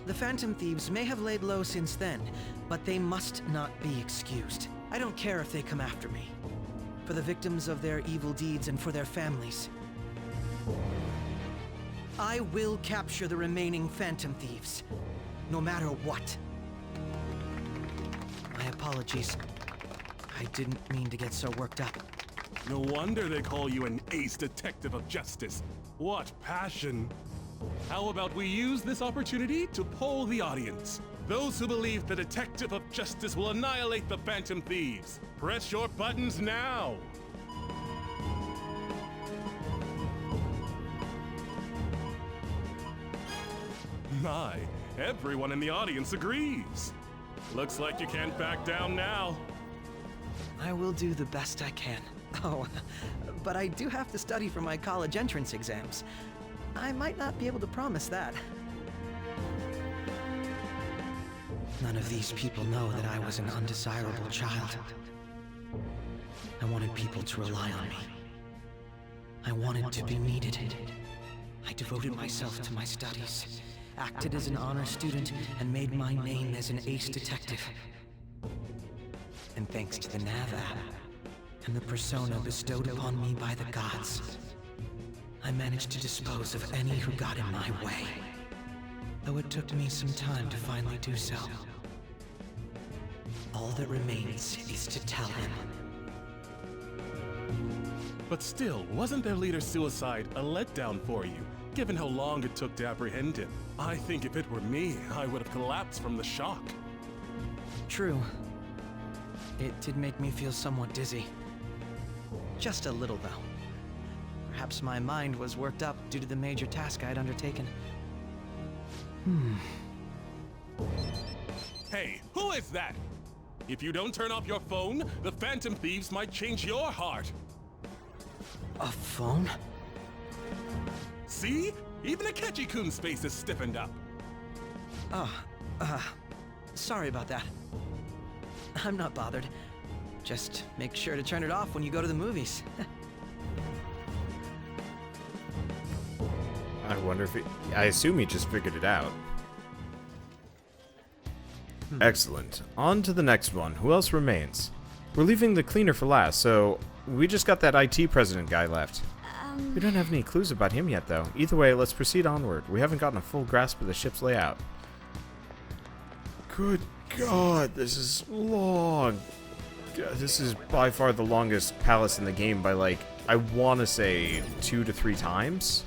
[SPEAKER 4] The Phantom Thieves may have laid low since then, but they must not be excused. I don't care if they come after me. For the victims of their evil deeds and for their families. I will capture the remaining Phantom Thieves, no matter what. My apologies. I didn't mean to get so worked up.
[SPEAKER 10] No wonder they call you an ace detective of justice. What passion! How about we use this opportunity to poll the audience? Those who believe the detective of justice will annihilate the Phantom Thieves. Press your buttons now! My, everyone in the audience agrees. Looks like you can't back down now.
[SPEAKER 4] I will do the best I can. Oh, but I do have to study for my college entrance exams. I might not be able to promise that. None of these people know that I was an undesirable child. I wanted people to rely on me. I wanted to be needed. I devoted myself to my studies, acted as an honor student, and made my name as an ace detective. And thanks to the Nav app, and the persona bestowed upon me by the gods, I managed to dispose of any who got in my way. Though it took me some time to finally do so. All that remains is to tell him.
[SPEAKER 10] But still, wasn't their leader's suicide a letdown for you, given how long it took to apprehend him? I think if it were me, I would have collapsed from the shock.
[SPEAKER 4] True. It did make me feel somewhat dizzy. Just a little, though. Perhaps my mind was worked up due to the major task I had undertaken.
[SPEAKER 10] Hey, who is that? If you don't turn off your phone, the Phantom Thieves might change your heart.
[SPEAKER 4] A phone?
[SPEAKER 10] See? Even Akechi-kun's face is stiffened up.
[SPEAKER 4] Sorry about that. I'm not bothered. Just make sure to turn it off when you go to the movies.
[SPEAKER 1] I wonder if I assume he just figured it out. Excellent. On to the next one. Who else remains? We're leaving the cleaner for last, so we just got that IT president guy left. We don't have any clues about him yet, though. Either way, let's proceed onward. We haven't gotten a full grasp of the ship's layout. Good God, this is long. God, this is by far the longest palace in the game by, like, I want to say 2 to 3 times.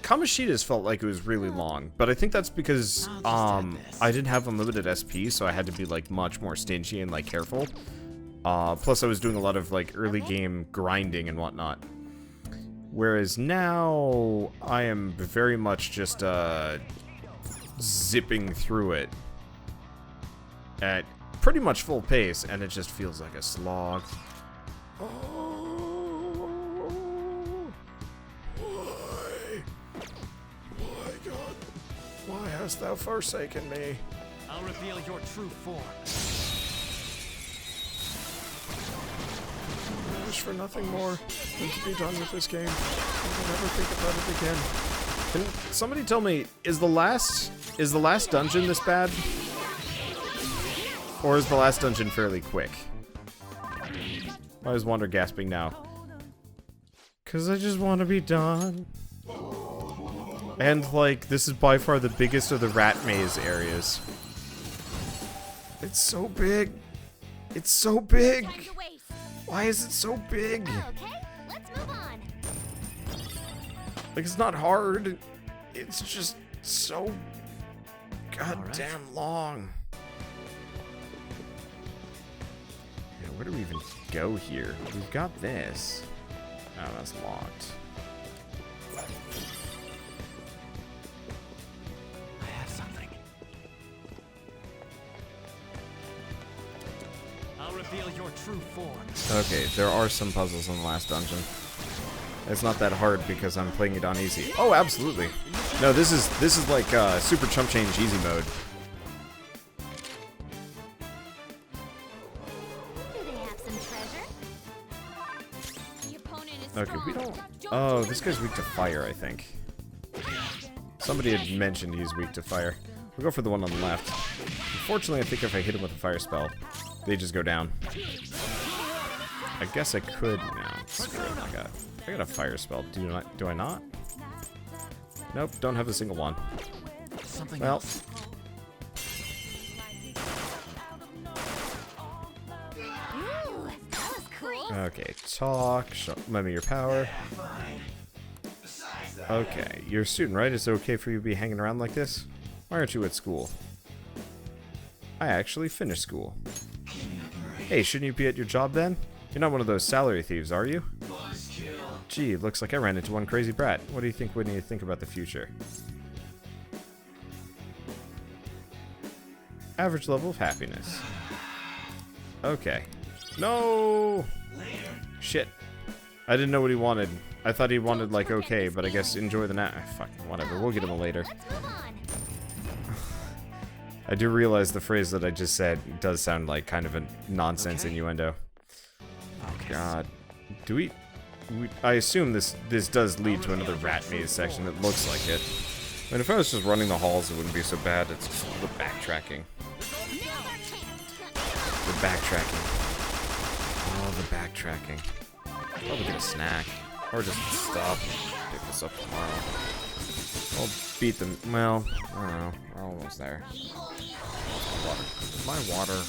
[SPEAKER 1] Kamoshida's felt like it was really long, but I think that's because I didn't have unlimited SP, so I had to be like much more stingy and like careful. Plus I was doing a lot of like early game grinding and whatnot. Whereas now I am very much just zipping through it at pretty much full pace, and it just feels like a slog. Why hast thou forsaken me?
[SPEAKER 8] I'll reveal your true form.
[SPEAKER 1] I wish for nothing more than to be done with this game. I will never think about it again. Can somebody tell me, is the last dungeon this bad? Or is the last dungeon fairly quick? Why is Wander gasping now? 'Cause I just want to be done. And, like, this is by far the biggest of the rat maze areas. It's so big. It's so big. Why is it so big?
[SPEAKER 2] Okay, let's move on.
[SPEAKER 1] Like, it's not hard. It's just so goddamn long. Yeah, where do we even go here? We've got this. Oh, that's locked.
[SPEAKER 8] Reveal your true form.
[SPEAKER 1] Okay, there are some puzzles in the last dungeon. It's not that hard because I'm playing it on easy. Oh, absolutely. No, this is like Super Chump Change easy mode.
[SPEAKER 2] Do they have some treasure? The opponent is
[SPEAKER 1] Okay, we
[SPEAKER 2] strong.
[SPEAKER 1] don't. Oh, this guy's weak to fire, I think. Somebody had mentioned he's weak to fire. We'll go for the one on the left. Unfortunately, I think if I hit him with a fire spell, they just go down. I guess I could. No, screw it. I got a fire spell. Do I not? Nope, don't have a single one. Well.
[SPEAKER 2] Ooh, that was cool.
[SPEAKER 1] Okay, talk. Lend me your power. Okay, you're a student, right? Is it okay for you to be hanging around like this? Why aren't you at school? I actually finished school. Hey, shouldn't you be at your job then? You're not one of those salary thieves, are you? Gee, looks like I ran into one crazy brat. What do you think when you think about the future? Average level of happiness. Okay. No! Shit. I didn't know what he wanted. I thought he wanted, like, okay, but I guess enjoy the night. Fuck, whatever. We'll get him later. I do realize the phrase that I just said does sound like kind of a nonsense innuendo. God. Do we... I assume this does lead to another rat maze section. It looks like it. I mean, if I was just running the halls, it wouldn't be so bad. It's just the backtracking. The backtracking. Oh, the backtracking. Probably get a snack. Or just stop. Pick this up tomorrow. I'll beat them. Well, I don't know. We're almost there. My water.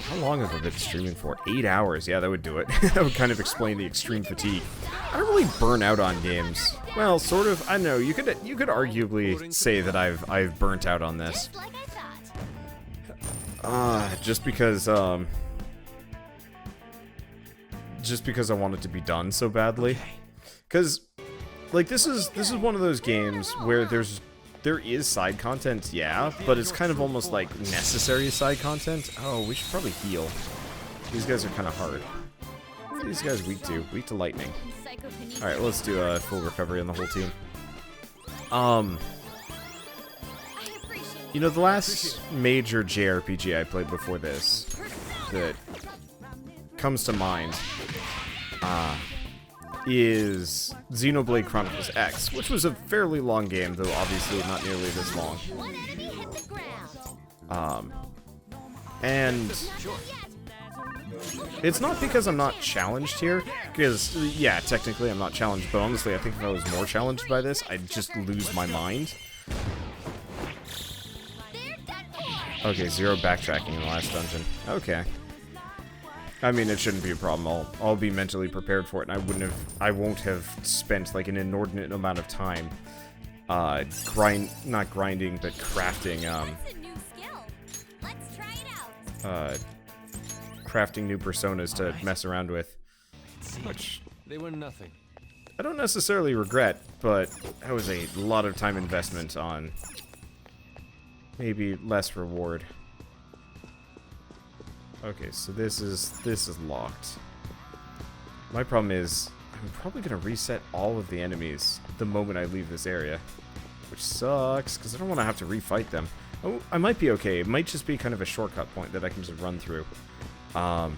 [SPEAKER 1] How long have I been streaming for? 8 hours. Yeah, that would do it. That would kind of explain the extreme fatigue. I don't really burn out on games. Well, sort of. I know you could arguably say that I've burnt out on this. Just because I want it to be done so badly. Because, like, this is one of those games where there is side content, yeah, but it's kind of almost like necessary side content. Oh, we should probably heal. These guys are kind of hard. What are these guys weak to? Weak to lightning. Alright, let's do a full recovery on the whole team. You know, the last major JRPG I played before this that comes to mind is Xenoblade Chronicles X, which was a fairly long game, though obviously not nearly this long. And it's not because I'm not challenged here, because, yeah, technically I'm not challenged, but honestly, I think if I was more challenged by this, I'd just lose my mind. Okay, 0 backtracking in the last dungeon. Okay. I mean, it shouldn't be a problem. I'll be mentally prepared for it, and I won't have spent like an inordinate amount of time, not grinding, but crafting, crafting new personas to mess around with, which
[SPEAKER 8] they were nothing.
[SPEAKER 1] I don't necessarily regret, but that was a lot of time investment on maybe less reward. Okay, so this is locked. My problem is I'm probably gonna reset all of the enemies the moment I leave this area, which sucks because I don't want to have to refight them. Oh, I might be okay. It might just be kind of a shortcut point that I can just run through. But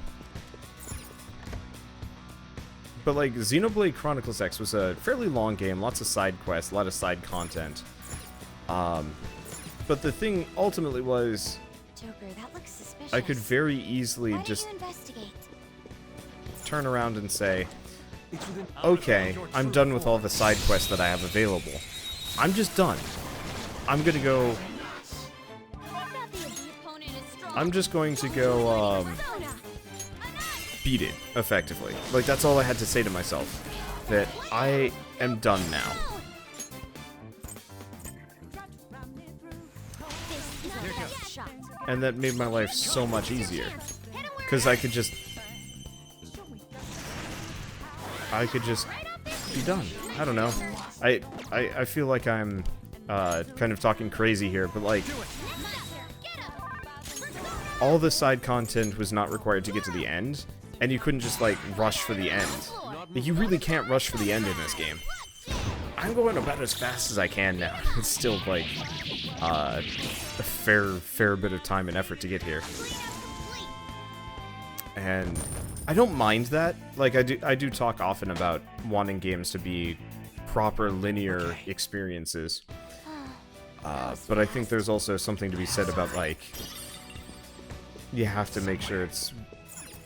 [SPEAKER 1] like Xenoblade Chronicles X was a fairly long game, lots of side quests, a lot of side content. But the thing ultimately was,
[SPEAKER 2] Joker, that looks suspicious.
[SPEAKER 1] I could very easily just turn around and say, okay, I'm done with all the side quests that I have available. I'm just done. I'm gonna go... I'm just going to go, beat it, effectively. Like, that's all I had to say to myself. That I am done now. And that made my life so much easier. Because I could just be done. I don't know. I feel like I'm kind of talking crazy here, but like, all the side content was not required to get to the end, and you couldn't just like rush for the end. Like, you really can't rush for the end in this game. I'm going about as fast as I can now. It's still like a fair bit of time and effort to get here. And I don't mind that. Like, I do talk often about wanting games to be proper linear experiences. But I think there's also something to be said about, like, you have to make sure it's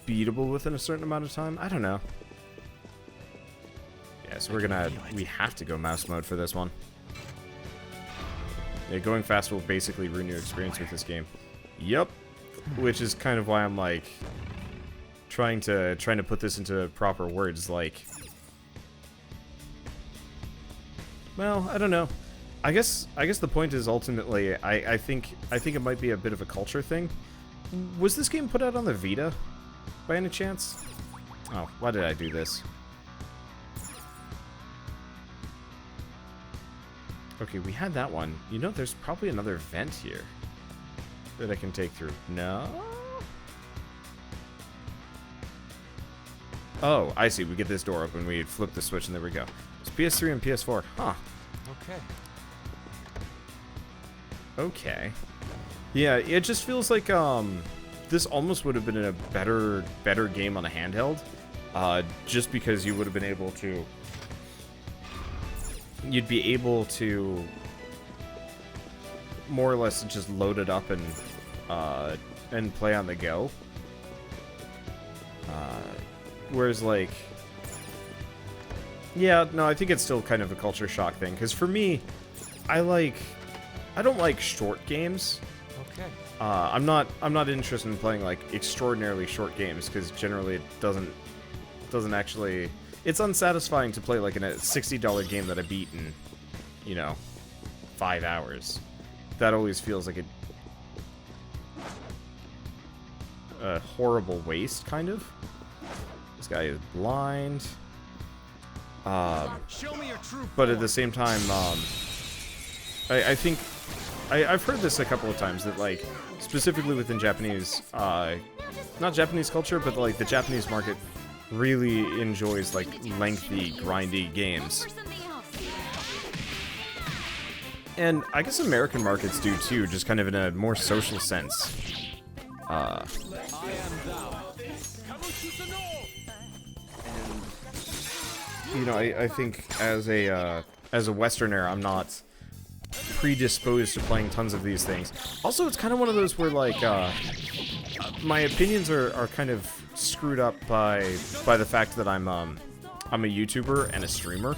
[SPEAKER 1] beatable within a certain amount of time. I don't know. Yeah, so we have to go mouse mode for this one. Yeah, going fast will basically ruin your experience with this game. Yup. Which is kind of why I'm like trying to put this into proper words, like, well, I don't know. I guess the point is ultimately I think it might be a bit of a culture thing. Was this game put out on the Vita by any chance? Oh, why did I do this? Okay, we had that one. You know, there's probably another vent here. that I can take through? No? Oh, I see. We get this door open. We flip the switch, and there we go. It's PS3 and PS4. Huh.
[SPEAKER 8] Okay.
[SPEAKER 1] Okay. Yeah, it just feels like this almost would have been a better game on a handheld, just because you would have been able to. You'd be able to more or less just load it up and play on the go. Whereas, like, yeah, no, I think it's still kind of a culture shock thing. Because for me, I don't like short games.
[SPEAKER 8] Okay.
[SPEAKER 1] I'm not interested in playing like extraordinarily short games because generally it doesn't actually. It's unsatisfying to play like in a $60 game that I beat in, 5 hours. That always feels like a horrible waste, kind of. This guy is blind.
[SPEAKER 8] Show me your true
[SPEAKER 1] But at the same time, I think I've heard this a couple of times that, like, specifically within Japanese, not Japanese culture, but like the Japanese market really enjoys like lengthy, grindy games. And I guess American markets do too, just kind of in a more social sense. I think as a Westerner, I'm not predisposed to playing tons of these things. Also, it's kind of one of those where, like, my opinions are kind of screwed up by the fact that I'm a YouTuber and a streamer.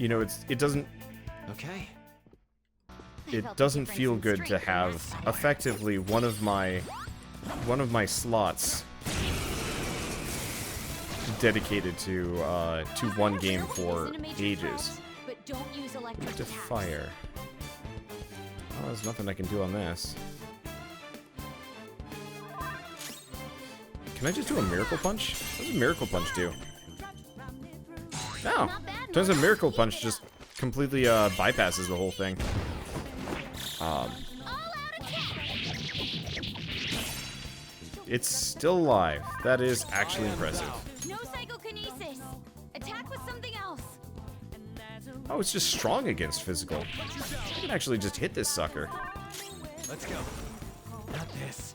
[SPEAKER 1] It doesn't.
[SPEAKER 4] Okay.
[SPEAKER 1] It doesn't feel good to have effectively one of my slots dedicated to one game for ages. To fire. Oh, there's nothing I can do on this. Can I just do a Miracle Punch? What does a Miracle Punch do? No! Turns out Miracle Punch just completely bypasses the whole thing. It's still alive. That is actually impressive.
[SPEAKER 2] No psychokinesis. Attack with something else.
[SPEAKER 1] Oh, it's just strong against physical. I can actually just hit this sucker.
[SPEAKER 8] Let's go. Not this.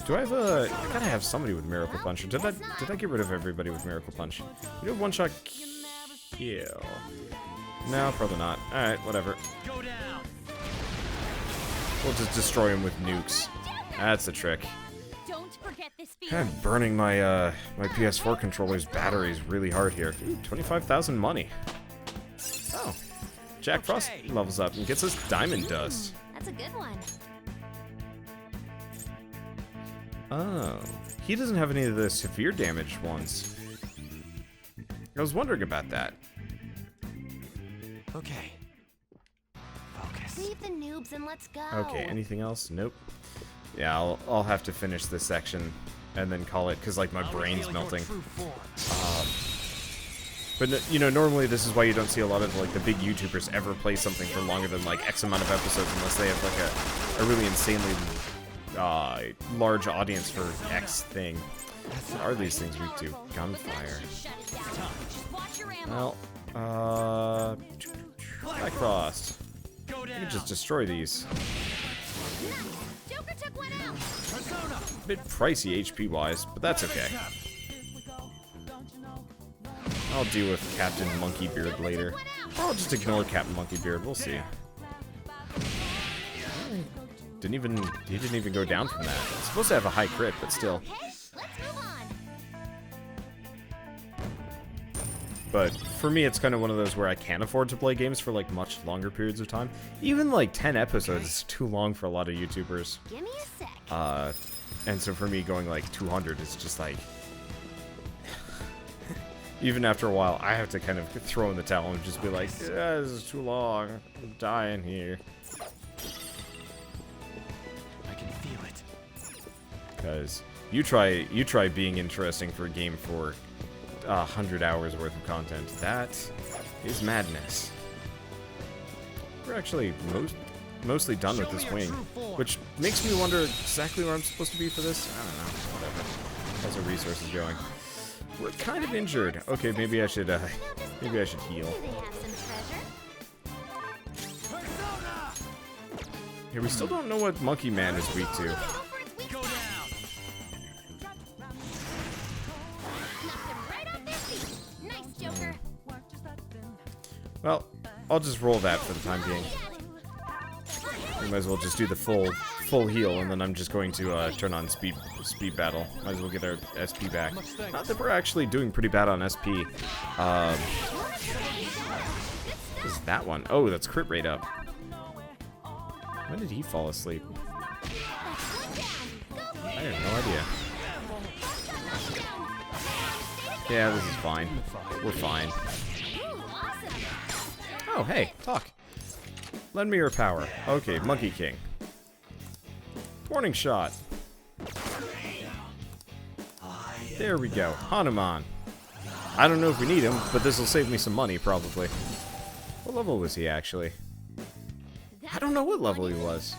[SPEAKER 1] Do I have a... I gotta have somebody with Miracle Punch. Or did I get rid of everybody with Miracle Punch? You have one-shot kill. No, probably not. Alright, whatever.
[SPEAKER 8] Go down.
[SPEAKER 1] We'll just destroy him with nukes. That's the trick.
[SPEAKER 2] Don't forget this
[SPEAKER 1] I'm burning my my PS4 controller's batteries really hard here. Ooh, 25,000 money. Oh. Jack Frost levels up and gets us diamond dust.
[SPEAKER 2] That's a good one.
[SPEAKER 1] Oh. He doesn't have any of the severe damage ones. I was wondering about that.
[SPEAKER 4] Okay. Focus.
[SPEAKER 2] Leave the noobs and let's go.
[SPEAKER 1] Okay, anything else? Nope. Yeah, I'll have to finish this section and then call it, because, like, my brain's melting. But, normally this is why you don't see a lot of, like, the big YouTubers ever play something for longer than, like, X amount of episodes unless they have, like, a really insanely large audience for X thing. What are these things weak to? Gunfire. Well, Jack Frost. You can just destroy these. A bit pricey HP-wise, but that's okay. I'll deal with Captain Monkeybeard later. Or I'll just ignore Captain Monkeybeard, we'll see. He didn't even go down from that. It's supposed to have a high crit, but still. But for me, it's kind of one of those where I can't afford to play games for like much longer periods of time. Even like 10 episodes is too long for a lot of YouTubers.
[SPEAKER 2] Give me a sec.
[SPEAKER 1] And so for me, going like 200 is just like... Even after a while, I have to kind of throw in the towel and just be like, yeah, this is too long. I'm dying here.
[SPEAKER 4] I can feel it.
[SPEAKER 1] Because you try being interesting for a game for 100 hours worth of content. That is madness. We're actually mostly done with this wing, which makes me wonder exactly where I'm supposed to be for this. I don't know. Whatever. How's our resources going? We're kind of injured. Okay, maybe I should heal.
[SPEAKER 2] Do they have some treasure?
[SPEAKER 1] Here, we still don't know what Monkey Man is weak to.
[SPEAKER 2] Go for its weak spot. Knocked him right off their feet. Nice, Joker.
[SPEAKER 1] Well, I'll just roll that for the time being. We might as well just do the full heal, and then I'm just going to turn on speed battle. Might as well get our SP back. Not that we're actually doing pretty bad on SP. What is that one? Oh, that's crit rate up. When did he fall asleep? I have no idea. Yeah, this is fine. We're fine. Oh, hey, talk. Lend me your power. Okay, Monkey King. Warning shot. There we go. Hanuman. I don't know if we need him, but this will save me some money, probably. What level was he, actually? I don't know what level he was.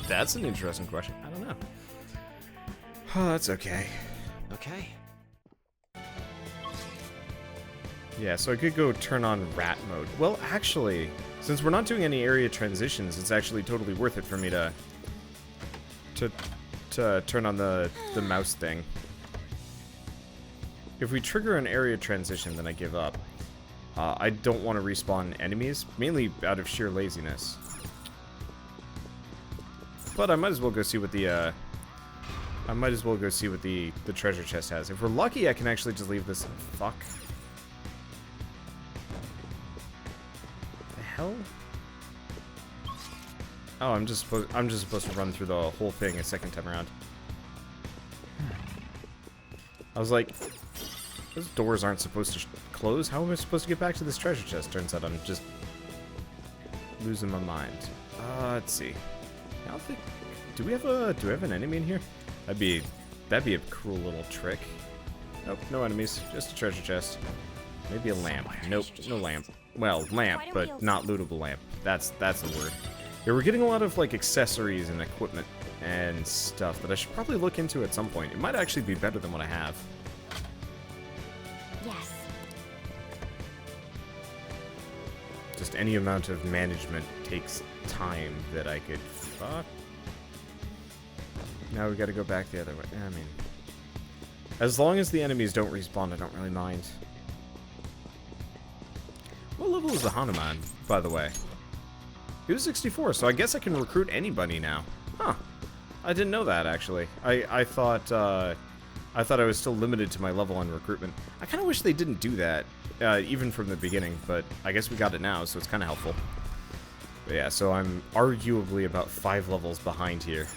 [SPEAKER 1] That's an interesting question. I don't know. Oh, that's okay.
[SPEAKER 4] Okay.
[SPEAKER 1] Yeah, so I could go turn on rat mode. Well, actually, since we're not doing any area transitions, it's actually totally worth it for me to turn on the mouse thing. If we trigger an area transition, then I give up. I don't want to respawn enemies, mainly out of sheer laziness. But I might as well go see what the the treasure chest has. If we're lucky, I can actually just leave this. Fuck. The hell? Oh, I'm just supposed to run through the whole thing a second time around. I was like, those doors aren't supposed to close. How am I supposed to get back to this treasure chest? Turns out I'm just losing my mind. Let's see. I don't think. Do we have an enemy in here? That'd be a cruel little trick. Nope, no enemies. Just a treasure chest. Maybe a lamp. Nope, no lamp. Well, lamp, but not lootable lamp. That's the word. Yeah, we're getting a lot of like accessories and equipment and stuff that I should probably look into at some point. It might actually be better than what I have.
[SPEAKER 2] Yes.
[SPEAKER 1] Just any amount of management takes time that I could. Fuck. Now we gotta go back the other way. I mean, as long as the enemies don't respawn, I don't really mind. What level is the Hanuman, by the way? He was 64, so I guess I can recruit anybody now. Huh. I didn't know that, actually. I thought I was still limited to my level on recruitment. I kind of wish they didn't do that, even from the beginning, but I guess we got it now, so it's kind of helpful. But yeah, so I'm arguably about 5 levels behind here.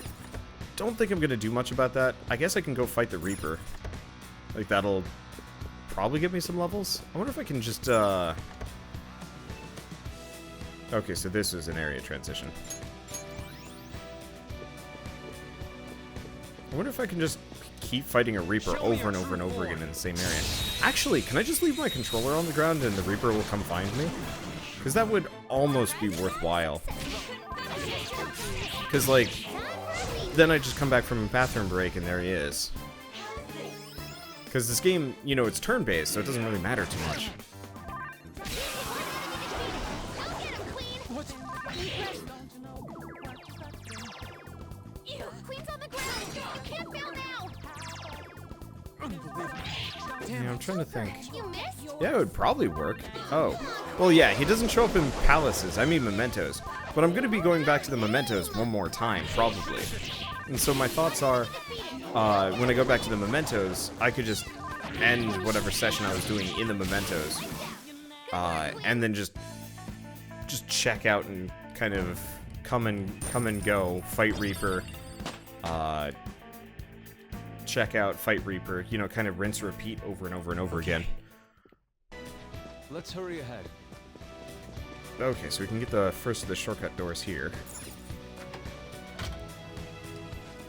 [SPEAKER 1] Don't think I'm going to do much about that. I guess I can go fight the Reaper. Like, that'll probably give me some levels. I wonder if I can just, Okay, so this is an area transition. I wonder if I can just keep fighting a Reaper over and over and over again in the same area. Actually, can I just leave my controller on the ground and the Reaper will come find me? Because that would almost be worthwhile. Because, like, then I just come back from a bathroom break and there he is. Because this game, you know, it's turn-based, so it doesn't really matter too much.
[SPEAKER 2] Queen's on the ground. You can't fail now.
[SPEAKER 1] Yeah, I'm trying to think.
[SPEAKER 2] You missed?
[SPEAKER 1] Yeah, it would probably work. Oh. Well, yeah, he doesn't show up in palaces. I mean mementos. But I'm going to be going back to the mementos one more time, probably. And so my thoughts are, when I go back to the mementos, I could just end whatever session I was doing in the mementos. And then just check out and kind of come and go, fight Reaper. Check out, fight Reaper, you know, kind of rinse, repeat over and over and over again.
[SPEAKER 8] Let's hurry ahead.
[SPEAKER 1] Okay, so we can get the first of the shortcut doors here.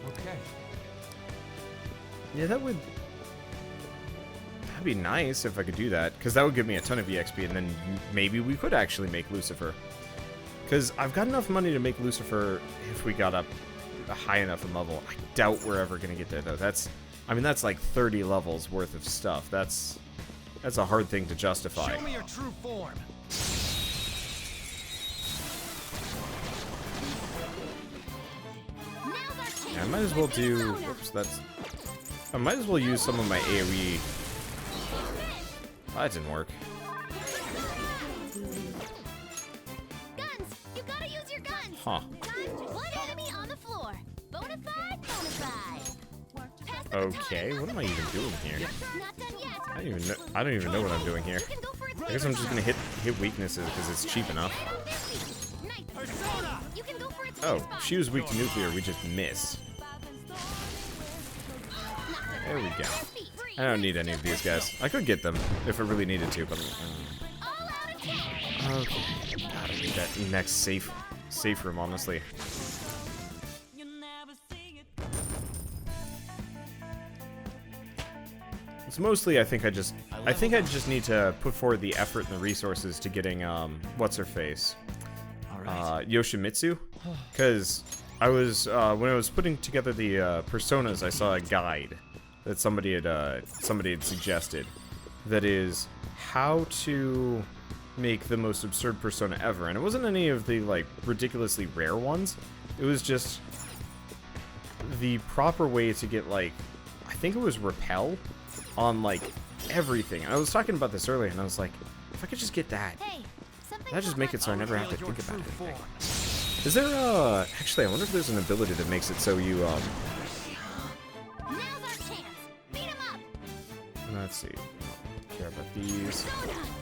[SPEAKER 8] Okay.
[SPEAKER 1] Yeah, that'd be nice if I could do that, Because that would give me a ton of EXP, and then maybe we could actually make Lucifer. Because I've got enough money to make Lucifer if we got up a high enough in level. I doubt we're ever going to get there, though. That's like 30 levels worth of stuff. That's a hard thing to justify.
[SPEAKER 9] Show me your true form.
[SPEAKER 1] Yeah, I might as well do... Whoops, that's... I might as well use some of my AoE. Oh, that didn't work.
[SPEAKER 2] Guns! You gotta use your guns!
[SPEAKER 1] Huh.
[SPEAKER 2] One enemy on the floor. Bonafide, bonafide.
[SPEAKER 1] Okay, what am I even doing here?
[SPEAKER 2] Not done yet.
[SPEAKER 1] I don't even know what I'm doing here.
[SPEAKER 2] You can go for its
[SPEAKER 1] I guess I'm just gonna hit weaknesses because it's cheap enough.
[SPEAKER 2] Persona! You can go for its
[SPEAKER 1] Oh, she was weak to nuclear. We just missed. There we go. I don't need any of these guys. I could get them if I really needed to, but okay. God, I need that next safe room, honestly. It's mostly I think I just need to put forward the effort and the resources to getting what's her face, Yoshimitsu, because I was when I was putting together the personas, I saw a guide that somebody had suggested, that is how to make the most absurd persona ever, and it wasn't any of the like ridiculously rare ones. It was just the proper way to get, like, I think it was repel on like everything. And I was talking about this earlier, and I was like, if I could just get that, that'd just make it so I never have to think about anything. Is there actually, I wonder if there's an ability that makes it so you let's see. Care about these.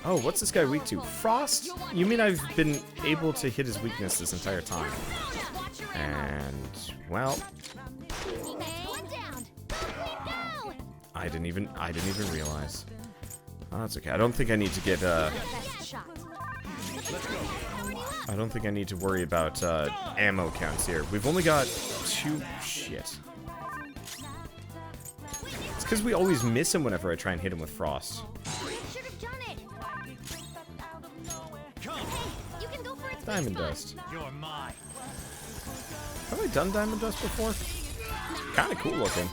[SPEAKER 1] Oh, what's this guy weak to? Frost? You mean I've been able to hit his weakness this entire time? And well, I didn't even realize. Oh, that's okay. I don't think I need to get I don't think I need to worry about ammo counts here. We've only got 2 shit. It's because we always miss him whenever I try and hit him with frost. Diamond dust. Have I done diamond dust before? Kind of cool looking.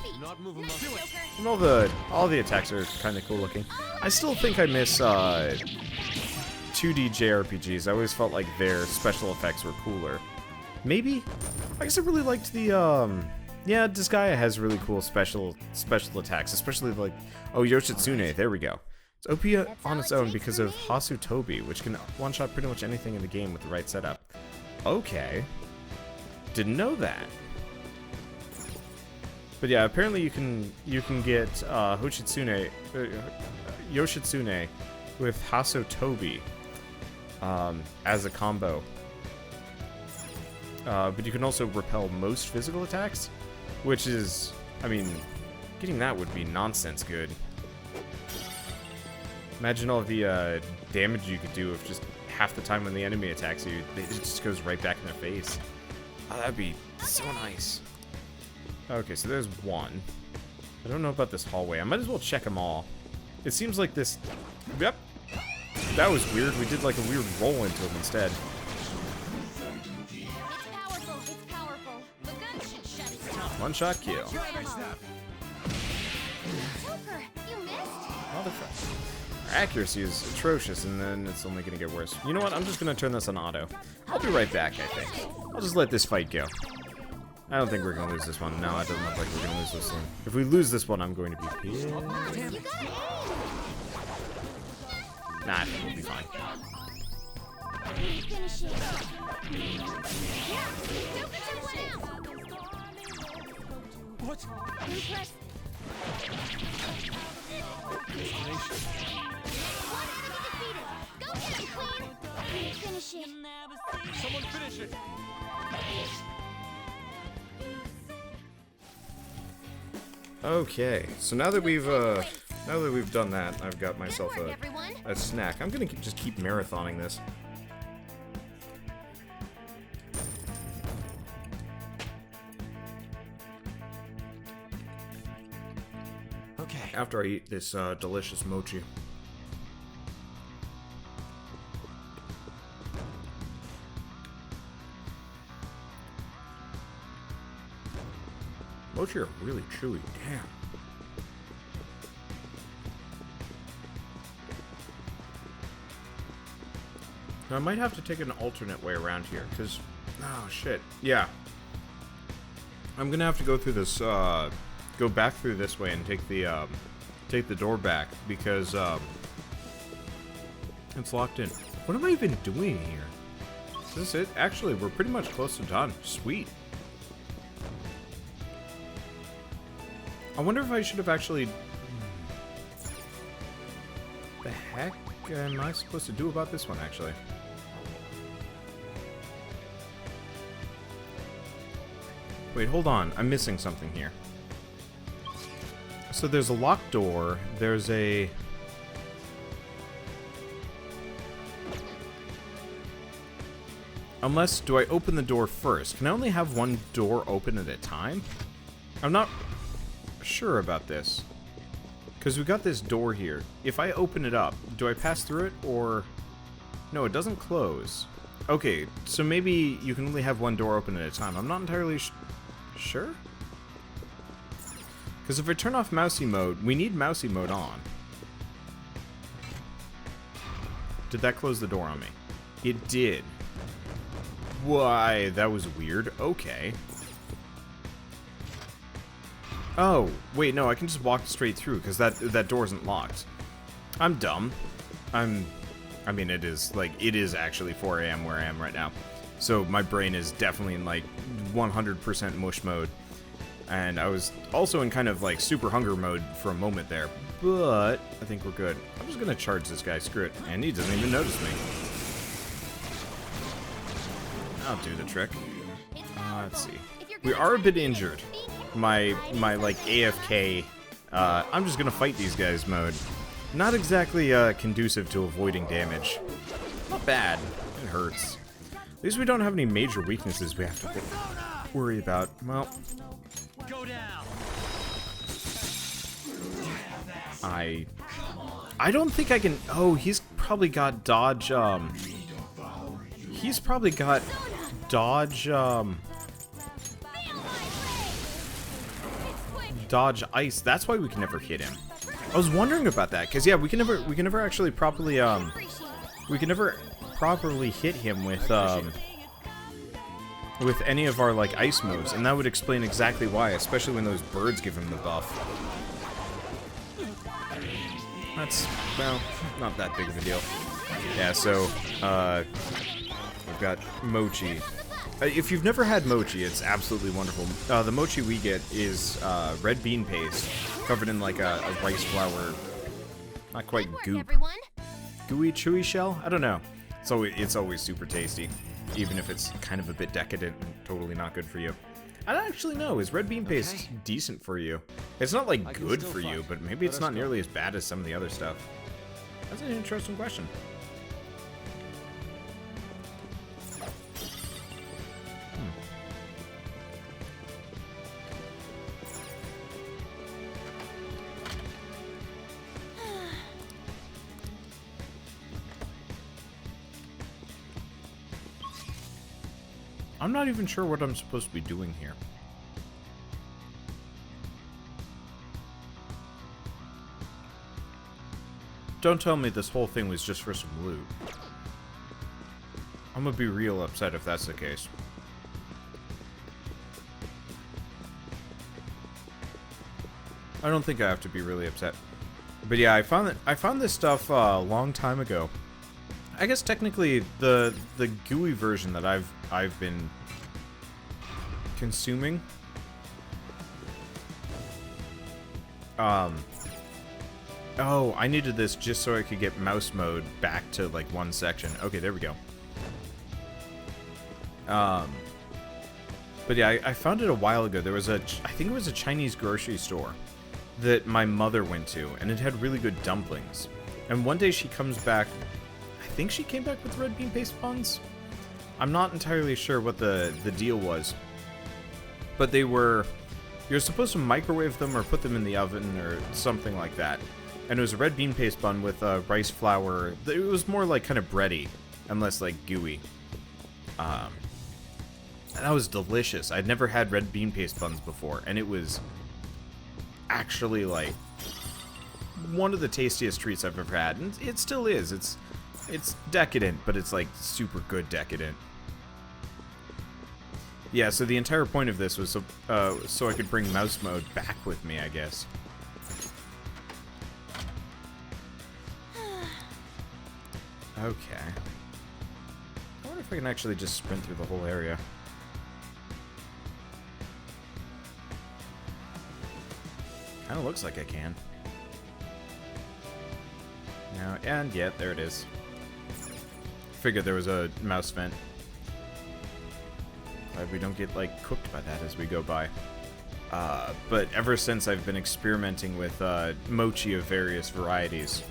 [SPEAKER 1] And all the attacks are kind of cool looking. I still think I miss 2D JRPGs. I always felt like their special effects were cooler. Maybe? I guess I really liked the yeah, Disgaea has really cool special attacks, especially like, oh, Yoshitsune, there we go. It's OP on its own because of Hasutobi, which can one-shot pretty much anything in the game with the right setup. Okay. Didn't know that. But yeah, apparently you can get Yoshitsune with Hasutobi as a combo. But you can also repel most physical attacks, which is, I mean, getting that would be nonsense good. Imagine all the damage you could do if just half the time when the enemy attacks you, it just goes right back in their face. Oh, that'd be so nice. Okay, so there's one. I don't know about this hallway. I might as well check them all. It seems like this... Yep. That was weird. We did like a weird roll into them instead. One-shot kill. Motherfucker. Our accuracy is atrocious, and then it's only going to get worse. You know what? I'm just going to turn this on auto. I'll be right back, I think. I'll just let this fight go. I don't think we're going to lose this one. No, it doesn't look like we're going to lose this one. If we lose this one, I'm going to be pissed. Nah, we'll be fine.
[SPEAKER 9] What? Someone finish it.
[SPEAKER 1] Okay, so now that we've done that, I've got myself a snack. I'm gonna just keep marathoning this.
[SPEAKER 9] Okay.
[SPEAKER 1] After I eat this delicious mochi. Mochi are really chewy. Damn. Now, I might have to take an alternate way around here, because... Oh, shit. Yeah. I'm gonna have to go through this, go back through this way and take the door back, because, it's locked in. What am I even doing here? Is this it? Actually, we're pretty much close to done. Sweet. I wonder if I should have actually... The heck am I supposed to do about this one, actually? Wait, hold on. I'm missing something here. So there's a locked door. There's a... Unless, do I open the door first? Can I only have one door open at a time? I'm not sure about this. Because we got this door here. If I open it up, do I pass through it, or... No, it doesn't close. Okay, so maybe you can only have one door open at a time. I'm not entirely sure? Because if I turn off mousey mode, we need mousey mode on. Did that close the door on me? It did. Why, that was weird. Okay. Oh, wait, no, I can just walk straight through, because that door isn't locked. I'm dumb. I mean, it is actually 4 a.m. where I am right now. So my brain is definitely in, like, 100% mush mode. And I was also in kind of, like, super hunger mode for a moment there. But I think we're good. I'm just gonna charge this guy, screw it. And he doesn't even notice me. I'll do the trick. Let's see. We are a bit injured. My like AFK, I'm just gonna fight these guys mode. Not exactly conducive to avoiding damage. Not bad. It hurts. At least we don't have any major weaknesses we have to worry about. Well, I don't think I can. Oh, he's probably got dodge. He's probably got dodge. Dodge ice. That's why we can never hit him. I was wondering about that, because yeah, we can never actually properly hit him with any of our like ice moves, and that would explain exactly why, especially when those birds give him the buff. That's, well, not that big of a deal. Yeah, so we've got Mochi. If you've never had mochi, it's absolutely wonderful. The mochi we get is red bean paste, covered in like a rice flour, not quite goop. Gooey, chewy shell? I don't know. It's always super tasty, even if it's kind of a bit decadent and totally not good for you. I don't actually know. Is red bean paste decent for you? It's not like good for you, but maybe it's not nearly as bad as some of the other stuff. That's an interesting question. I'm not even sure what I'm supposed to be doing here. Don't tell me this whole thing was just for some loot. I'm gonna be real upset if that's the case. I don't think I have to be really upset. But yeah, I found this stuff a long time ago. I guess technically the GUI version that I've been consuming. Oh, I needed this just so I could get mouse mode back to like one section. Okay, there we go. But yeah, I found it a while ago. There was I think it was a Chinese grocery store that my mother went to, and it had really good dumplings. And one day she comes back. I think she came back with red bean paste buns. I'm not entirely sure what the deal was. But they were... You're supposed to microwave them or put them in the oven or something like that. And it was a red bean paste bun with rice flour. It was more like kind of bready and less like gooey. And that was delicious. I'd never had red bean paste buns before, and it was actually, like, one of the tastiest treats I've ever had. And it still is. It's decadent, but it's, like, super good decadent. Yeah, so the entire point of this was so I could bring mouse mode back with me, I guess. Okay. I wonder if I can actually just sprint through the whole area. Kinda looks like I can. Now, and yeah, there it is. Figured there was a mouse vent. Glad we don't get, like, cooked by that as we go by. But ever since I've been experimenting with mochi of various varieties.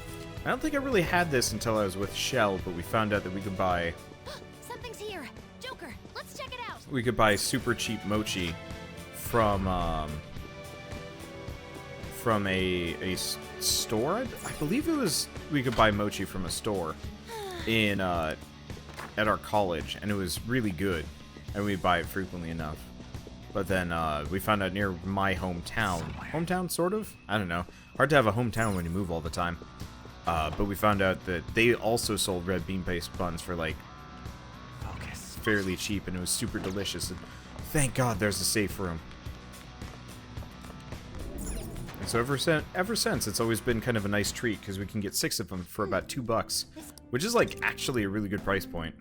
[SPEAKER 1] I don't think I really had this until I was with Shell, but we found out that we could buy...
[SPEAKER 2] Something's here. Joker, let's check it out.
[SPEAKER 1] We could buy super cheap mochi from a store? I believe it was... We could buy mochi from a store in, at our college, and it was really good. And we buy it frequently enough. But then, we found out near my hometown. Hometown, sort of? I don't know. Hard to have a hometown when you move all the time. But we found out that they also sold red bean paste buns for, like, fairly cheap, and it was super delicious. And thank God there's a safe room. And so ever since, it's always been kind of a nice treat, because we can get 6 of them for about $2, which is, like, actually a really good price point.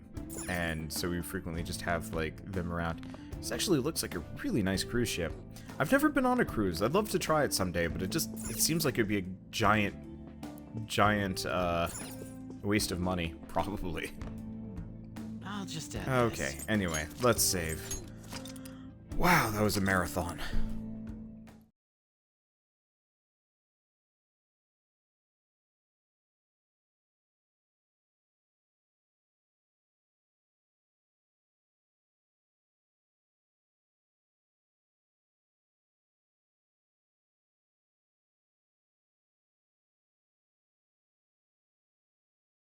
[SPEAKER 1] And so we frequently just have, like, them around. This actually looks like a really nice cruise ship. I've never been on a cruise. I'd love to try it someday, but it seems like it'd be a giant waste of money, probably.
[SPEAKER 4] I'll just add
[SPEAKER 1] Okay, anyway, let's save. Wow, that was a marathon.